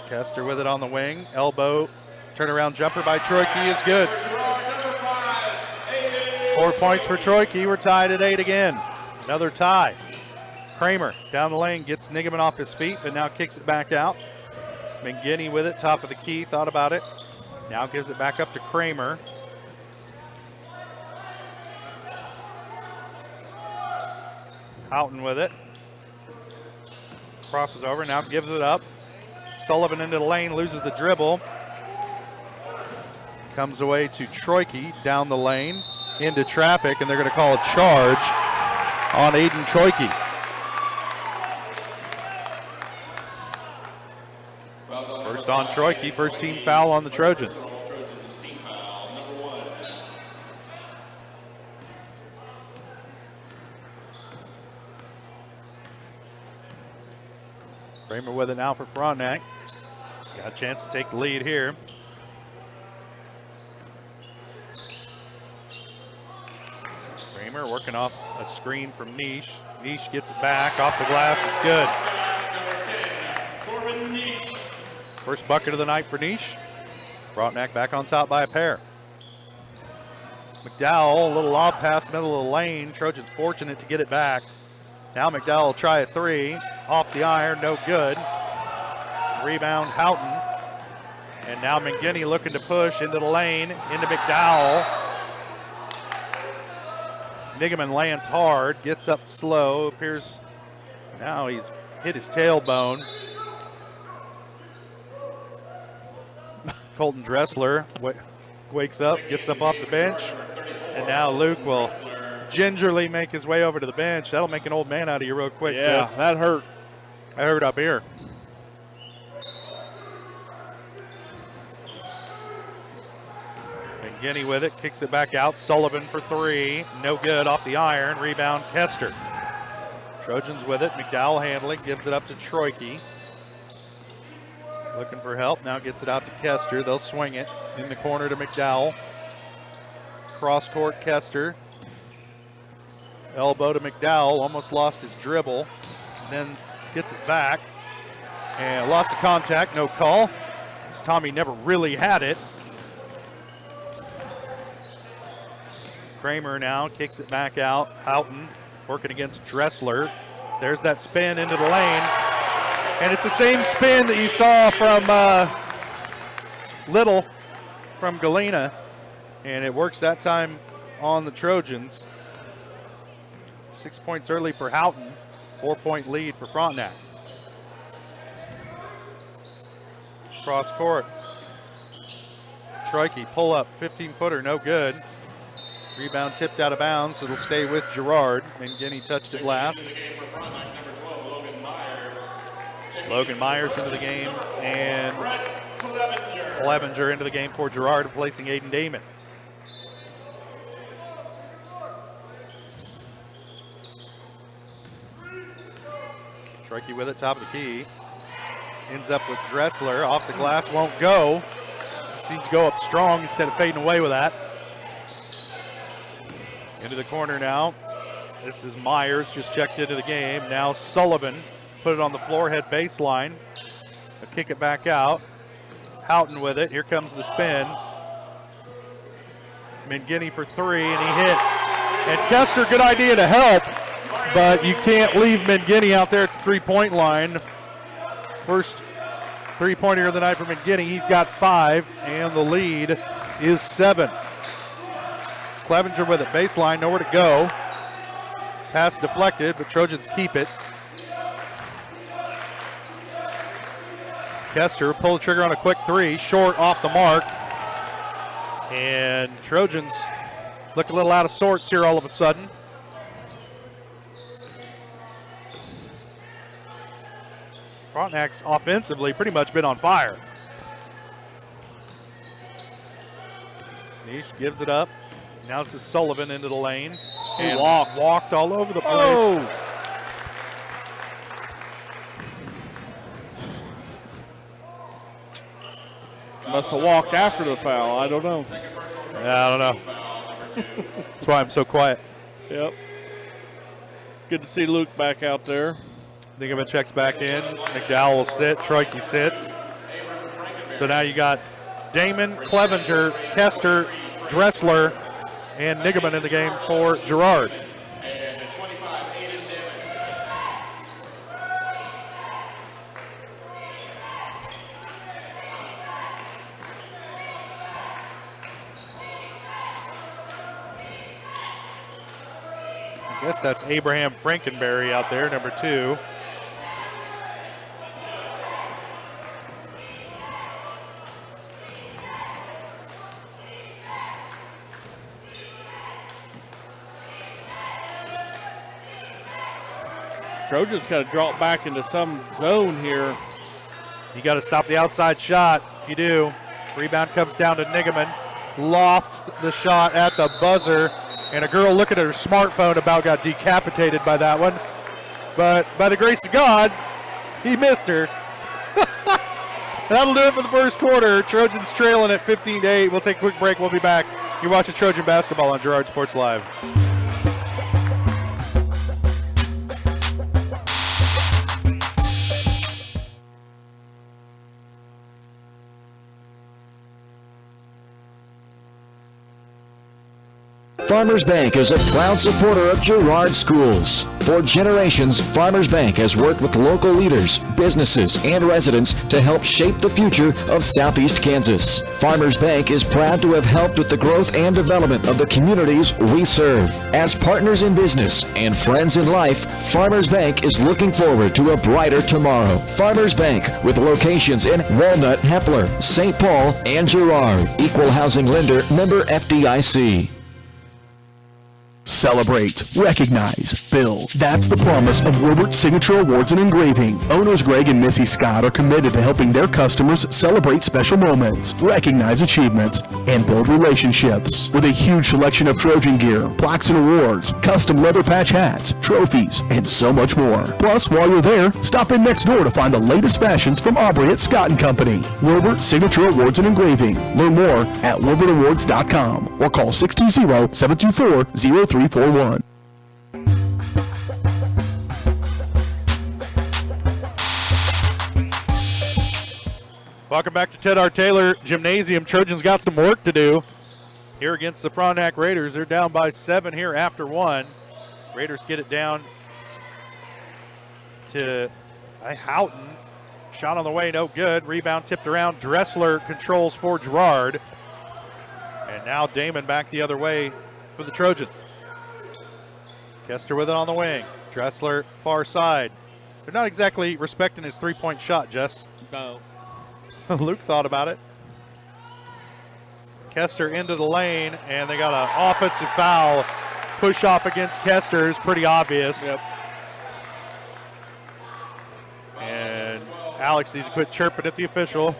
Kester with it on the wing. Elbow, turnaround jumper by Troike is good. 4 points for Troike. We're tied at 8 again. Another tie. Kramer down the lane, gets Nigaman off his feet, but now kicks it back out. McGinney with it, top of the key, thought about it. Now gives it back up to Kramer. Houghton with it. Crosses over, now gives it up. Sullivan into the lane, loses the dribble. Comes away to Troike down the lane into traffic, and they're going to call a charge on Aiden Troike. First on Troike, first team foul on the Trojans. Kramer with it now for Frontenac. Got a chance to take the lead here. Kramer working off a screen from Niche. Niche gets it back off the glass. It's good. First bucket of the night for Niche. Frontenac back on top by a pair. McDowell, a little lob pass middle of the lane. Trojans fortunate to get it back. Now McDowell will try a three. Off the iron, no good. Rebound, Houghton. And now McGinney looking to push into the lane, into McDowell. Nigaman lands hard, gets up slow. Appears now he's hit his tailbone. Colton Dressler wakes up, gets up off the bench. And now Luke will gingerly make his way over to the bench. That'll make an old man out of you real quick. Yeah, Jess. that hurt. I heard up here. McGinney with it, kicks it back out. Sullivan for three, no good off the iron. Rebound, Kester. Trojans with it. McDowell handling, gives it up to Troike. Looking for help, now gets it out to Kester. They'll swing it in the corner to McDowell. Cross court, Kester. Elbow to McDowell, almost lost his dribble. Then gets it back. And lots of contact, no call. As Tommy never really had it. Kramer now kicks it back out. Houghton working against Dressler. There's that spin into the lane. And it's the same spin that you saw from Little from Galena. And it works that time on the Trojans. 6 points early for Houghton. 4-point lead for Frontenac. Cross court. Troike pull up, 15-footer, no good. Rebound tipped out of bounds. It'll stay with Girard. McGinney touched it last. Logan Myers into the game, and Clevenger into the game for Girard, replacing Aiden Damon. Troike with it, top of the key. Ends up with Dressler. Off the glass, won't go. Seems to go up strong instead of fading away with that. Into the corner now. This is Myers, just checked into the game. Now Sullivan put it on the floor, head baseline. They'll kick it back out. Houghton with it. Here comes the spin. McGinney for three, and he hits. And Kester, good idea to help, but you can't leave McGinney out there at the three-point line. First three-pointer of the night for McGinney. He's got 5, and the lead is 7. Clevenger with it, baseline, nowhere to go. Pass deflected, but Trojans keep it. Kester pull the trigger on a quick three, short off the mark. And Trojans look a little out of sorts here all of a sudden. Frontenac's offensively pretty much been on fire. Nish gives it up. Now this is Sullivan into the lane. And walked all over the place. Oh. Must have walked after the foul. I don't know. Yeah, I don't know. That's why I'm so quiet. Yep. Good to see Luke back out there. Nigaman checks back in. McDowell will sit. Troike sits. So now you got Damon, Clevenger, Kester, Dressler, and Nigaman in the game for Girard. I guess that's Abraham Frankenberry out there, number 2. Trojans got to drop back into some zone here. You got to stop the outside shot. If you do, rebound comes down to Nigaman. Lofts the shot at the buzzer. And a girl looking at her smartphone about got decapitated by that one. But by the grace of God, he missed her. That'll do it for the first quarter. Trojans trailing at 15-8. We'll take a quick break. We'll be back. You're watching Trojan basketball on Girard Sports Live. Farmers Bank is a proud supporter of Girard schools. For generations, Farmers Bank has worked with local leaders, businesses, and residents to help shape the future of Southeast Kansas. Farmers Bank is proud to have helped with the growth and development of the communities we serve. As partners in business and friends in life, Farmers Bank is looking forward to a brighter tomorrow. Farmers Bank, with locations in Walnut, Hepler, St. Paul, and Girard. Equal housing lender, member FDIC. Celebrate, recognize, build. That's the promise of Wilbert Signature Awards and Engraving. Owners Greg and Missy Scott are committed to helping their customers celebrate special moments, recognize achievements, and build relationships. With a huge selection of Trojan gear, plaques and awards, custom leather patch hats, trophies, and so much more. Plus, while you're there, stop in next door to find the latest fashions from Aubrey at Scott & Company. Wilbert Signature Awards and Engraving. Learn more at wilbertawards.com or call 620-724-0341. Welcome back to Ted R. Taylor Gymnasium. Trojans got some work to do here against the Frontenac Raiders. They're down by 7 here after 1. Raiders get it down to Houghton. Shot on the way, no good. Rebound tipped around. Dressler controls for Girard. And now Damon back the other way for the Trojans. Kester with it on the wing. Dressler far side. They're not exactly respecting his three-point shot, Jess. No. Luke thought about it. Kester into the lane, and they got an offensive foul. Push off against Kester is pretty obvious. Yep. And Alex needs to quit chirping at the official.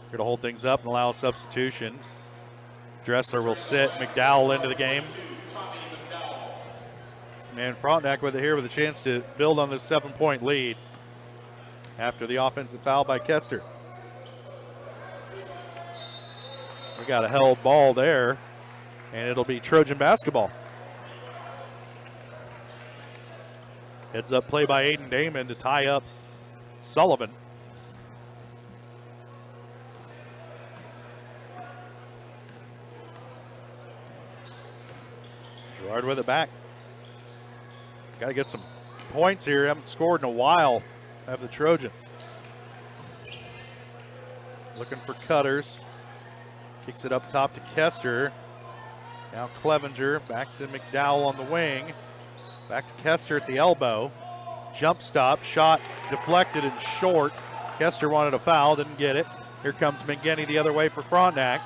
Going to hold things up and allow a substitution. Dressler will sit McDowell into the game. And Frontenac with it here with a chance to build on this 7-point lead after the offensive foul by Kester. We got a held ball there, and it'll be Trojan basketball. Heads up play by Aiden Damon to tie up Sullivan. Girard with it back. Got to get some points here. Haven't scored in a while. Have the Trojans. Looking for cutters. Kicks it up top to Kester. Now Clevenger back to McDowell on the wing. Back to Kester at the elbow. Jump stop. Shot deflected and short. Kester wanted a foul. Didn't get it. Here comes McGinney the other way for Frontenac.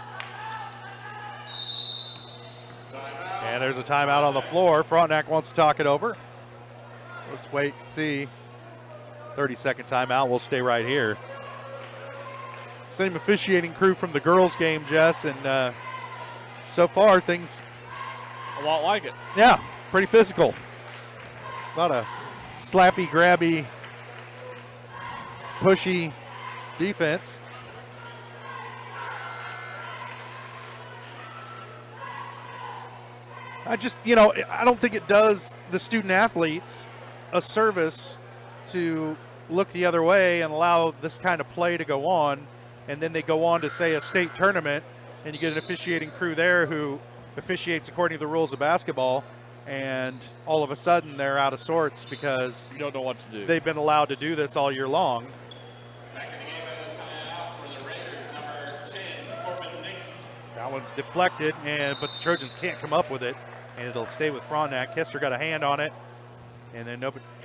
And there's a timeout on the floor. Frontenac wants to talk it over. Let's wait and see. 30-second timeout. We'll stay right here. Same officiating crew from the girls' game, Jess, and so far things a lot like it. Yeah, pretty physical. Not a slappy, grabby, pushy defense. I don't think it does the student athletes a service to look the other way and allow this kind of play to go on, and then they go on to, say, a state tournament, and you get an officiating crew there who officiates according to the rules of basketball, and all of a sudden they're out of sorts because you don't know what to do. They've been allowed to do this all year long. That one's deflected, but the Trojans can't come up with it, and it'll stay with Frontenac. Kester got a hand on it, and then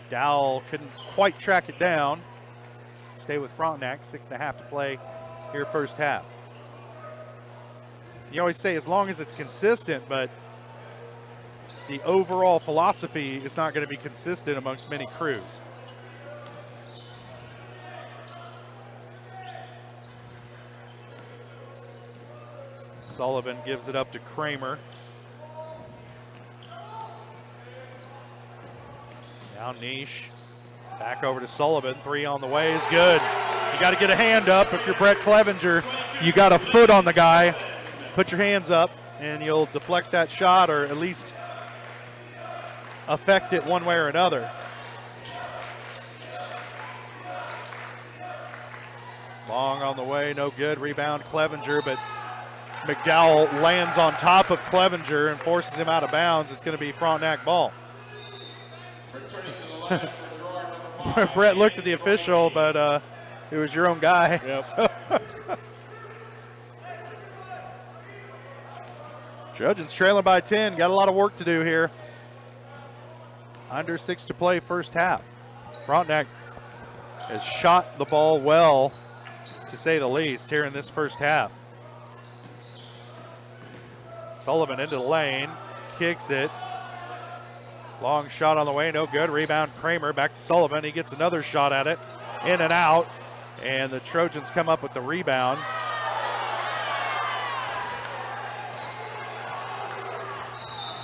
Dowell couldn't quite track it down. Stay with Frontenac, 6.5 to play here first half. You always say as long as it's consistent, but the overall philosophy is not going to be consistent amongst many crews. Sullivan gives it up to Kramer. Now Niche. Back over to Sullivan. 3 on the way is good. You got to get a hand up. If you're Brett Clevenger, you got a foot on the guy. Put your hands up, and you'll deflect that shot or at least affect it one way or another. Long on the way, no good. Rebound Clevenger, but McDowell lands on top of Clevenger and forces him out of bounds. It's going to be Frontenac ball. Brett looked at the official, but it was your own guy. Yep. So Trojans trailing by 10. Got a lot of work to do here. Under 6 to play first half. Frontenac has shot the ball well, to say the least, here in this first half. Sullivan into the lane, kicks it. Long shot on the way, no good. Rebound Kramer, back to Sullivan. He gets another shot at it, in and out. And the Trojans come up with the rebound.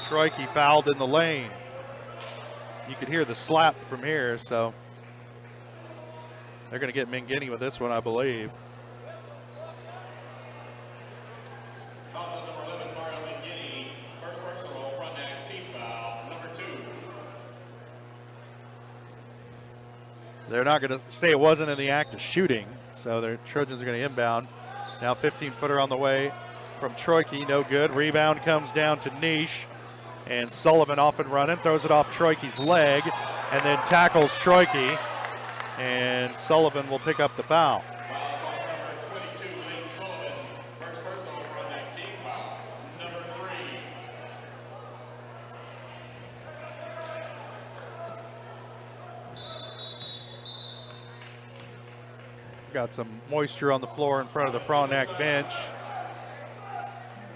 Troike fouled in the lane. You could hear the slap from here, so they're going to get Mangini with this one, I believe. They're not going to say it wasn't in the act of shooting, so the Trojans are going to inbound. Now 15-footer on the way from Troike, no good. Rebound comes down to Niche, and Sullivan off and running, throws it off Troike's leg, and then tackles Troike, and Sullivan will pick up the foul. Got some moisture on the floor in front of the Frontenac bench.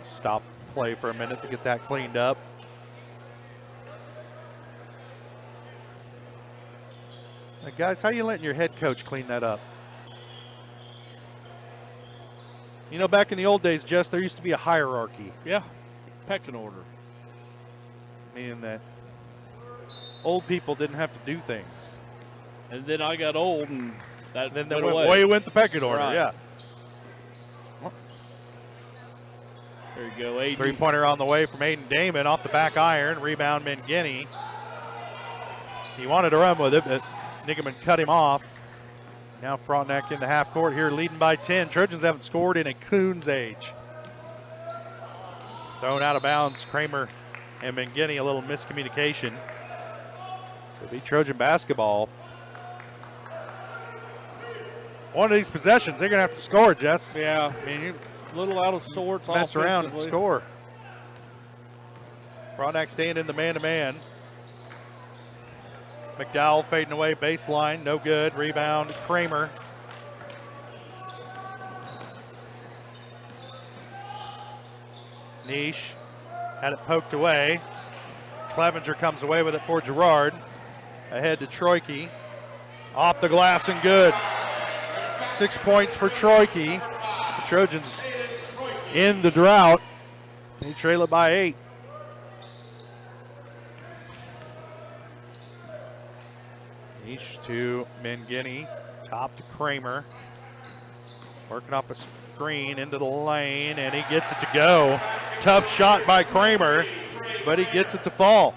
Stop play for a minute to get that cleaned up. Now guys, how you letting your head coach clean that up? You know, back in the old days, Jess, there used to be a hierarchy. Yeah, pecking order. Meaning that old people didn't have to do things. And then I got old and that then went away. away. Went the pecking order, Right. yeah. There you go, Aiden. Three-pointer on the way from Aiden Damon off the back iron. Rebound Mangini. He wanted to run with it, but Nickerman cut him off. Now Frontenac in the half court here, leading by 10. Trojans haven't scored in a coon's age. Thrown out of bounds, Kramer and Mangini, a little miscommunication. It'll be Trojan basketball. One of these possessions, they're going to have to score, Jess. Yeah, I mean, a little out of sorts. Mess around and offensively. score. Frontenac staying in the man-to-man. McDowell fading away, baseline, no good. Rebound, Kramer. Niche had it poked away. Clevenger comes away with it for Girard. Ahead to Troike. Off the glass and good. 6 points for Troike. The Trojans in the drought. They trail it by 8. Niche to Mangini. Top to Kramer. Working off a screen into the lane, and he gets it to go. Tough shot by Kramer, but he gets it to fall.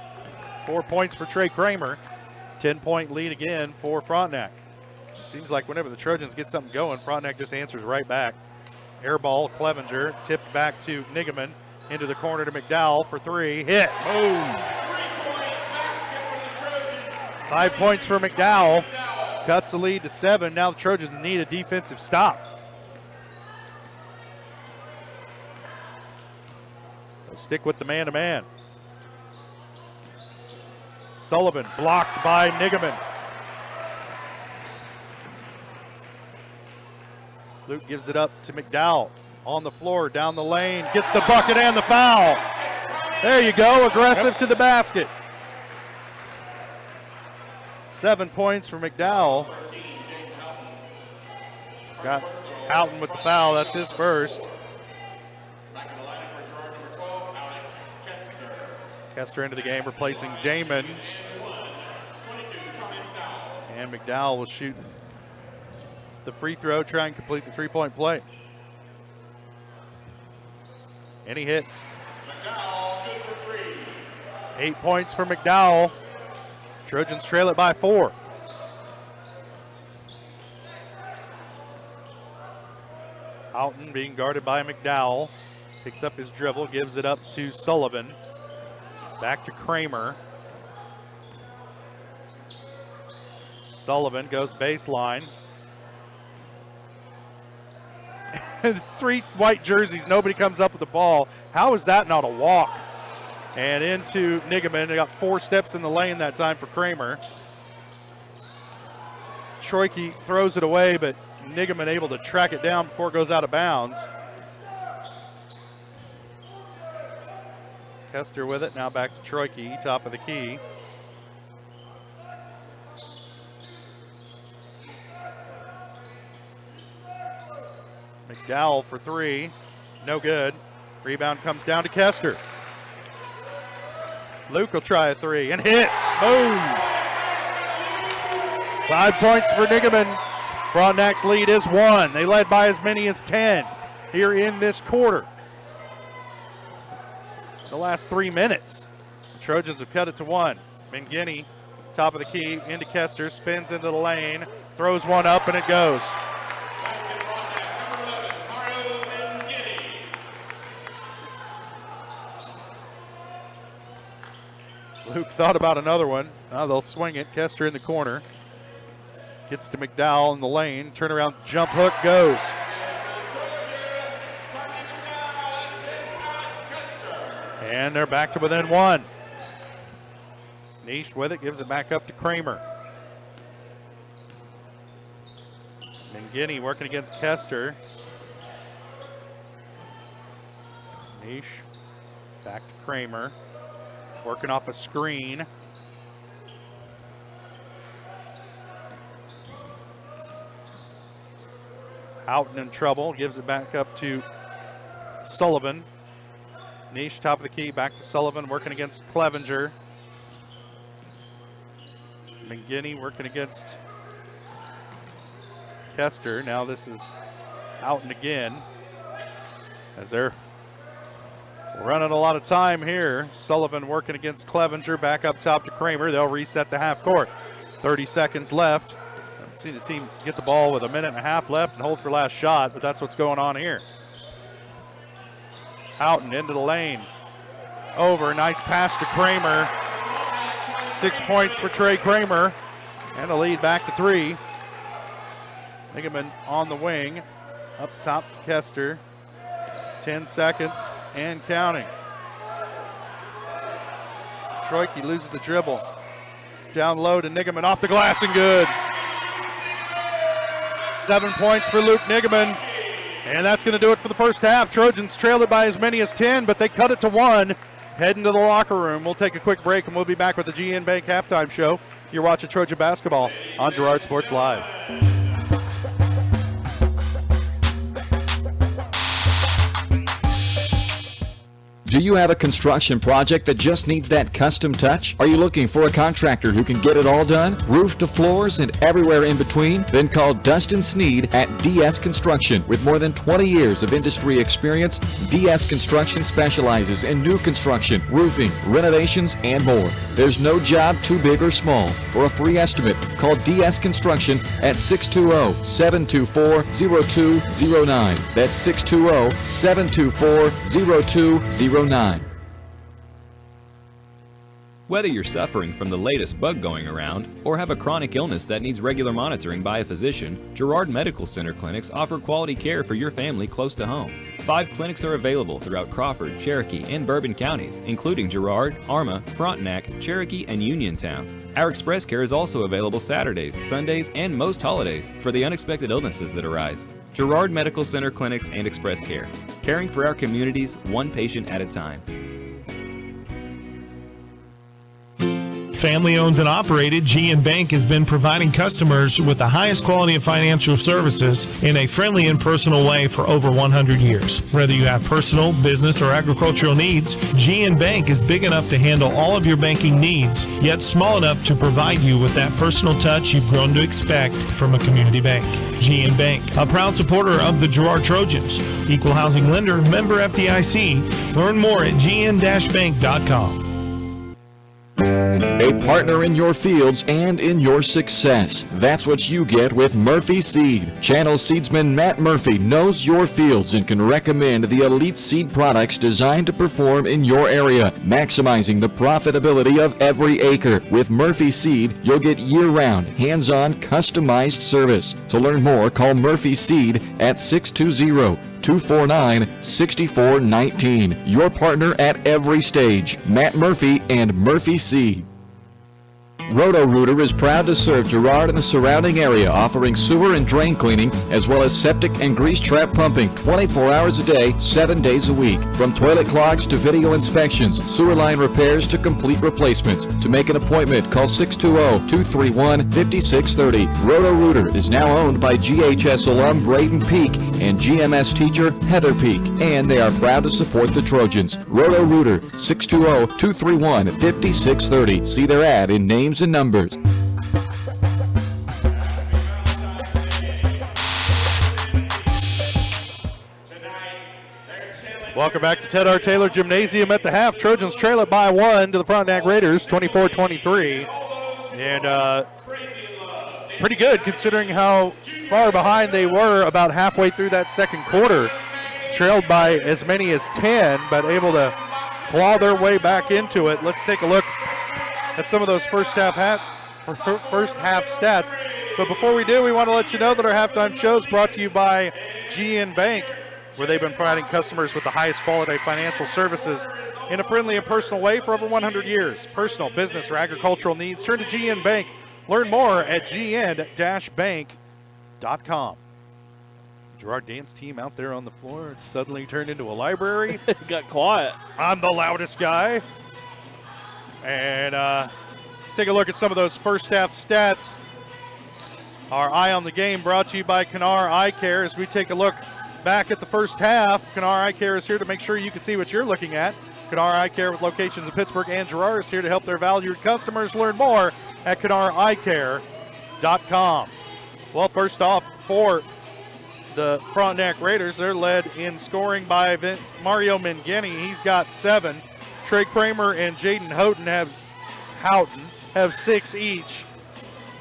4 points for Trey Kramer. 10-point lead again for Frontenac. It seems like whenever the Trojans get something going, Frontenac just answers right back. Air ball, Clevenger, tipped back to Nigaman, into the corner to McDowell for 3, hits. Boom. 5 points for McDowell, cuts the lead to 7. Now the Trojans need a defensive stop. They'll stick with the man-to-man. Sullivan blocked by Nigaman. Luke gives it up to McDowell. On the floor, down the lane, gets the bucket and the foul. There you go, aggressive to the basket. 7 points for McDowell. Got Houghton with the foul, that's his first. Kester into the game, replacing Damon. And McDowell will shoot the free throw, try and complete the three-point play. And he hits. 8 points for McDowell. Trojans trail it by 4. Houghton being guarded by McDowell. Picks up his dribble, gives it up to Sullivan. Back to Kramer. Sullivan goes baseline. 3 white jerseys, nobody comes up with the ball. How is that not a walk? And into Nigaman. They got 4 steps in the lane that time for Kramer. Troike throws it away, but Nigaman able to track it down before it goes out of bounds. Kester with it, now back to Troike, top of the key. McDowell for 3, no good. Rebound comes down to Kester. Luke will try a 3 and hits. Boom! 5 points for Nigaman. Frontenac's lead is 1. They led by as many as 10 here in this quarter. The last 3 minutes. The Trojans have cut it to 1. Mangini, top of the key, into Kester, spins into the lane, throws one up, and it goes. Luke thought about another one. Now they'll swing it. Kester in the corner. Gets to McDowell in the lane. Turnaround jump hook goes. And they're back to within 1. Nish with it, gives it back up to Kramer. Mangini working against Kester. Nish back to Kramer. Working off a screen. Houghton in trouble, gives it back up to Sullivan. Nish, top of the key, back to Sullivan, working against Clevenger. Mangini working against Kester. Now this is Houghton again, as they're running a lot of time here. Sullivan working against Clevenger, back up top to Kramer. They'll reset the half court. 30 seconds left. Haven't seen the team get the ball with 1.5 minutes left and hold for last shot, but that's what's going on here. Houghton into the lane. Over, nice pass to Kramer. 6 points for Trey Kramer. And the lead back to 3. Nigaman on the wing. Up top to Kester. 10 seconds and counting. Troike loses the dribble. Down low to Nigaman, off the glass and good. 7 points for Luke Nigaman. And that's going to do it for the first half. Trojans trailed it by as many as 10, but they cut it to 1. Heading to the locker room. We'll take a quick break and we'll be back with the GN Bank halftime show. You're watching Trojan basketball on Girard Sports Live. Do you have a construction project that just needs that custom touch? Are you looking for a contractor who can get it all done? Roof to floors and everywhere in between? Then call Dustin Sneed at DS Construction. With more than 20 years of industry experience, DS Construction specializes in new construction, roofing, renovations, and more. There's no job too big or small. For a free estimate, call DS Construction at 620-724-0209. That's 620-724-0209. Whether you're suffering from the latest bug going around or have a chronic illness that needs regular monitoring by a physician, Girard Medical Center clinics offer quality care for your family close to home. 5 clinics are available throughout Crawford, Cherokee, and Bourbon counties, including Girard, Arma, Frontenac, Cherokee, and Uniontown. Our express care is also available Saturdays, Sundays, and most holidays for the unexpected illnesses that arise. Girard Medical Center clinics and express care, caring for our communities one patient at a time. Family owned and operated, GN Bank has been providing customers with the highest quality of financial services in a friendly and personal way for over 100 years. Whether you have personal, business, or agricultural needs, GN Bank is big enough to handle all of your banking needs, yet small enough to provide you with that personal touch you've grown to expect from a community bank. GN Bank, a proud supporter of the Girard Trojans. Equal housing lender, member FDIC. Learn more at gn-bank.com. A partner in your fields and in your success. That's what you get with Murphy Seed. Channel seedsman Matt Murphy knows your fields and can recommend the elite seed products designed to perform in your area, maximizing the profitability of every acre. With Murphy Seed, you'll get year-round, hands-on, customized service. To learn more, call Murphy Seed at 620-249-6419. Your partner at every stage. Matt Murphy and Murphy Seed. Roto-Rooter is proud to serve Girard and the surrounding area, offering sewer and drain cleaning, as well as septic and grease trap pumping 24 hours a day, 7 days a week. From toilet clogs to video inspections, sewer line repairs to complete replacements. To make an appointment, call 620-231-5630. Roto-Rooter is now owned by GHS alum Braden Peak and GMS teacher Heather Peak, and they are proud to support the Trojans. Roto-Rooter, 620-231-5630. See their ad in names and numbers. Welcome back to Ted R. Taylor Gymnasium at the half. Trojans trail it by 1 to the Frontenac Raiders, 24-23. And pretty good considering how far behind they were about halfway through that second quarter. Trailed by as many as 10, but able to claw their way back into it. Let's take a look at some of those first half stats. But before we do, we want to let you know that our halftime show is brought to you by GN Bank, where they've been providing customers with the highest quality financial services in a friendly and personal way for over 100 years. Personal, business, or agricultural needs, turn to GN Bank. Learn more at gn-bank.com. Girard dance team out there on the floor. It suddenly turned into a library. It got quiet. I'm the loudest guy. And let's take a look at some of those first half stats. Our Eye on the Game brought to you by Kennar Eye Care. As we take a look back at the first half, Kennar Eye Care is here to make sure you can see what you're looking at. Kennar Eye Care with locations in Pittsburgh and Girard is here to help their valued customers. Learn more at KennarEyeCare.com. Well, first off, for the Frontenac Raiders, they're led in scoring by Mario Mangini. He's got 7. Trey Kramer and Jaden Houghton have 6 each.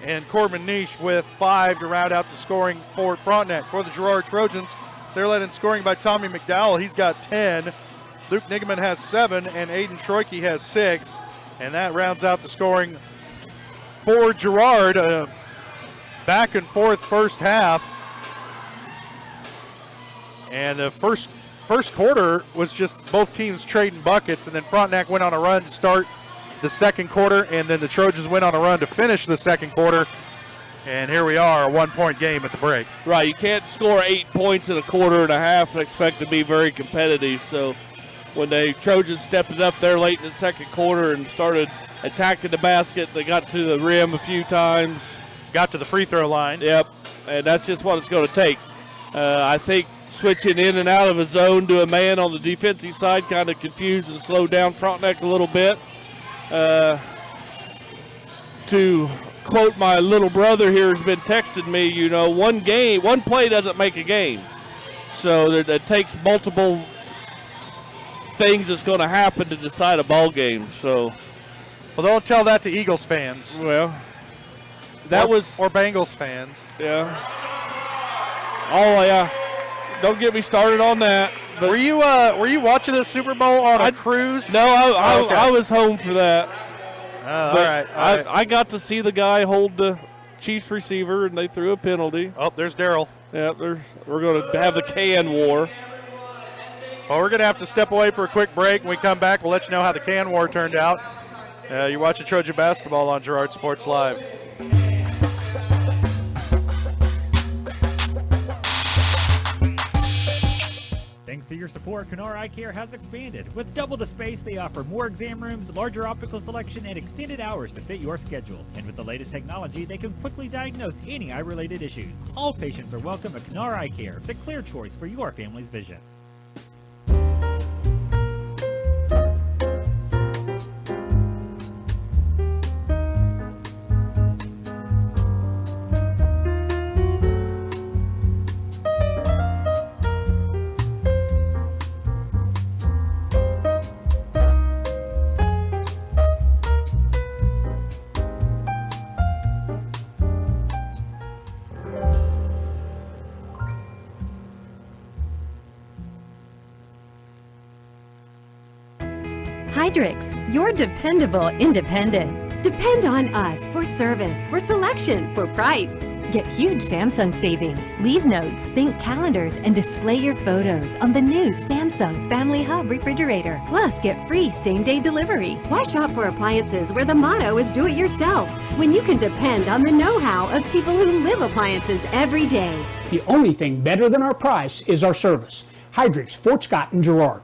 And Corbin Niche with 5 to round out the scoring for Frontenac. For the Girard Trojans, they're led in scoring by Tommy McDowell. He's got 10. Luke Nigeman has 7, and Aiden Troike has 6. And that rounds out the scoring for Girard. Back and forth first half. And the first quarter was just both teams trading buckets, and then Frontenac went on a run to start the second quarter, and then the Trojans went on a run to finish the second quarter. And here we are, a 1-point game at the break. Right, you can't score 8 points in a quarter and a half and expect to be very competitive. So when the Trojans stepped it up there late in the second quarter and started attacking the basket, they got to the rim a few times. Got to the free throw line. Yep, and that's just what it's going to take. I think switching in and out of a zone to a man on the defensive side kind of confused and slowed down Frontenac a little bit. To quote my little brother here who's been texting me, you know, one play doesn't make a game. So it takes multiple things that's going to happen to decide a ball game. So, well, don't tell that to Eagles fans. Well, or Bengals fans. Yeah. Oh yeah. Don't get me started on that. Were you watching the Super Bowl on a cruise? No, I was home for that. All right. I got to see the guy hold the Chiefs receiver, and they threw a penalty. Oh, there's Daryl. Yeah, we're going to have the can war. Well, we're going to have to step away for a quick break. When we come back, we'll let you know how the can war turned out. You're watching Trojan basketball on Girard Sports Live. Thanks to your support, Kennar Eye Care has expanded. With double the space, they offer more exam rooms, larger optical selection, and extended hours to fit your schedule. And with the latest technology, they can quickly diagnose any eye-related issues. All patients are welcome at Kennar Eye Care, the clear choice for your family's vision. Hydrix, your dependable independent. Depend on us for service, for selection, for price. Get huge Samsung savings. Leave notes, sync calendars, and display your photos on the new Samsung Family Hub refrigerator. Plus, get free same-day delivery. Why shop for appliances where the motto is do it yourself when you can depend on the know-how of people who live appliances every day? The only thing better than our price is our service. Hydrix, Fort Scott, and Girard.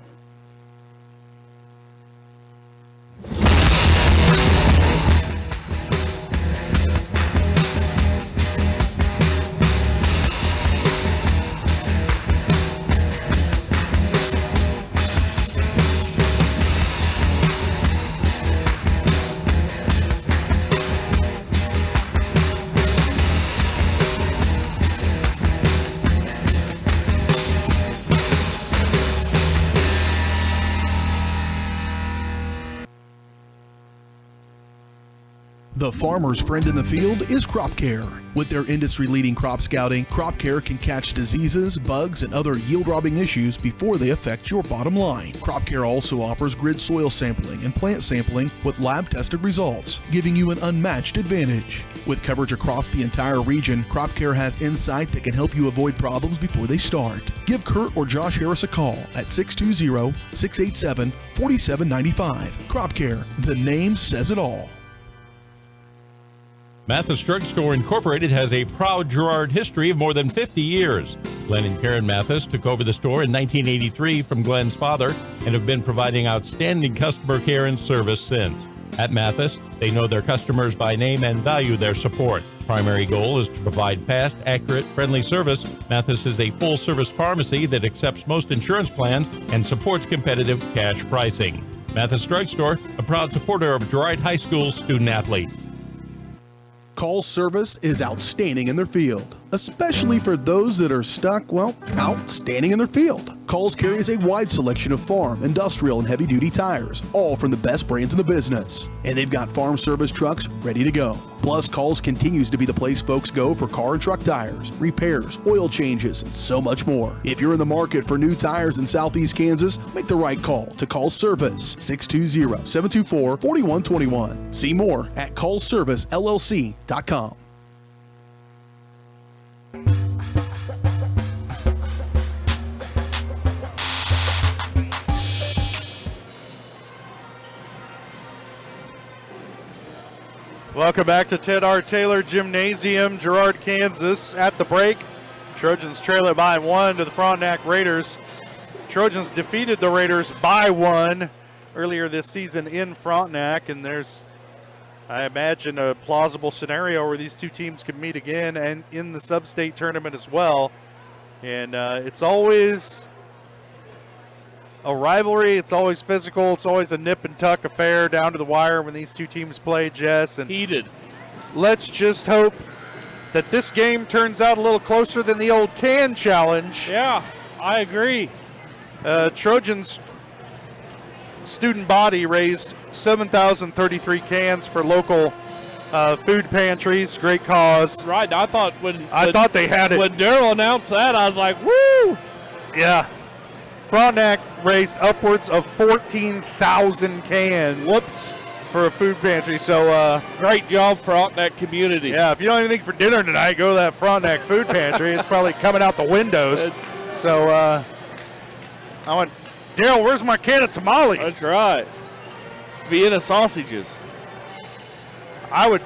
The farmer's friend in the field is Crop Care. With their industry-leading crop scouting, Crop Care can catch diseases, bugs, and other yield-robbing issues before they affect your bottom line. Crop Care also offers grid soil sampling and plant sampling with lab-tested results, giving you an unmatched advantage. With coverage across the entire region, Crop Care has insight that can help you avoid problems before they start. Give Kurt or Josh Harris a call at 620-687-4795. Crop Care, the name says it all. Mathis Drugstore Incorporated has a proud Girard history of more than 50 years. Glenn and Karen Mathis took over the store in 1983 from Glenn's father and have been providing outstanding customer care and service since. At Mathis, they know their customers by name and value their support. Primary goal is to provide fast, accurate, friendly service. Mathis is a full-service pharmacy that accepts most insurance plans and supports competitive cash pricing. Mathis Drugstore, a proud supporter of Girard High School student-athletes. Call's service is outstanding in their field, especially for those that are stuck, well, outstanding in their field. Call's carries a wide selection of farm, industrial, and heavy-duty tires, all from the best brands in the business. And they've got farm service trucks ready to go. Plus, Call's continues to be the place folks go for car and truck tires, repairs, oil changes, and so much more. If you're in the market for new tires in Southeast Kansas, make the right call to Call's Service, 620-724-4121. See more at callservicellc.com. Welcome back to Ted R. Taylor Gymnasium, Girard, Kansas. At the break, Trojans trail it by 1 to the Frontenac Raiders. Trojans defeated the Raiders by 1 earlier this season in Frontenac, and there's, I imagine, a plausible scenario where these two teams could meet again and in the sub-state tournament as well. And it's always a rivalry. It's always physical. It's always a nip and tuck affair down to the wire when these two teams play, Jess. And heated. Let's just hope that this game turns out a little closer than the old can challenge. Yeah, I agree. Trojans student body raised 7,033 cans for local food pantries. Great cause. Right. I thought thought they had it. When Daryl announced that, I was like, woo! Yeah. Frontenac raised upwards of 14,000 cans. Whoops. For a food pantry. So great job, Frontenac community. Yeah, if you don't have anything for dinner tonight, go to that Frontenac food pantry. It's probably coming out the windows. So I went, Daryl, where's my can of tamales? That's right. Vienna sausages. I'd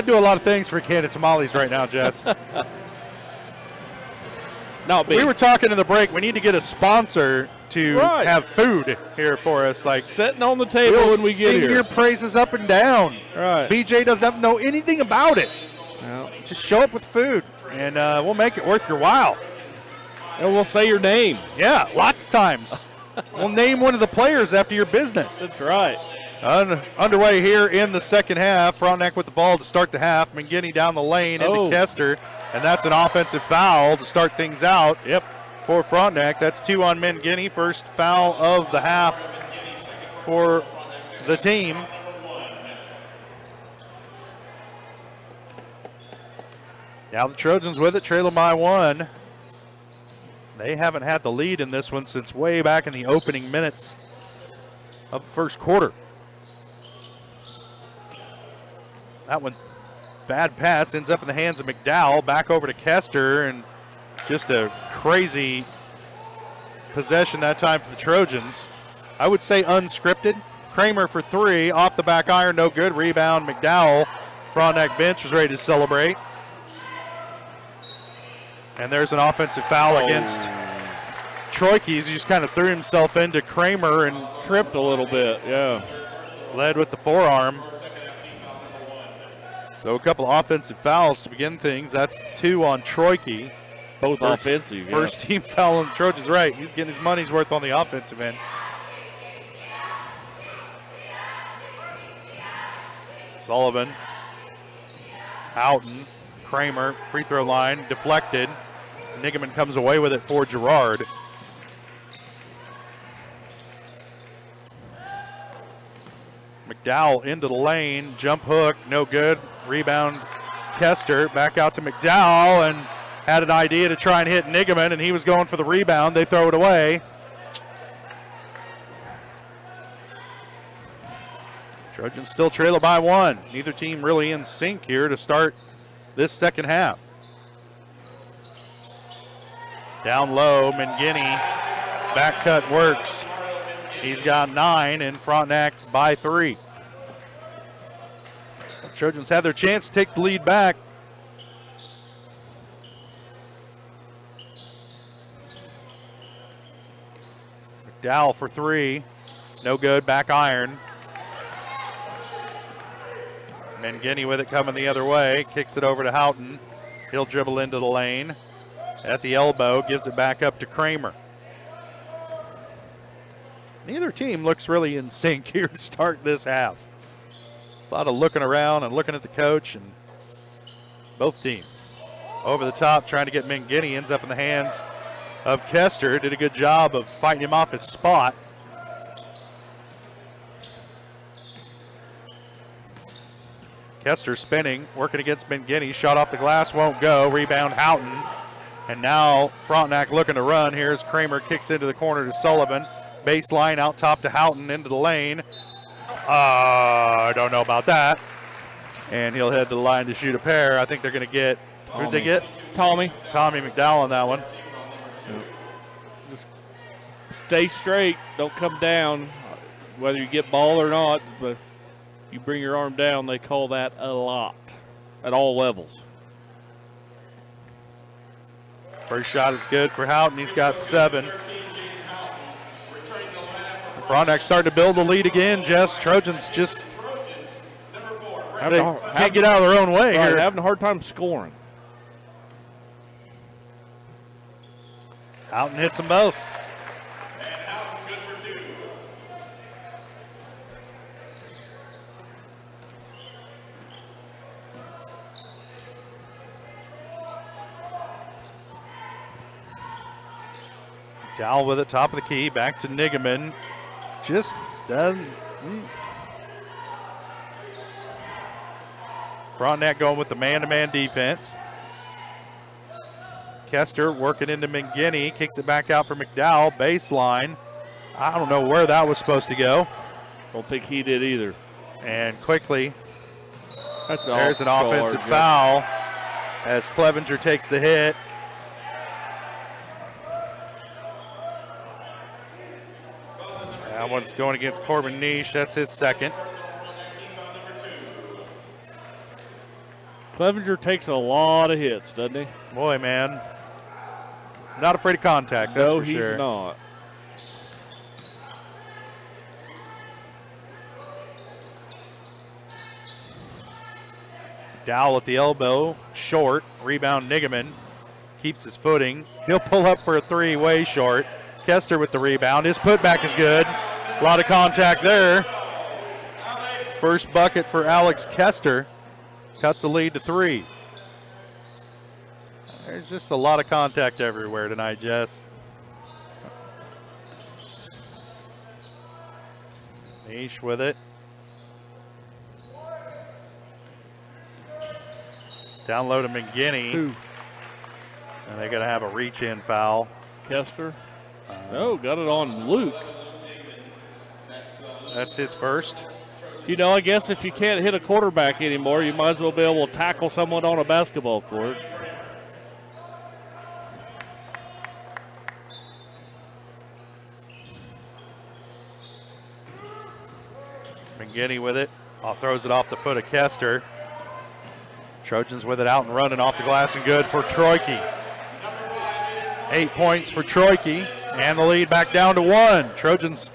do a lot of things for a can of tamales right now, Jess. We were talking in the break. We need to get a sponsor to have food here for us, like sitting on the table when we get here. Sing your praises up and down. Right. BJ doesn't know anything about it. No. Just show up with food, and we'll make it worth your while. And we'll say your name. Yeah, lots of times. We'll name one of the players after your business. That's right. Underway here in the second half. Frontenac with the ball to start the half. McGinney down the lane into Kester. And that's an offensive foul to start things out. Yep. For Frontenac. That's 2 on McGinney. First foul of the half for the team. Now the Trojans with it, trailing by 1. They haven't had the lead in this one since way back in the opening minutes of the first quarter. That one, bad pass, ends up in the hands of McDowell. Back over to Kester, and just a crazy possession that time for the Trojans. I would say unscripted. Kramer for three, off the back iron, no good. Rebound, McDowell. Frontenac bench was ready to celebrate. And there's an offensive foul against Troikes. He just kind of threw himself into Kramer and tripped a little bit, yeah. Led with the forearm. So a couple of offensive fouls to begin things. That's 2 on Troike. Both offensive, yeah. First team foul on the Trojans, right. He's getting his money's worth on the offensive end. Sullivan, Houghton, Kramer, free throw line, deflected. Nigaman comes away with it for Girard. McDowell into the lane, jump hook, no good. Rebound, Kester, back out to McDowell, and had an idea to try and hit Nigaman, and he was going for the rebound. They throw it away. Trojans still trail by 1. Neither team really in sync here to start this second half. Down low, Mangini, back cut works. He's got 9, and Frontenac by 3. The Trojans had their chance to take the lead back. McDowell for 3, no good, back iron. Mangini with it coming the other way, kicks it over to Houghton. He'll dribble into the lane. At the elbow, gives it back up to Kramer. Neither team looks really in sync here to start this half. A lot of looking around and looking at the coach, and both teams over the top trying to get Mangini. Ends up in the hands of Kester. Did a good job of fighting him off his spot. Kester spinning, working against Mangini. Shot off the glass, won't go. Rebound, Houghton. And now Frontenac looking to run. Here's Kramer, kicks into the corner to Sullivan. Baseline out top to Houghton into the lane. I don't know about that. And he'll head to the line to shoot a pair. I think they're going to get, who'd they get? Tommy McDowell on that one. Just stay straight. Don't come down, whether you get ball or not. But you bring your arm down, they call that a lot at all levels. First shot is good for Houghton. He's got 7. Frontenac starting to build the lead again, Jess. Trojans just can't get out of their own way here. Having a hard time scoring. Houghton hits them both. Dowell with it, top of the key, back to Nigaman. Just doesn't. Frontenac going with the man-to-man defense. Kester working into Mangini, kicks it back out for McDowell, baseline. I don't know where that was supposed to go. Don't think he did either. And quickly, there's an charge, offensive foul as Clevenger takes the hit. That one's going against Corbin Niche. That's his second. Clevenger takes a lot of hits, doesn't he? Boy, man. Not afraid of contact, that's for sure. No, he's not. Dowell at the elbow, short. Rebound, Nigaman. Keeps his footing. He'll pull up for a 3, way short. Kester with the rebound. His putback is good. A lot of contact there. First bucket for Alex Kester. Cuts the lead to 3. There's just a lot of contact everywhere tonight, Jess. Niche with it. Down low to McGinney. And they're going to have a reach-in foul. Kester. No, got it on Luke. That's his first. You know, I guess if you can't hit a quarterback anymore, you might as well be able to tackle someone on a basketball court. McGinney with it. Throws it off the foot of Kester. Trojans with it out and running off the glass and good for Troike. 8 points for Troike, and the lead back down to 1. Trojans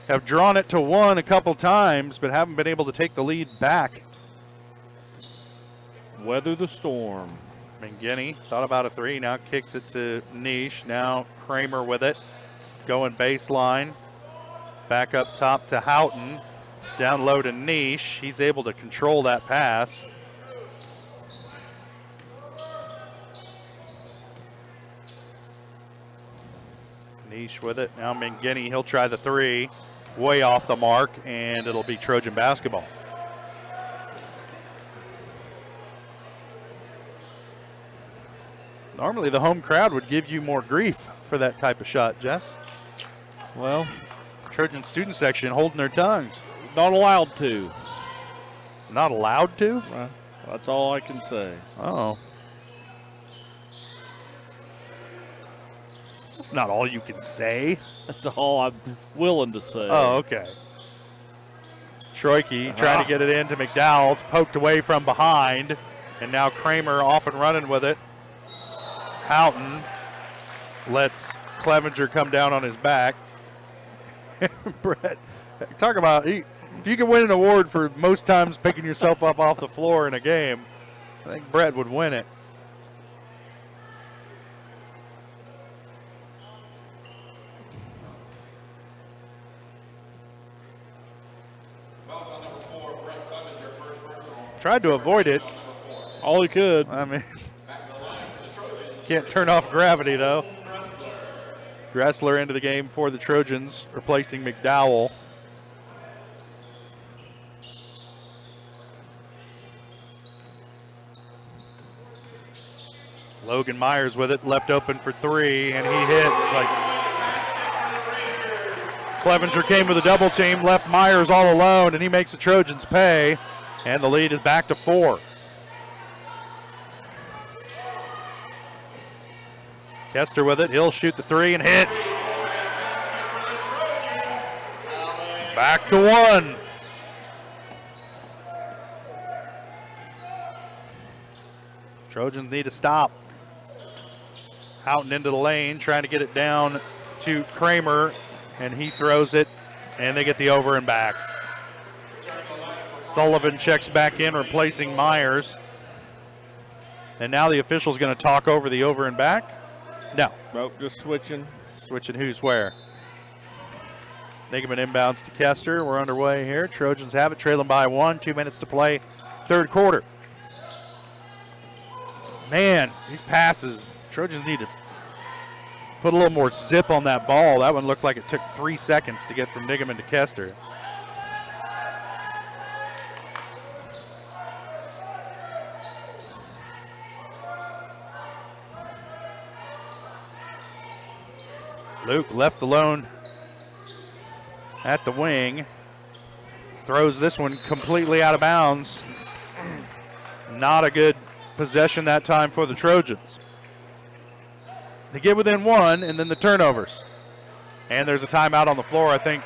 have drawn it to 1 a couple times, but haven't been able to take the lead back. Weather the storm. McGinney thought about a 3, now kicks it to Niche. Now Kramer with it, going baseline. Back up top to Houghton. Down low to Niche. He's able to control that pass. Niche with it. Now McGinney, he'll try the 3. Way off the mark, and it'll be Trojan basketball. Normally the home crowd would give you more grief for that type of shot, Jess. Well, Trojan student section holding their tongues. Not allowed to. Not allowed to? That's all I can say. Uh-oh. That's not all you can say. That's all I'm willing to say. Oh, okay. Troike trying to get it into McDowell. It's poked away from behind. And now Kramer off and running with it. Houghton lets Clevenger come down on his back. Brett, talk about, if you could win an award for most times picking yourself up off the floor in a game, I think Brett would win it. Tried to avoid it. All he could. I mean, can't turn off gravity, though. Gressler into the game for the Trojans, replacing McDowell. Logan Myers with it, left open for 3, and he hits. Clevenger came with a double team, left Myers all alone, and he makes the Trojans pay, and the lead is back to 4. Kester with it, he'll shoot the 3 and hits. Back to 1. Trojans need to stop. Houghton into the lane, trying to get it down to Kramer, and he throws it, and they get the over and back. Sullivan checks back in, replacing Myers. And now the official's going to talk over the over and back. No. Nope, just switching. Switching who's where. Nigaman inbounds to Kester. We're underway here. Trojans have it, trailing by 1. 2 minutes to play, third quarter. Man, these passes, Trojans need to put a little more zip on that ball. That one looked like it took 3 seconds to get from Nigaman to Kester. Luke left alone at the wing. Throws this one completely out of bounds. Not a good possession that time for the Trojans. They get within 1, and then the turnovers. And there's a timeout on the floor. I think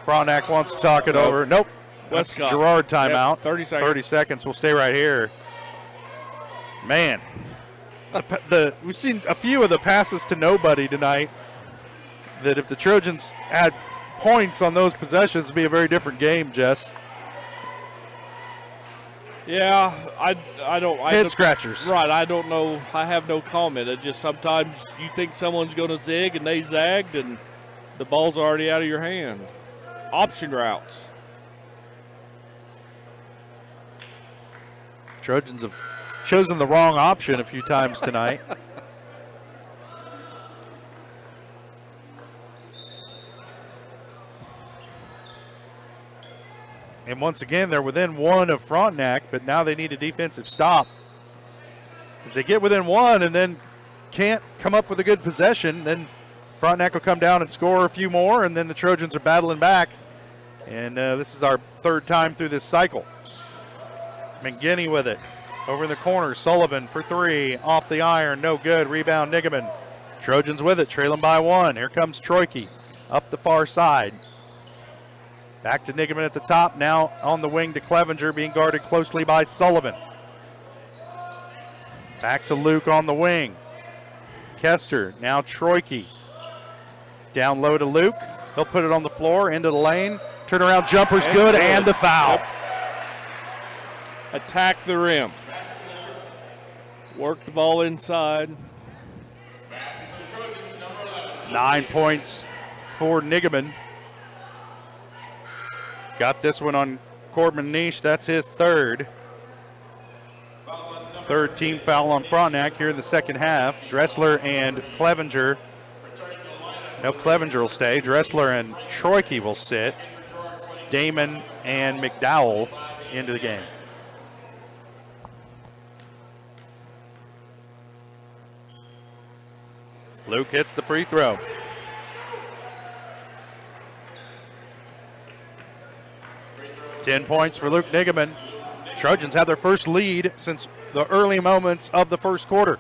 Frontenac wants to talk it over. Nope. That's Girard timeout. Yep, 30 seconds. 30 seconds. We'll stay right here. Man. We've seen a few of the passes to nobody tonight that if the Trojans had points on those possessions, it'd be a very different game, Jess. Yeah, I don't. Head scratchers. Right, I don't know. I have no comment. It's just sometimes you think someone's going to zig and they zagged and the ball's already out of your hand. Option routes. Trojans have chosen the wrong option a few times tonight. And once again, they're within 1 of Frontenac, but now they need a defensive stop. As they get within 1, and then can't come up with a good possession, then Frontenac will come down and score a few more, and then the Trojans are battling back. And this is our third time through this cycle. McGinney with it. Over in the corner, Sullivan for three. Off the iron, no good. Rebound, Nigaman. Trojans with it, trailing by one. Here comes Troike up the far side. Back to Nigaman at the top. Now on the wing to Clevenger, being guarded closely by Sullivan. Back to Luke on the wing. Kester, now Troike. Down low to Luke. He'll put it on the floor, into the lane. Turnaround jumper's good, and the foul. Attack the rim. Work the ball inside. 9 points for Nigaman. Got this one on Corbin Niche. That's his third. Third team foul on Frontenac here in the second half. Dressler and Clevenger. No, Clevenger will stay. Dressler and Troike will sit. Damon and McDowell into the game. Luke hits the free throw. Ten points for Luke Nigaman. Trojans have their first lead since the early moments of the first quarter.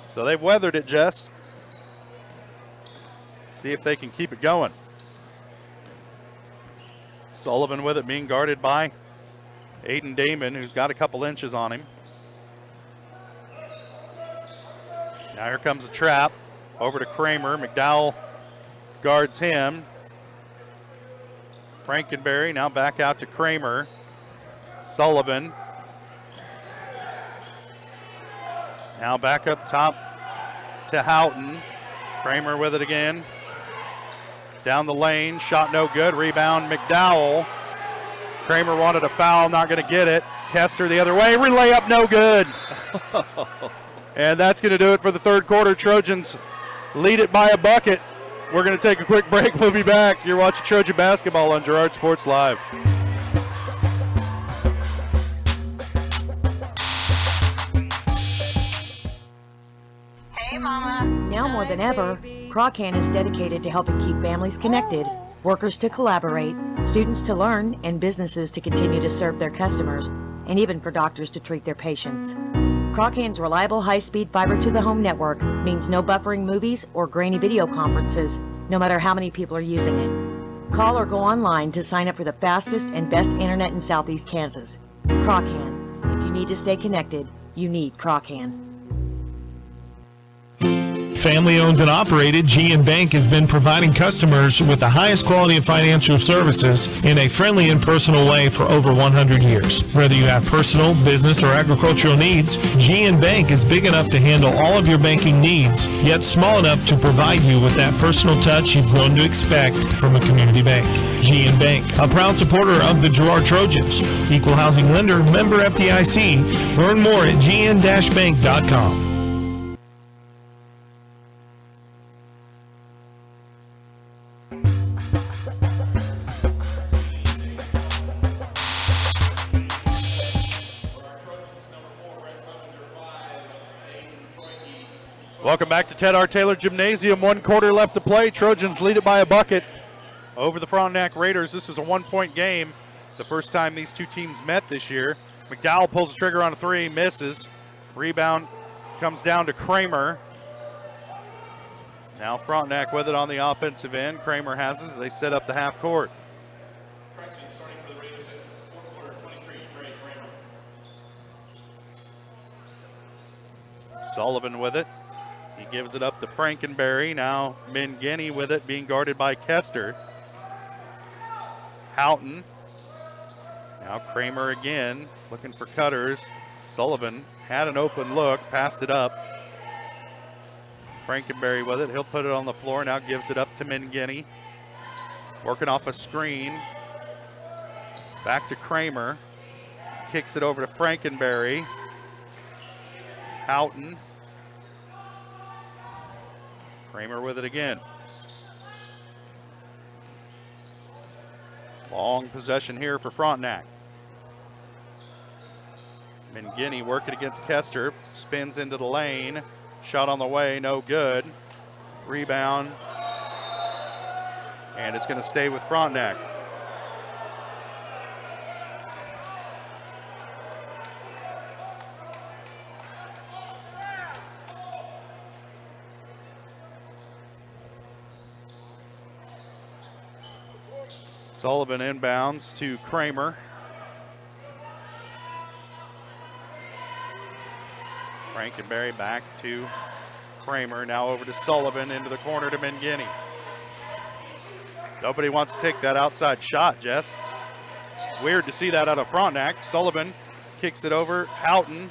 So they've weathered it, Jess. See if they can keep it going. Sullivan with it, being guarded by Aiden Damon, who's got a couple inches on him. Now here comes a trap. Over to Kramer. McDowell guards him. Frankenberry now back out to Kramer. Sullivan. Now back up top to Houghton. Kramer with it again. Down the lane, shot no good. Rebound, McDowell. Kramer wanted a foul, not going to get it. Kester the other way, layup no good. And that's going to do it for the third quarter. Trojans lead it by a bucket. We're going to take a quick break. We'll be back. You're watching Trojan Basketball on Girard Sports Live. Hey, Mama. Now more than ever, Crocan is dedicated to helping keep families connected, workers to collaborate, students to learn, and businesses to continue to serve their customers, and even for doctors to treat their patients. Crocan's reliable high-speed fiber-to-the-home network means no buffering movies or grainy video conferences, no matter how many people are using it. Call or go online to sign up for the fastest and best internet in Southeast Kansas. Crocan. If you need to stay connected, you need Crocan. Family owned and operated, GN Bank has been providing customers with the highest quality of financial services in a friendly and personal way for over 100 years. Whether you have personal, business, or agricultural needs, GN Bank is big enough to handle all of your banking needs, yet small enough to provide you with that personal touch you've grown to expect from a community bank. GN Bank, a proud supporter of the Girard Trojans. Equal housing lender, member FDIC. Learn more at gn-bank.com. Welcome back to Ted R. Taylor Gymnasium. 1 quarter left to play. Trojans lead it by a bucket over the Frontenac Raiders. This is a 1-point game. The first time these two teams met this year. McDowell pulls the trigger on a three, misses. Rebound comes down to Kramer. Now Frontenac with it on the offensive end. Kramer has it as they set up the half court. Sullivan with it. He gives it up to Frankenberry. Now Mangini with it, being guarded by Kester. Houghton. Now Kramer again, looking for cutters. Sullivan had an open look, passed it up. Frankenberry with it. He'll put it on the floor. Now gives it up to Mangini. Working off a screen. Back to Kramer. Kicks it over to Frankenberry. Houghton. Kramer with it again. Long possession here for Frontenac. Mangini working against Kester, spins into the lane, shot on the way, no good. Rebound, and it's going to stay with Frontenac. Sullivan inbounds to Kramer. Frankenberry back to Kramer, now over to Sullivan, into the corner to Mangini. Nobody wants to take that outside shot, Jess. Weird to see that out of Frontenac. Sullivan kicks it over, Houghton,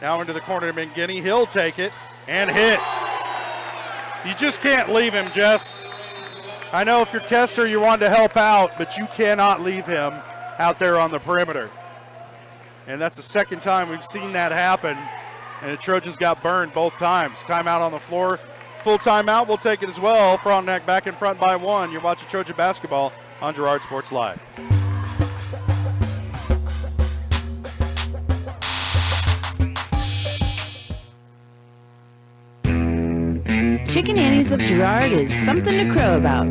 now into the corner to Mangini. He'll take it and hits. You just can't leave him, Jess. I know if you're Kester, you want to help out, but you cannot leave him out there on the perimeter. And that's the second time we've seen that happen, and the Trojans got burned both times. Timeout on the floor. Full timeout, we'll take it as well. Frontenac back in front by 1. You're watching Trojan basketball on Girard Sports Live. Chicken Annie's of Girard is something to crow about.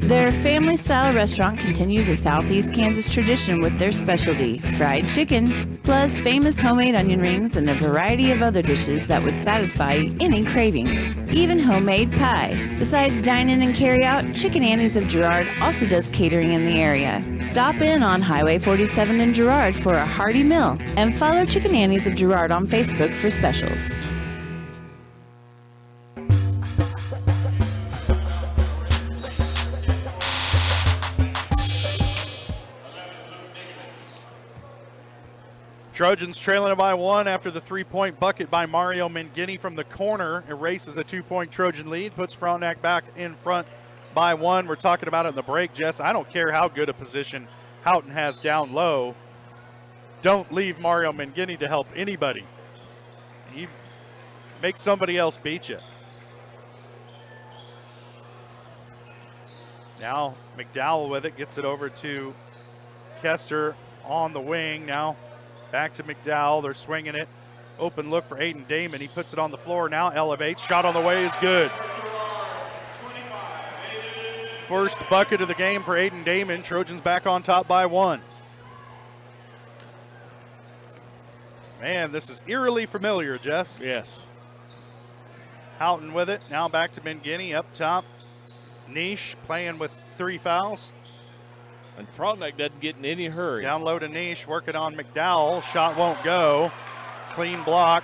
Their family-style restaurant continues a Southeast Kansas tradition with their specialty, fried chicken, plus famous homemade onion rings and a variety of other dishes that would satisfy any cravings, even homemade pie. Besides dine-in and carry-out, Chicken Annie's of Girard also does catering in the area. Stop in on Highway 47 in Girard for a hearty meal, and follow Chicken Annie's of Girard on Facebook for specials. Trojans trailing it by 1 after the three-point bucket by Mario Mangini from the corner. Erases a 2-point Trojan lead, puts Frontenac back in front by 1. We're talking about it in the break, Jess. I don't care how good a position Houghton has down low. Don't leave Mario Mangini to help anybody. He makes somebody else beat you. Now McDowell with it, gets it over to Kester on the wing. Now back to McDowell. They're swinging it. Open look for Aiden Damon. He puts it on the floor. Now elevates. Shot on the way is good. First bucket of the game for Aiden Damon. Trojans back on top by 1. Man, this is eerily familiar, Jess. Yes. Houghton with it. Now back to Mangini up top. Niche playing with 3 fouls. And Frontenac doesn't get in any hurry. Down low to Niche, working on McDowell. Shot won't go. Clean block.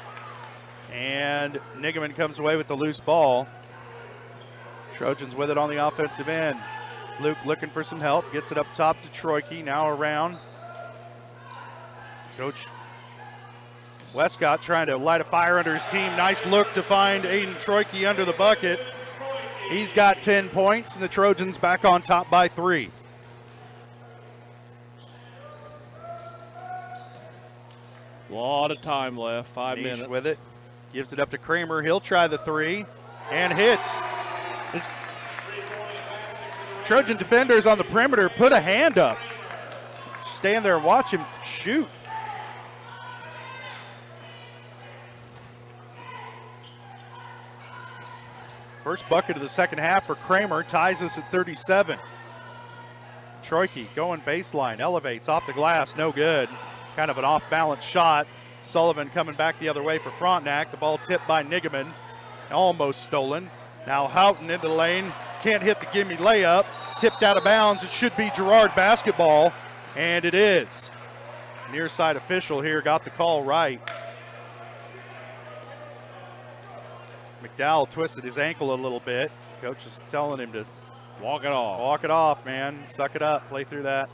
And Nigaman comes away with the loose ball. Trojans with it on the offensive end. Luke looking for some help. Gets it up top to Troike. Now around. Coach Westcott trying to light a fire under his team. Nice look to find Aiden Troike under the bucket. He's got 10 points, and the Trojans back on top by 3. A lot of time left, 5 Niche minutes. with it. Gives it up to Kramer. He'll try the 3 and hits. Trojan defenders on the perimeter put a hand up. Stand there and watch him shoot. First bucket of the second half for Kramer, ties us at 37. Troike going baseline, elevates off the glass, no good. Kind of an off-balance shot. Sullivan coming back the other way for Frontenac. The ball tipped by Nigaman, almost stolen. Now Houghton into the lane, can't hit the gimme layup. Tipped out of bounds, it should be Girard basketball, and it is. Near side official here got the call right. McDowell twisted his ankle a little bit. Coach is telling him to walk it off. Walk it off, man. Suck it up. Play through that.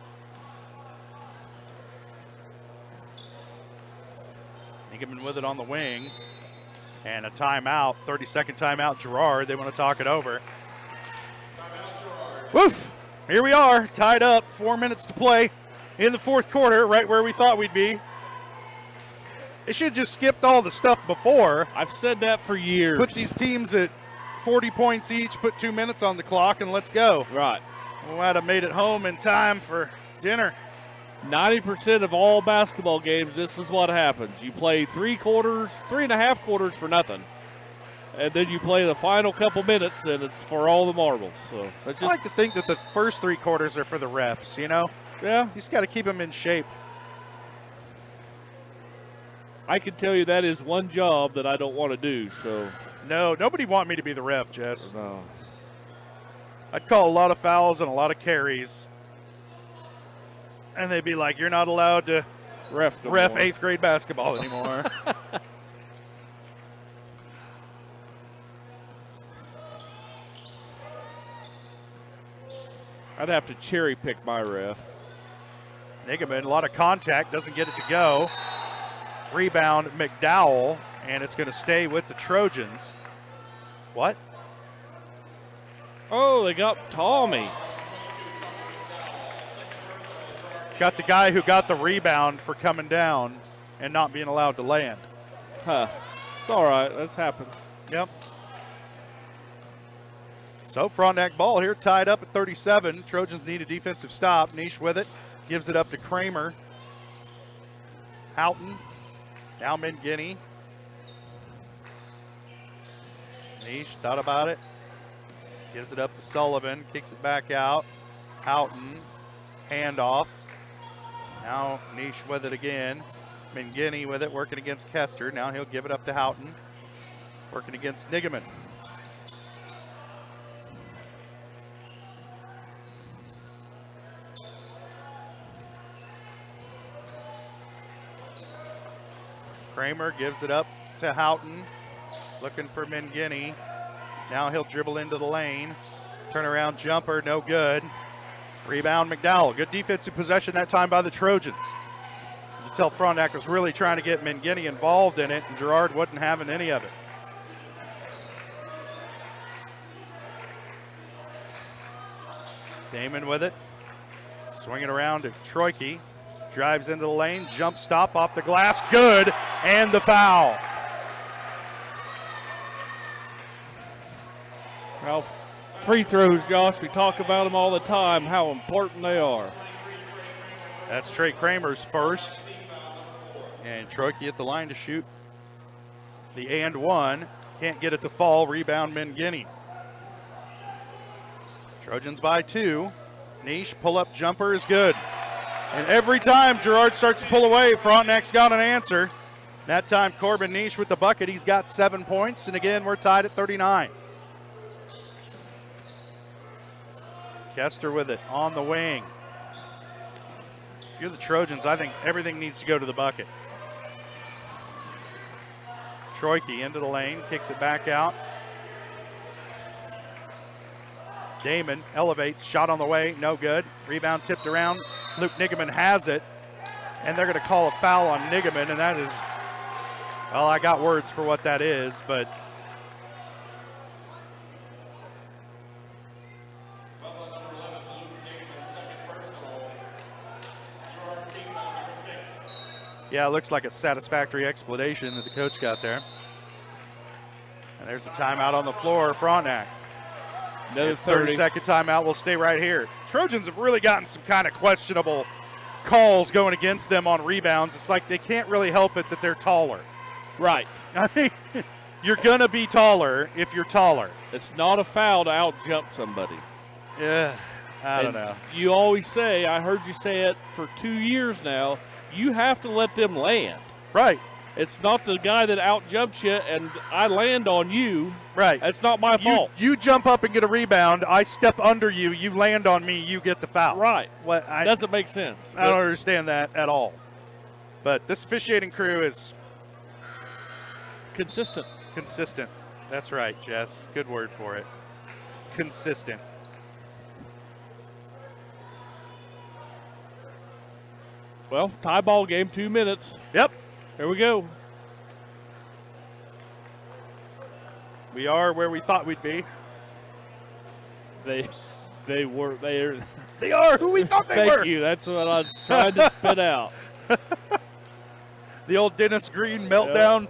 Nigaman with it on the wing. And a timeout. 30-second timeout, Girard. They want to talk it over. Woof! Here we are, tied up. 4 minutes to play in the fourth quarter, right where we thought we'd be. They should have just skipped all the stuff before. I've said that for years. Put these teams at 40 points each, put 2 minutes on the clock, and let's go. Right. We might have made it home in time for dinner. 90% of all basketball games, this is what happens. You play 3.5 quarters for nothing. And then you play the final couple minutes, and it's for all the marbles. So that's I just, like to think that the first 3 quarters are for the refs, you know? Yeah. You just got to keep them in shape. I can tell you that is one job that I don't want to do. So No, nobody want me to be the ref, Jess. no. I'd call a lot of fouls and a lot of carries. And they'd be like, you're not allowed to ref no ref more. 8th grade basketball anymore. I'd have to cherry pick my ref. Nigaman, a lot of contact, doesn't get it to go. Rebound, McDowell, and it's going to stay with the Trojans. What? Oh, they got Tommy. Got the guy who got the rebound for coming down and not being allowed to land. Huh. It's all right. That's happened. Yep. So Frontenac ball here, tied up at 37. Trojans need a defensive stop. Niche with it. Gives it up to Kramer. Houghton. Now Mangini. Niche thought about it. Gives it up to Sullivan. Kicks it back out. Houghton. Handoff. Now Niche with it again. Mangini with it, working against Kester. Now he'll give it up to Houghton. Working against Nigaman. Kramer gives it up to Houghton. Looking for Mangini. Now he'll dribble into the lane. Turnaround jumper, no good. Rebound McDowell. Good defensive possession that time by the Trojans. You tell Frontenac was really trying to get Mangini involved in it, and Girard wasn't having any of it. Damon with it. Swing it around to Troike. Drives into the lane. Jump stop off the glass. Good. And the foul. Well, free throws, Josh, we talk about them all the time, how important they are. That's Trey Kramer's first. And Troike at the line to shoot the and one. Can't get it to fall. Rebound Mangini. Trojans by 2. Niche pull-up jumper is good. And every time Girard starts to pull away, Frontenac's got an answer. That time Corbin Niche with the bucket. He's got 7 points. And again, we're tied at 39. Kester with it on the wing. If you're the Trojans, I think everything needs to go to the bucket. Troike into the lane, kicks it back out. Damon elevates, shot on the way, no good. Rebound tipped around. Luke Nigaman has it, and they're going to call a foul on Nigaman, and that is, well, I got words for what that is, but yeah, it looks like a satisfactory explanation that the coach got there. And there's a timeout on the floor, Frontenac. Another It's 30-second timeout. We'll stay right here. Trojans have really gotten some kind of questionable calls going against them on rebounds. It's like they can't really help it that they're taller. Right. I mean, you're going to be taller if you're taller. It's not a foul to out-jump somebody. Yeah, I don't know. You always say, I heard you say it for 2 years now, you have to let them land. Right. It's not the guy that out-jumps you and I land on you. Right. That's not my fault. You jump up and get a rebound. I step under you. You land on me. You get the foul. Right. What? Doesn't make sense. I don't understand that at all. But this officiating crew is consistent. Consistent. That's right, Jess. Good word for it. Consistent. Well, tie ball game, 2 minutes. Yep. Here we go. We are where we thought we'd be. They are who we thought they were. Thank you. That's what I was trying to spit out. The old Dennis Green meltdown.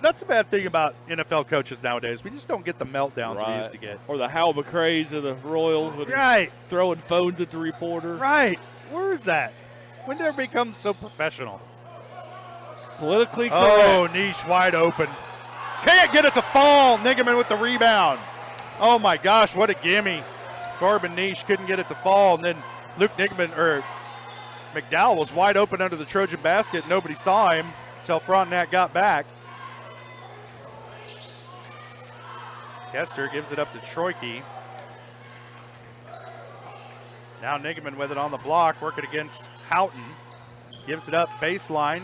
That's the bad thing about NFL coaches nowadays. We just don't get the meltdowns we used to get. Or the Hal McRae's of the Royals when right. throwing phones at the reporter. Right. Where is that? When did it become so professional? Politically correct. Oh, Niche wide open. Can't get it to fall. Nigeman with the rebound. Oh my gosh, what a gimme. Corbin Niche couldn't get it to fall, and then Luke Nigeman, or McDowell was wide open under the Trojan basket. Nobody saw him until Frontenac got back. Kester gives it up to Troike. Now Nigeman with it on the block, working against Houghton. Gives it up, baseline.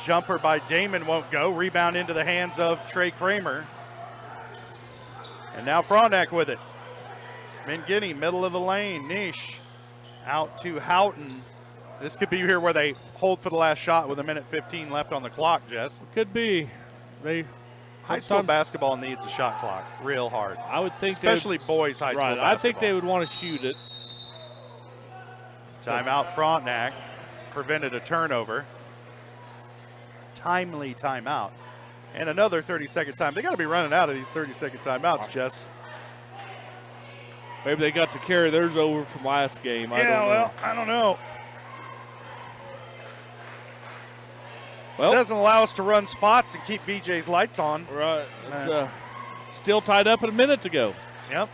Jumper by Damon won't go. Rebound into the hands of Trey Kramer. And now Frontenac with it. Mangini, middle of the lane. Niche out to Houghton. This could be here where they hold for the last shot with 1:15 left on the clock, Jess. Could be. High school basketball needs a shot clock real hard. I would think, especially boys high school basketball. I think they would want to shoot it. Timeout Frontenac prevented a turnover. Timely timeout. And another 30-second time. They got to be running out of these 30-second timeouts, Jess. Maybe they got to carry theirs over from last game. I don't know. Well, it doesn't allow us to run spots and keep BJ's lights on. Right. It's, still tied up a minute to go. Yep.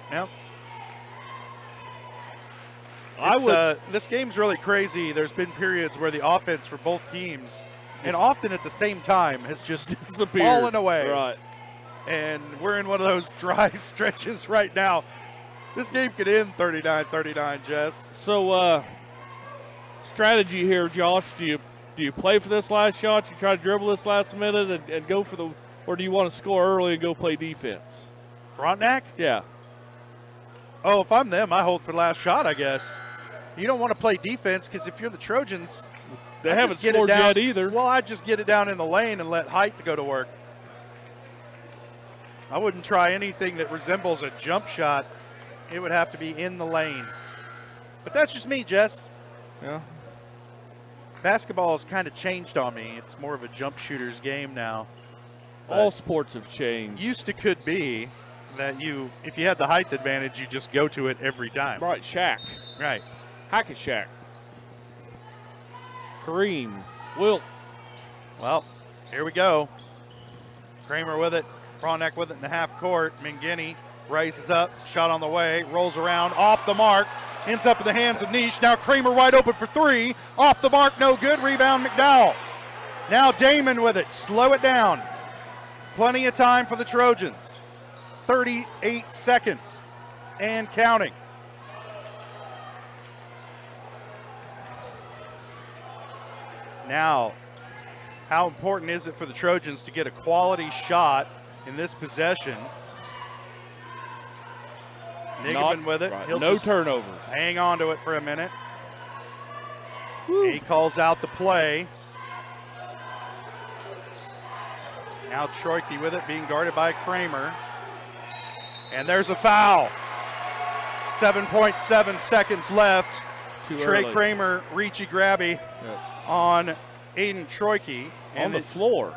This game's really crazy. There's been periods where the offense for both teams, and often at the same time, has just fallen away. Right. And we're in one of those dry stretches right now. This game could end 39-39, Jess. So, strategy here, Josh. Do you play for this last shot? You try to dribble this last minute and go for or do you want to score early and go play defense? Frontenac? Yeah. Oh, if I'm them, I hold for the last shot, I guess. You don't want to play defense because if you're the Trojans, they haven't scored yet either. Well, I just get it down in the lane and let height go to work. I wouldn't try anything that resembles a jump shot. It would have to be in the lane. But that's just me, Jess. Yeah. Basketball has kind of changed on me. It's more of a jump shooter's game now. All sports have changed. Used to could be that if you had the height advantage, you just go to it every time. Right, Shaq. Right. Hack-a-Shaq. Kareem. Wilt. Well, here we go. Kramer with it. Frontenac with it in the half court. Mangini raises up. Shot on the way. Rolls around. Off the mark. Ends up in the hands of Niche. Now Kramer wide open for three. Off the mark. No good. Rebound McDowell. Now Damon with it. Slow it down. Plenty of time for the Trojans. 38 seconds and counting. Now, how important is it for the Trojans to get a quality shot in this possession? Nigeman with it. Right. No turnovers. Hang on to it for a minute. He calls out the play. Now Troike with it, being guarded by Kramer. And there's a foul. 7.7 seconds left. Trey Kramer, reachy-grabby on Aiden Troike. On the floor.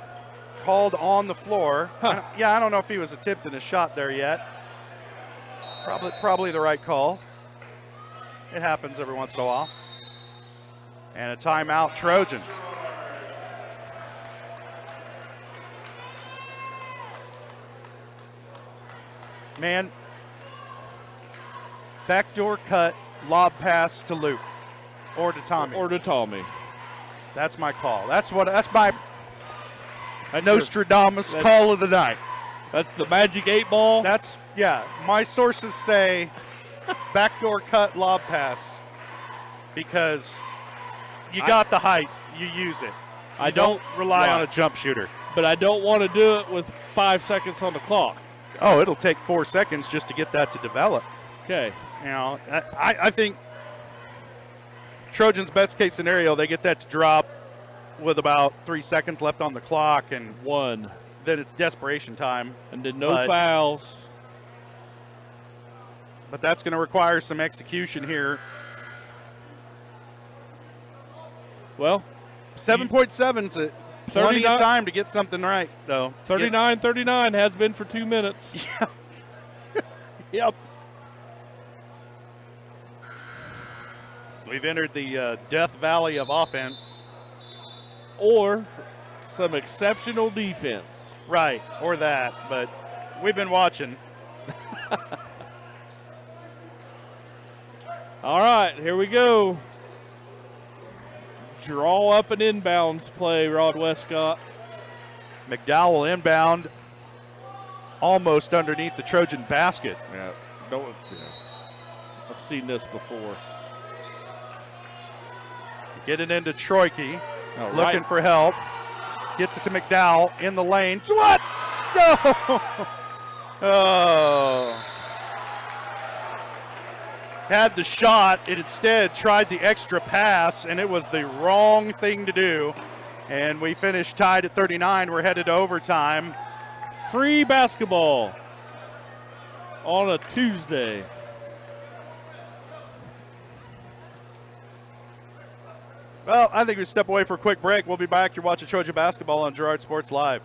Called on the floor. Huh. Yeah, I don't know if he was attempting a shot there yet. Probably the right call. It happens every once in a while. And a timeout, Trojans. Man, backdoor cut, lob pass to Luke or to Tommy. That's my call. That's my Nostradamus call of the night. That's the magic 8 ball? My sources say backdoor cut, lob pass because you got the height, you use it. I don't rely on a jump shooter. But I don't want to do it with 5 seconds on the clock. Oh, it'll take 4 seconds just to get that to develop. Okay. I think Trojans' best case scenario, they get that to drop with about 3 seconds left on the clock, and then it's desperation time. And then no fouls. But that's going to require some execution here. Well, 7.7's plenty of time to get something right, though. 39-39 has been for 2 minutes. Yep. We've entered the death valley of offense. Or some exceptional defense. Right, or that, but we've been watching. All right, here we go. Draw up an inbounds play, Rod Westcott. McDowell inbound, almost underneath the Trojan basket. Yeah, I've seen this before. Getting into Troike, All looking right. for help. Gets it to McDowell in the lane. What? No! Oh. Had the shot. It instead tried the extra pass, and it was the wrong thing to do. And we finished tied at 39. We're headed to overtime. Free basketball on a Tuesday. Well, I think we step away for a quick break. We'll be back. You're watching Trojan Basketball on Girard Sports Live.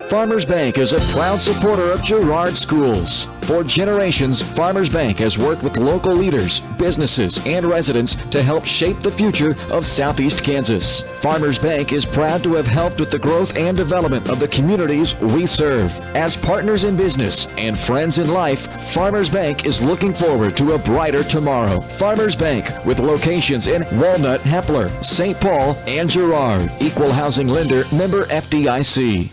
Farmers Bank is a proud supporter of Girard schools. For generations, Farmers Bank has worked with local leaders, businesses, and residents to help shape the future of Southeast Kansas. Farmers Bank is proud to have helped with the growth and development of the communities we serve. As partners in business and friends in life, Farmers Bank is looking forward to a brighter tomorrow. Farmers Bank, with locations in Walnut, Hepler, St. Paul, and Girard. Equal housing lender, member FDIC.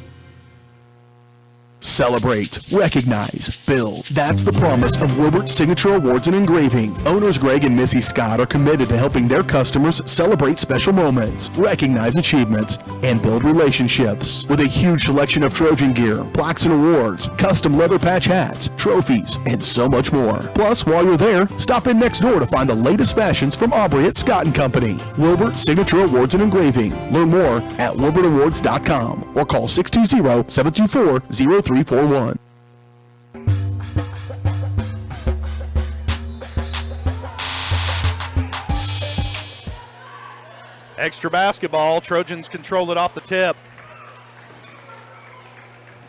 Celebrate, recognize, build. That's the promise of Wilbert Signature Awards and Engraving. Owners Greg and Missy Scott are committed to helping their customers celebrate special moments, recognize achievements, and build relationships. With a huge selection of Trojan gear, plaques and awards, custom leather patch hats, trophies, and so much more. Plus, while you're there, stop in next door to find the latest fashions from Aubrey at Scott & Company. Wilbert Signature Awards and Engraving. Learn more at wilbertawards.com or call 620-724-0341. Extra basketball. Trojans control it off the tip.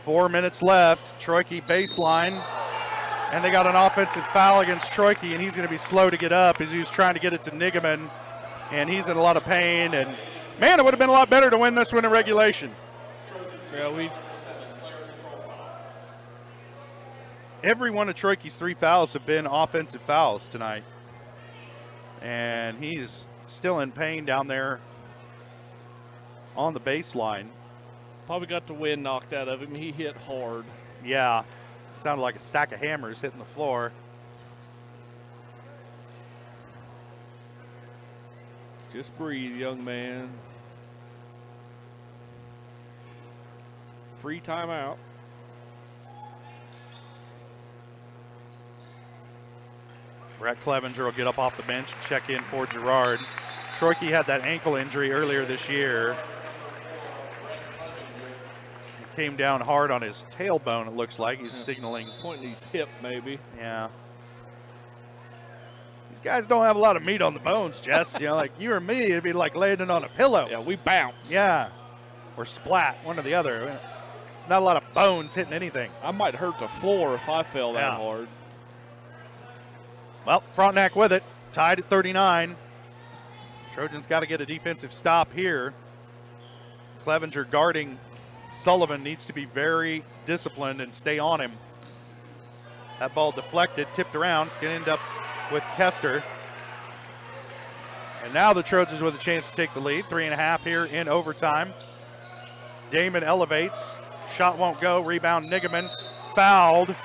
4 minutes left. Troike baseline. And they got an offensive foul against Troike, and he's going to be slow to get up as he was trying to get it to Nigaman. And he's in a lot of pain. And, man, it would have been a lot better to win this one in regulation. Yeah, Every one of Troike's 3 fouls have been offensive fouls tonight. And he's still in pain down there on the baseline. Probably got the wind knocked out of him. He hit hard. Yeah, sounded like a stack of hammers hitting the floor. Just breathe, young man. Free timeout. Brett Clevenger will get up off the bench and check in for Girard. Troike had that ankle injury earlier this year. He came down hard on his tailbone, it looks like. He's signaling. Pointing his hip, maybe. Yeah. These guys don't have a lot of meat on the bones, Jess. You know, like you or me, it'd be like laying on a pillow. Yeah, we bounce. Yeah. Or splat, one or the other. There's not a lot of bones hitting anything. I might hurt the floor if I fell that hard. Well, Frontenac with it, tied at 39. Trojans got to get a defensive stop here. Clevenger guarding Sullivan needs to be very disciplined and stay on him. That ball deflected, tipped around. It's going to end up with Kester. And now the Trojans with a chance to take the lead. 3.5 here in overtime. Damon elevates. Shot won't go. Rebound Nigaman. Fouled.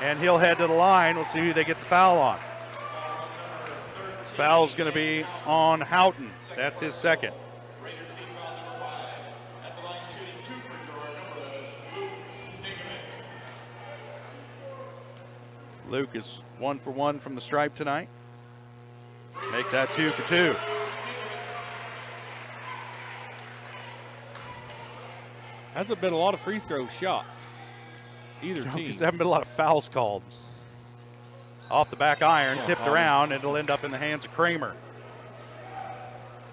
And he'll head to the line. We'll see who they get the foul on. Foul's going to be on Houghton. That's his second. Luke is 1 for 1 from the stripe tonight. Make that 2 for 2. Hasn't been a lot of free throws shot. Either team. There haven't been a lot of fouls called. Off the back iron, tipped around, and it'll end up in the hands of Kramer.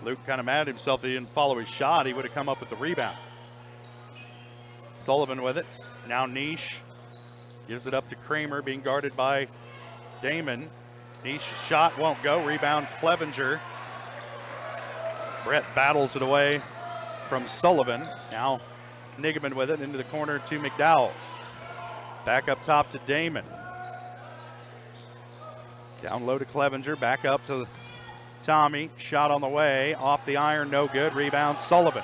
Luke kind of mad at himself that he didn't follow his shot. He would have come up with the rebound. Sullivan with it. Now Niche gives it up to Kramer, being guarded by Damon. Niche's shot won't go. Rebound Clevenger. Brett battles it away from Sullivan. Now Nigaman with it into the corner to McDowell. Back up top to Damon. Down low to Clevenger. Back up to Tommy. Shot on the way. Off the iron. No good. Rebound Sullivan.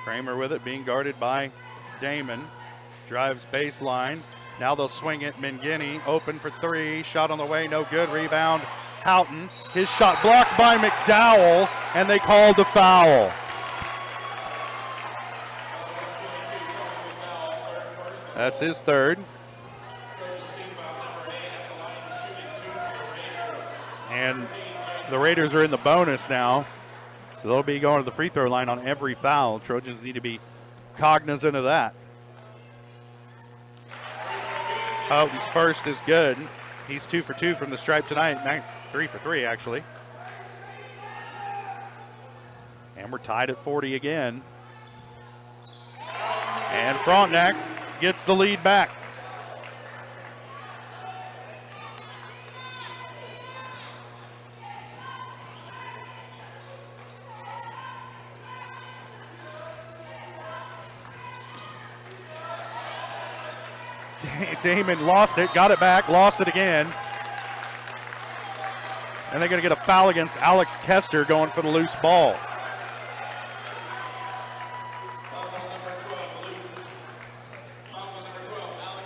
Kramer with it, being guarded by Damon. Drives baseline. Now they'll swing it. Mangini open for three. Shot on the way. No good. Rebound Houghton. His shot blocked by McDowell, and they called a foul. That's his third. And the Raiders are in the bonus now, so they'll be going to the free throw line on every foul. Trojans need to be cognizant of that. Houghton's first is good. He's 2 for 2 from the stripe tonight. 3 for 3, actually. And we're tied at 40 again. And Frontenac gets the lead back. Damon lost it, got it back, lost it again. And they're going to get a foul against Alex Kester going for the loose ball.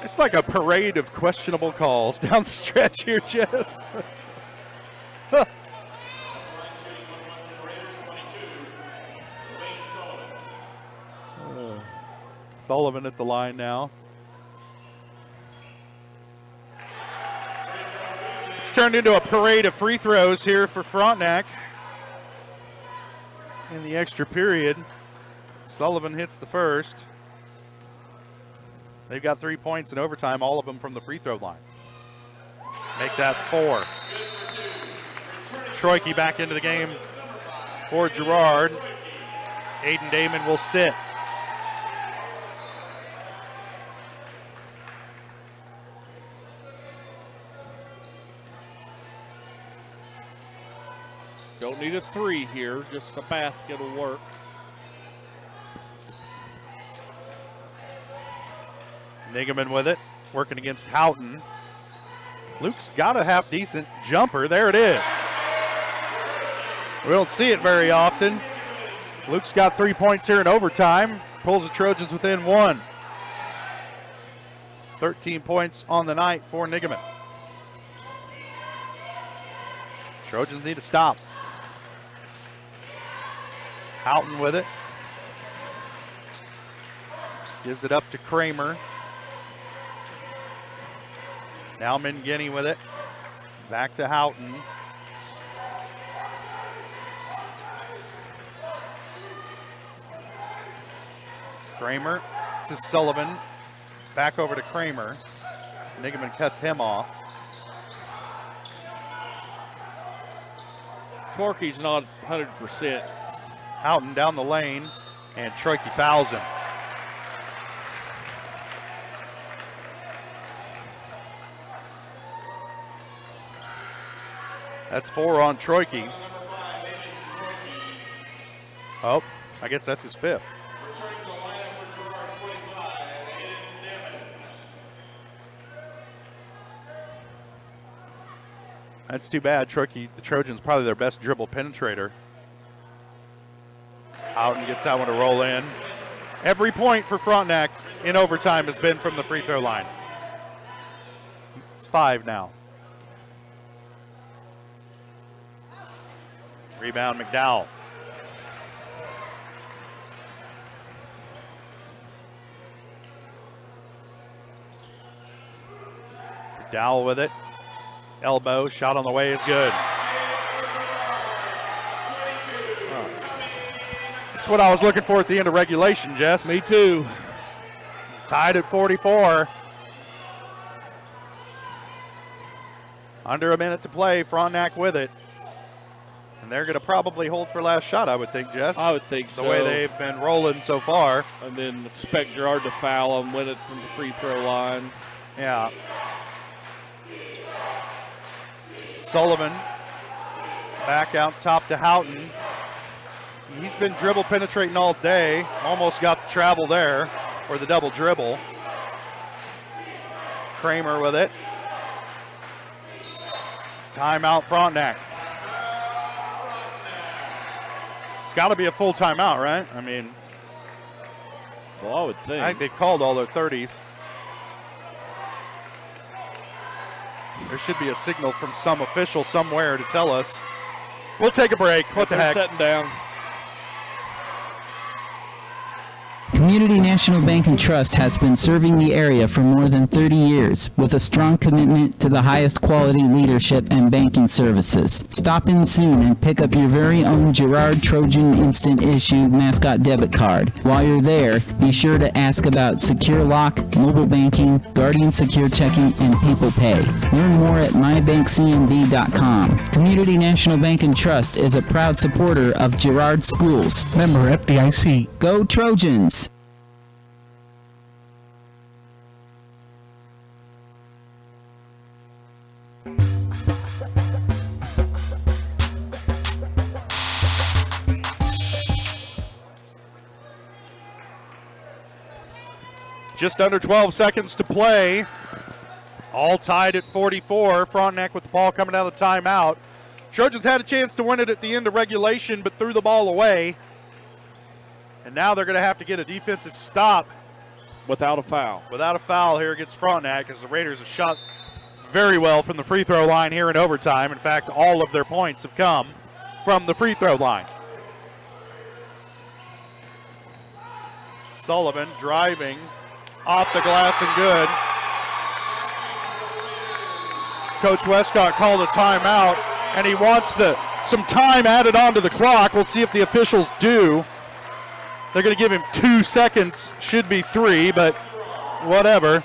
It's like a parade of questionable calls down the stretch here, Jess. Sullivan at the line now. It's turned into a parade of free throws here for Frontenac. In the extra period, Sullivan hits the first. They've got 3 points in overtime, all of them from the free throw line. Make that 4. Troike back into the game for Girard. Aiden Damon will sit. Don't need a 3 here, just a basket will work. Nigaman with it, working against Houghton. Luke's got a half-decent jumper. There it is. We don't see it very often. Luke's got 3 points here in overtime. Pulls the Trojans within 1. 13 points on the night for Nigaman. Trojans need to stop. Houghton with it. Gives it up to Kramer. Now Mangini with it. Back to Houghton. Kramer to Sullivan. Back over to Kramer. Nigaman cuts him off. Torquey's not 100%. Houghton down the lane, and Troike fouls him. That's 4 on Troike. Oh, I guess that's his 5th. That's too bad. Troike, the Trojans, probably their best dribble penetrator. Houghton gets that one to roll in. Every point for Frontenac in overtime has been from the free throw line. It's 5 now. Rebound McDowell. McDowell with it. Elbow, shot on the way is good. That's what I was looking for at the end of regulation, Jess. Me too. Tied at 44. Under a minute to play, Frontenac with it. And And they're going to probably hold for last shot, I would think, Jess. I would think so. The way they've been rolling so far. And then expect Girard to foul them, win it from the free throw line. Yeah. Sullivan back out top to Houghton. He's been dribble penetrating all day. Almost got the travel there, or the double dribble. Kramer with it. Timeout Frontenac. It's got to be a full timeout, right? I mean, well, I would think. I think they've called all their 30s. There should be a signal from some official somewhere to tell us. We'll take a break. What the heck? Setting down. Community National Bank and Trust has been serving the area for more than 30 years with a strong commitment to the highest quality leadership and banking services. Stop in soon and pick up your very own Girard Trojan Instant Issue mascot debit card. While you're there, be sure to ask about Secure Lock, mobile banking, Guardian Secure Checking, and People Pay. Learn more at mybankcnb.com. Community National Bank and Trust is a proud supporter of Girard Schools. Member FDIC. Go Trojans! Just under 12 seconds to play. All tied at 44. Frontenac with the ball coming out of the timeout. Trojans had a chance to win it at the end of regulation, but threw the ball away. And now they're going to have to get a defensive stop. Without a foul. Without a foul here against Frontenac, as the Raiders have shot very well from the free throw line here in overtime. In fact, all of their points have come from the free throw line. Sullivan driving. Off the glass and good. Coach Westcott called a timeout, and he wants some time added onto the clock. We'll see if the officials do. They're going to give him 2 seconds. Should be 3, but whatever.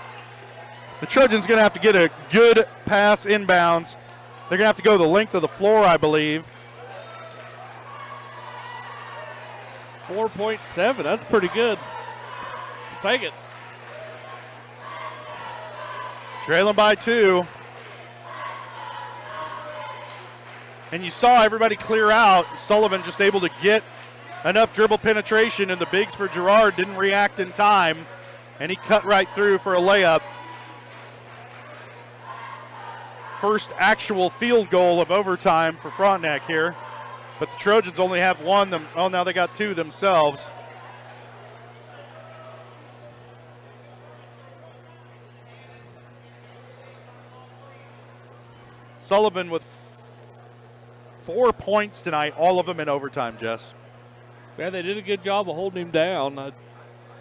The Trojans going to have to get a good pass inbounds. They're going to have to go the length of the floor, I believe. 4.7. That's pretty good. Take it. Trailing by 2. And you saw everybody clear out. Sullivan just able to get enough dribble penetration, and the bigs for Girard didn't react in time, and he cut right through for a layup. First actual field goal of overtime for Frontenac here, but the Trojans only have one. Oh, now they got 2 themselves. Sullivan with 4 points tonight, all of them in overtime, Jess. Yeah, they did a good job of holding him down.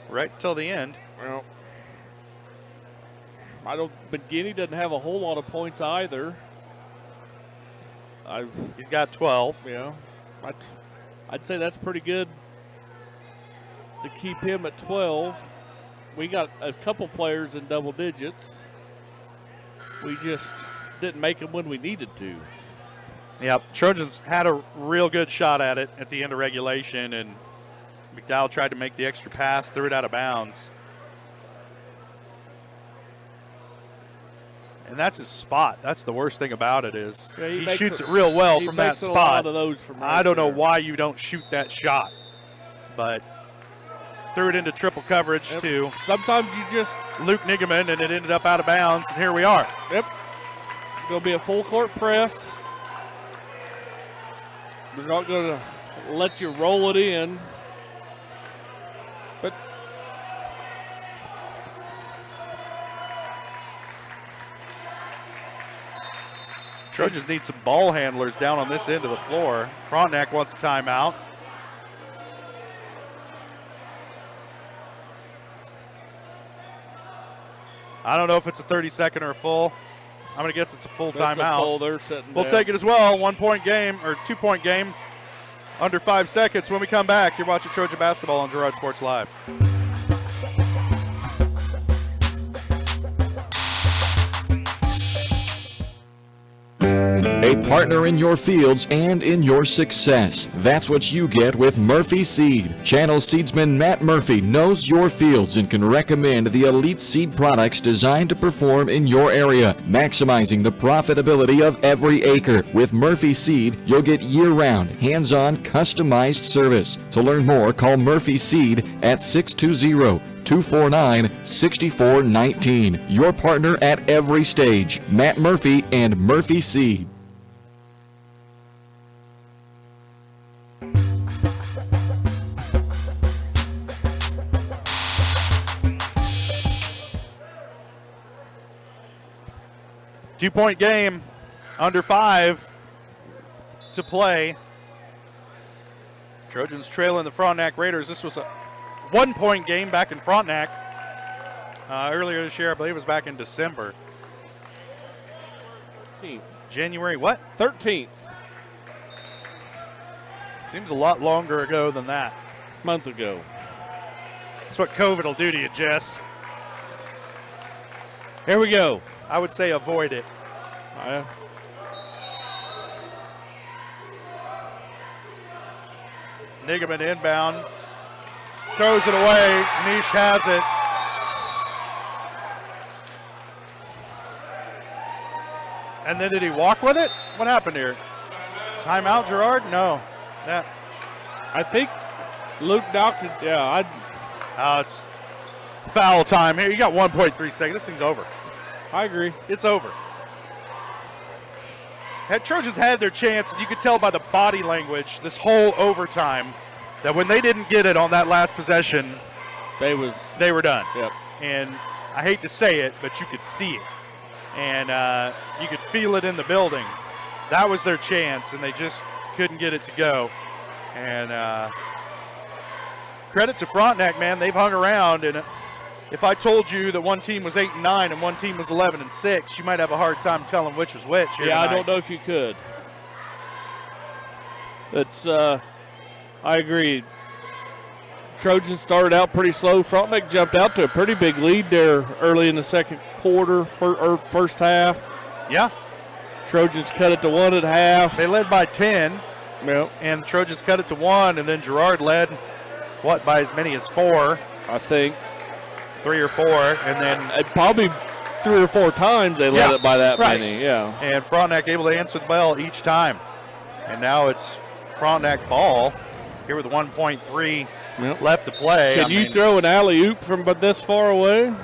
Right till the end. Well, McGinney doesn't have a whole lot of points either. He's got 12. Yeah. I'd say that's pretty good to keep him at 12. We got a couple players in double digits. We just didn't make them when we needed to. Yep, Trojans had a real good shot at it at the end of regulation, and McDowell tried to make the extra pass, threw it out of bounds. And that's his spot. That's the worst thing about it is he shoots it real well from that spot. A lot of those from right I don't know there. why you don't shoot that shot, but threw it into triple coverage to sometimes you just Luke Nigaman, and it ended up out of bounds, and here we are. Yep. Going to be a full court press. They're not going to let you roll it in. But Trojans need some ball handlers down on this end of the floor. Frontenac wants a timeout. I don't know if it's a 30-second or a full. I'm going to guess it's a full timeout. Full. They're sitting we'll down. take it as well. 1 point game or 2 point game under 5 seconds. When we come back, you're watching Trojan basketball on Girard Sports Live. a partner in your fields and in your success. That's what you get with Murphy Seed. Channel seedsman Matt Murphy knows your fields and can recommend the elite seed products designed to perform in your area, maximizing the profitability of every acre. With Murphy Seed, you'll get year-round, hands-on, customized service. To learn more, call Murphy Seed at 620-249-6419. Your partner at every stage, Matt Murphy and Murphy Seed. Two-point game, under 5 to play. Trojans trailing the Frontenac Raiders. This was a one-point game back in Frontenac. Earlier this year, I believe it was back in December. 13th. January what? 13th. Seems a lot longer ago than that. Month ago. That's what COVID will do to you, Jess. Here we go. I would say avoid it. Nigaman inbound. Throws it away. Nish has it. And then did he walk with it? What happened here? Timeout, Girard? No. That. I think Luke knocked it. Yeah, it's foul time here. You got 1.3 seconds. This thing's over. I agree. It's over. Had Trojans had their chance, and you could tell by the body language this whole overtime that when they didn't get it on that last possession, they were done. Yep. And I hate to say it, but you could see it. And you could feel it in the building. That was their chance, and they just couldn't get it to go. And credit to Frontenac, man. They've hung around, and if I told you that one team was 8-9 and one team was 11-6, you might have a hard time telling which was which. Yeah, I don't know if you could. It's, I agree. Trojans started out pretty slow. Frontenac jumped out to a pretty big lead there early in the second quarter, first half. Yeah. Trojans cut it to 1 at half. They led by 10. Yep. And the Trojans cut it to 1, and then Girard led, by as many as 4? I think. 3 or 4, and then probably 3 or 4 times they led it by that many. Yeah. And Frontenac able to answer the bell each time. And now it's Frontenac ball here with 1.3 left to play. Can you throw an alley-oop from this far away?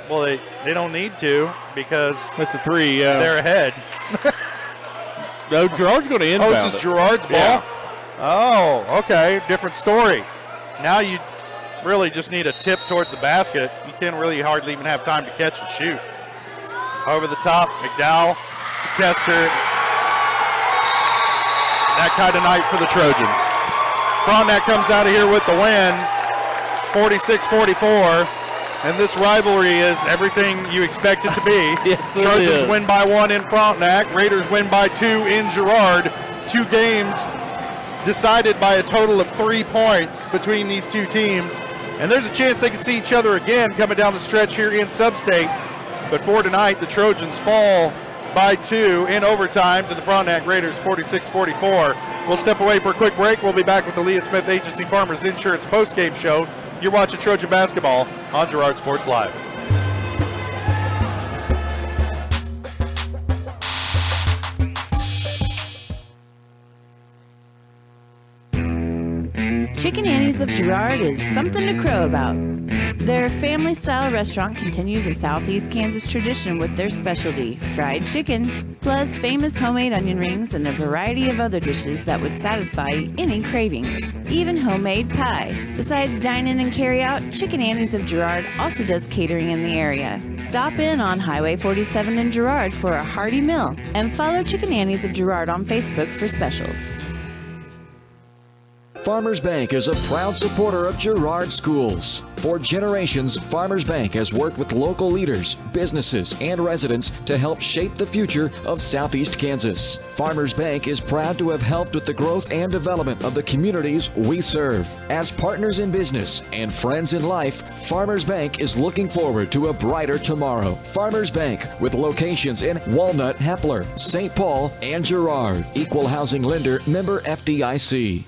Well, they don't need to because it's a 3. Yeah. They're ahead. No, Girard's going to inbound. Oh, this is Girard's ball? Yeah. Oh, okay. Different story. Now you really just need a tip towards the basket. You can't really hardly even have time to catch and shoot. Over the top, McDowell to Kester. That kind of night for the Trojans. Frontenac comes out of here with the win, 46-44. And this rivalry is everything you expect it to be. Yes, Trojans win by 1 in Frontenac. Raiders win by 2 in Girard. 2 games decided by a total of 3 points between these two teams. And there's a chance they can see each other again coming down the stretch here in Sub-State. But for tonight, the Trojans fall by 2 in overtime to the Frontenac Raiders, 46-44. We'll step away for a quick break. We'll be back with the Leah Smith Agency Farmers Insurance postgame show. You're watching Trojan basketball on Girard Sports Live. Chicken Annie's of Girard is something to crow about. Their family-style restaurant continues a Southeast Kansas tradition with their specialty, fried chicken, plus famous homemade onion rings and a variety of other dishes that would satisfy any cravings, even homemade pie. Besides dine-in and carry-out, Chicken Annie's of Girard also does catering in the area. Stop in on Highway 47 in Girard for a hearty meal, and follow Chicken Annie's of Girard on Facebook for specials. Farmers Bank is a proud supporter of Girard schools. For generations, Farmers Bank has worked with local leaders, businesses, and residents to help shape the future of Southeast Kansas. Farmers Bank is proud to have helped with the growth and development of the communities we serve. As partners in business and friends in life, Farmers Bank is looking forward to a brighter tomorrow. Farmers Bank, with locations in Walnut, Hepler, St. Paul, and Girard. Equal housing lender, member FDIC.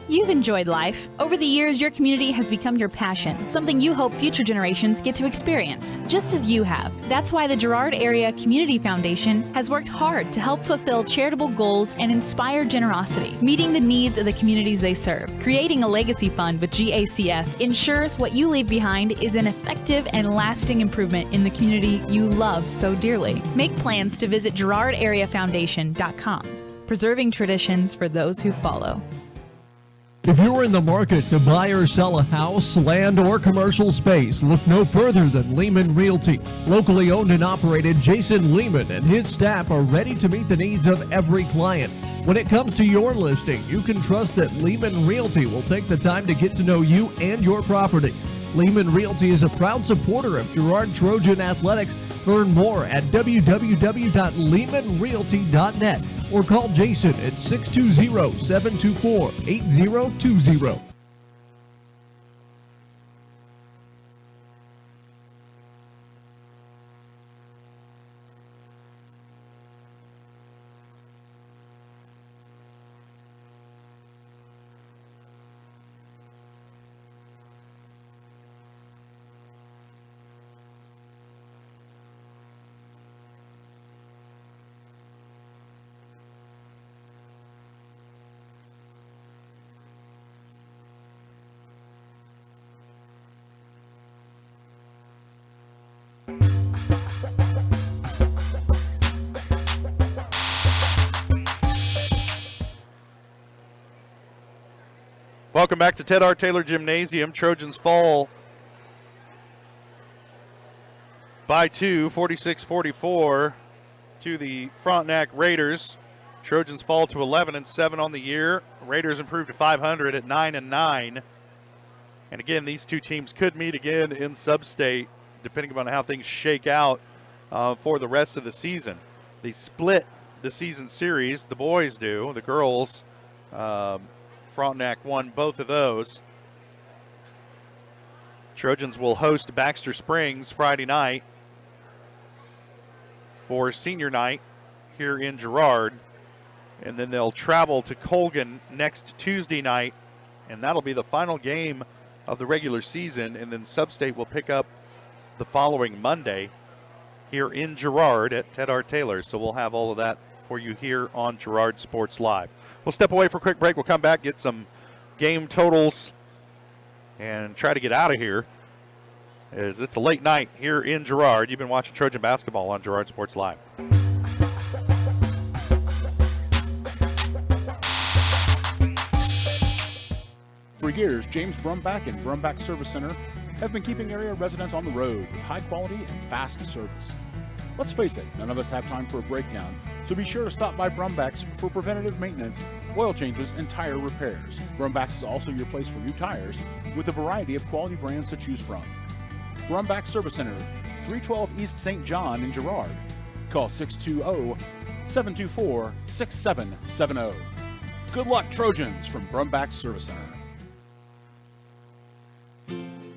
You've enjoyed life. Over the years, your community has become your passion, something you hope future generations get to experience, just as you have. That's why the Girard Area Community Foundation has worked hard to help fulfill charitable goals and inspire generosity, meeting the needs of the communities they serve. Creating a legacy fund with GACF ensures what you leave behind is an effective and lasting improvement in the community you love so dearly. Make plans to visit GirardAreaFoundation.com, preserving traditions for those who follow. If you're in the market to buy or sell a house, land, or commercial space, look no further than Lehman Realty. Locally owned and operated, Jason Lehman and his staff are ready to meet the needs of every client. When it comes to your listing, you can trust that Lehman Realty will take the time to get to know you and your property. Lehman Realty is a proud supporter of Girard Trojan Athletics. Learn more at www.lehmanrealty.net or call Jason at 620-724-8020. Welcome back to Ted R. Taylor Gymnasium. Trojans fall by 2, 46-44 to the Frontenac Raiders. Trojans fall to 11-7 on the year. Raiders improved to 500 at 9-9. And again, these two teams could meet again in sub-state, depending upon how things shake out for the rest of the season. They split the season series. The boys do. The girls, Frontenac won both of those. Trojans will host Baxter Springs Friday night for senior night here in Girard. And then they'll travel to Colgan next Tuesday night, and that'll be the final game of the regular season. And then Sub-State will pick up the following Monday here in Girard at Ted R. Taylor. So we'll have all of that for you here on Girard Sports Live. We'll step away for a quick break. We'll come back, get some game totals, and try to get out of here. As it's a late night here in Girard. You've been watching Trojan basketball on Girard Sports Live. For years, James Brumback and Brumback Service Center have been keeping area residents on the road with high quality and fast service. Let's face it, none of us have time for a breakdown, so be sure to stop by Brumback's for preventative maintenance, oil changes, and tire repairs. Brumback's is also your place for new tires with a variety of quality brands to choose from. Brumback Service Center, 312 East St. John in Girard. Call 620-724-6770. Good luck, Trojans, from Brumback Service Center.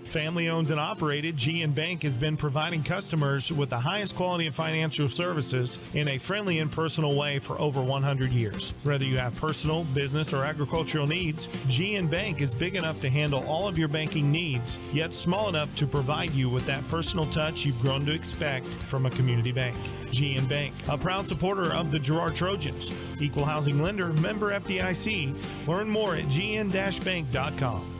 Family owned and operated, G&N Bank has been providing customers with the highest quality of financial services in a friendly and personal way for over 100 years. Whether you have personal, business, or agricultural needs, G&N Bank is big enough to handle all of your banking needs, yet small enough to provide you with that personal touch you've grown to expect from a community bank. G&N Bank, a proud supporter of the Girard Trojans. Equal housing lender, member FDIC. Learn more at gn-bank.com.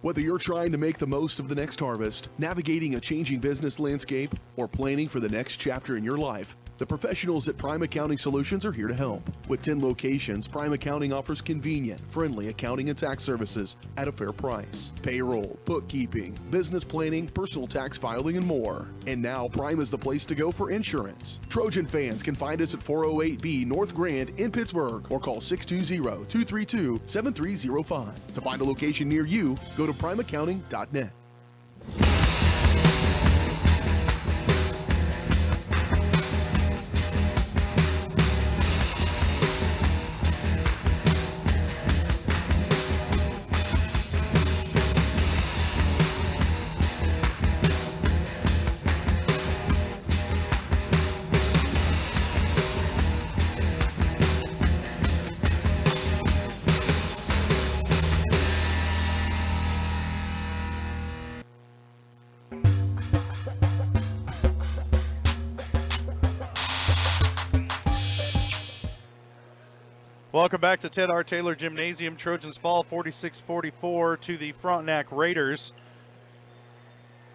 Whether you're trying to make the most of the next harvest, navigating a changing business landscape, or planning for the next chapter in your life, The professionals at Prime Accounting Solutions are here to help. With 10 locations, Prime Accounting offers convenient, friendly accounting and tax services at a fair price. Payroll, bookkeeping, business planning, personal tax filing, and more. And now Prime is the place to go for insurance. Trojan fans can find us at 408B North Grand in Pittsburgh or call 620-232-7305. To find a location near you, go to primeaccounting.net. Welcome back to Ted R. Taylor Gymnasium. Trojans fall 46-44 to the Frontenac Raiders.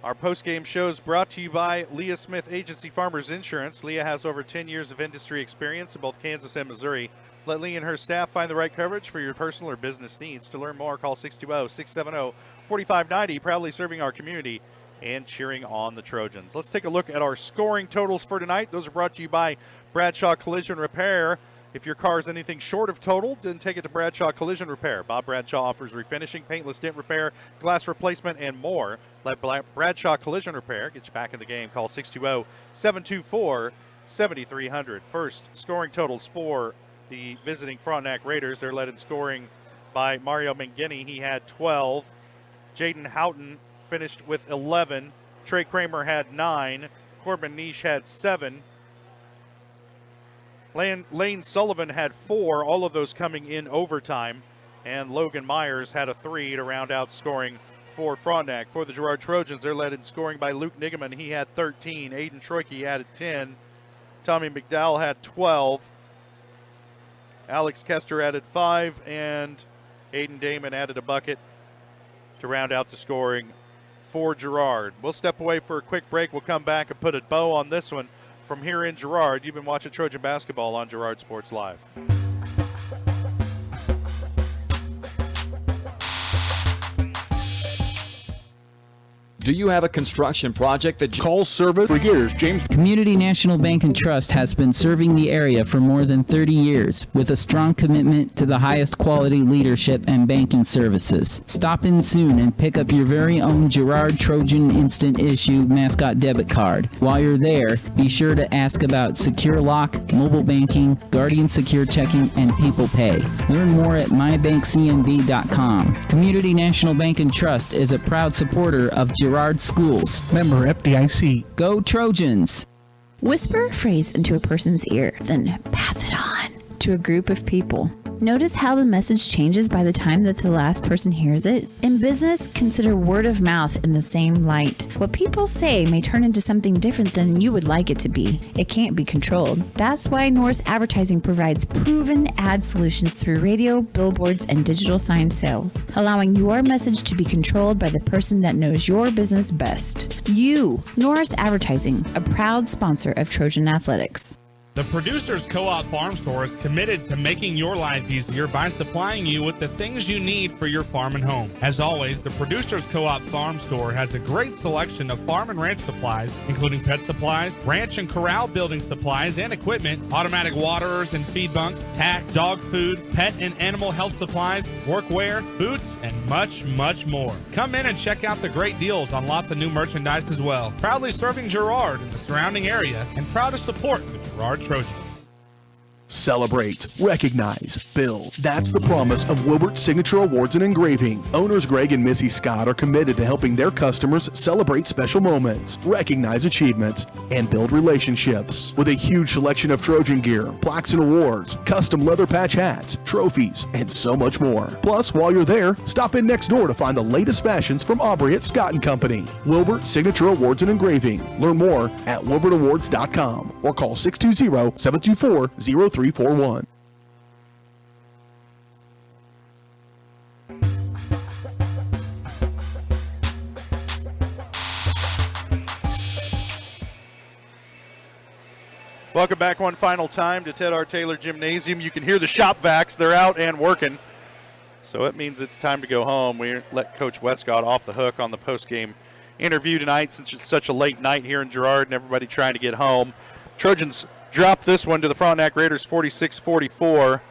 Our post-game show is brought to you by Leah Smith Agency Farmers Insurance. Leah has over 10 years of industry experience in both Kansas and Missouri. Let Leah and her staff find the right coverage for your personal or business needs. To learn more, call 620-670-4590. Proudly serving our community and cheering on the Trojans. Let's take a look at our scoring totals for tonight. Those are brought to you by Bradshaw Collision Repair. If your car is anything short of total, then take it to Bradshaw Collision Repair. Bob Bradshaw offers refinishing, paintless dent repair, glass replacement, and more. Let Bradshaw Collision Repair get you back in the game. Call 620-724-7300. First scoring totals for the visiting Frontenac Raiders. They're led in scoring by Mario Mangini. He had 12. Jaden Houghton finished with 11. Trey Kramer had 9. Corbin Nish had 7. Lane Sullivan had 4, all of those coming in overtime. And Logan Myers had a 3 to round out scoring for Frontenac. For the Girard Trojans, they're led in scoring by Luke Nigaman. He had 13. Aiden Troike added 10. Tommy McDowell had 12. Alex Kester added 5. And Aiden Damon added a bucket to round out the scoring for Girard. We'll step away for a quick break. We'll come back and put a bow on this one. From here in Girard, you've been watching Trojan basketball on Girard Sports Live. Do you have a construction project that Call service for years, James. Community National Bank and Trust has been serving the area for more than 30 years with a strong commitment to the highest quality leadership and banking services. Stop in soon and pick up your very own Girard Trojan Instant Issue mascot debit card. While you're there, be sure to ask about Secure Lock, mobile banking, Guardian Secure Checking, and People Pay. Learn more at mybankcnb.com. Community National Bank and Trust is a proud supporter of Girard Schools. Member FDIC. Go Trojans! Whisper a phrase into a person's ear, then pass it on to a group of people. Notice how the message changes by the time that the last person hears it? In business, consider word of mouth in the same light. What people say may turn into something different than you would like it to be. It can't be controlled. That's why Norris Advertising provides proven ad solutions through radio, billboards, and digital sign sales, allowing your message to be controlled by the person that knows your business best. You, Norris Advertising, a proud sponsor of Trojan Athletics. The Producers Co-op Farm Store is committed to making your life easier by supplying you with the things you need for your farm and home. As always, the Producers Co-op Farm Store has a great selection of farm and ranch supplies, including pet supplies, ranch and corral building supplies and equipment, automatic waterers and feed bunks, tack, dog food, pet and animal health supplies, workwear, boots, and much, much more. Come in and check out the great deals on lots of new merchandise as well. Proudly serving Girard and the surrounding area, and proud to support the Girard Trojans. Celebrate, recognize, build. That's the promise of Wilbert Signature Awards and Engraving. Owners Greg and Missy Scott are committed to helping their customers celebrate special moments, recognize achievements, and build relationships. With a huge selection of Trojan gear, plaques and awards, custom leather patch hats, trophies, and so much more. Plus, while you're there, stop in next door to find the latest fashions from Aubrey at Scott & Company. Wilbert Signature Awards and Engraving. Learn more at wilbertawards.com or call 620-724-0341. Welcome back one final time to Ted R. Taylor Gymnasium. You can hear the shop vacs. They're out and working. So it means it's time to go home. We let Coach Westcott off the hook on the postgame interview tonight since it's such a late night here in Girard and everybody trying to get home. Trojans dropped this one to the Frontenac Raiders 46-44.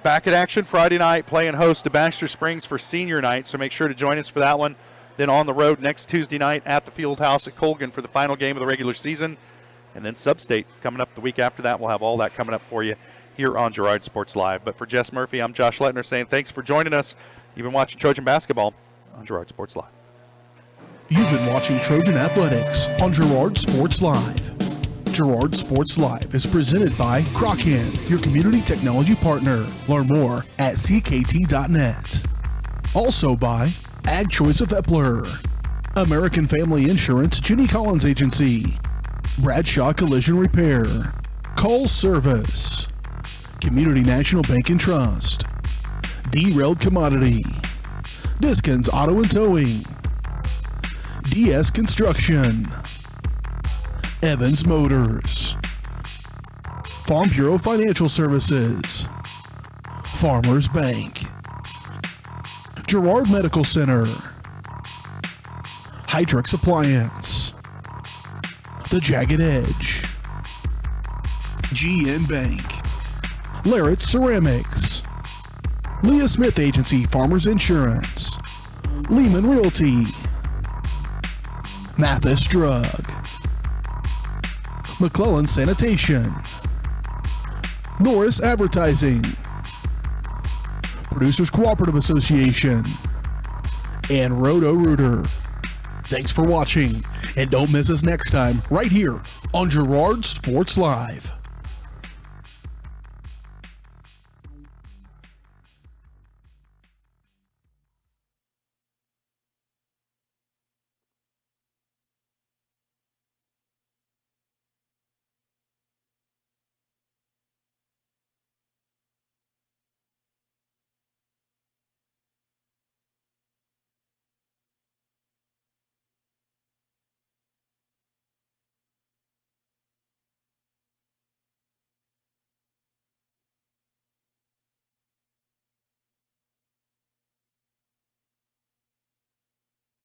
Back at action Friday night, playing host to Baxter Springs for senior night, so make sure to join us for that one. Then on the road next Tuesday night at the Field House at Colgan for the final game of the regular season. And then Sub-State coming up the week after that. We'll have all that coming up for you here on Girard Sports Live. But for Jess Murphy, I'm Josh Lettner saying thanks for joining us. You've been watching Trojan basketball on Girard Sports Live. You've been watching Trojan Athletics on Girard Sports Live. Girard Sports Live is presented by Crocan, your community technology partner. Learn more at ckt.net. Also by Ag Choice of Epler, American Family Insurance, Jenny Collins Agency, Bradshaw Collision Repair, Call Service, Community National Bank and Trust, Derailed Commodity, Diskins Auto and Towing, DS Construction, Evans Motors, Farm Bureau Financial Services, Farmers Bank, Girard Medical Center, Hydrix Appliance, The Jagged Edge, GN Bank, Larrett Ceramics, Leah Smith Agency Farmers Insurance, Lehman Realty, Mathis Drug, McClellan Sanitation, Norris Advertising, Producers Cooperative Association, and Roto-Rooter. Thanks for watching, and don't miss us next time right here on Girard Sports Live.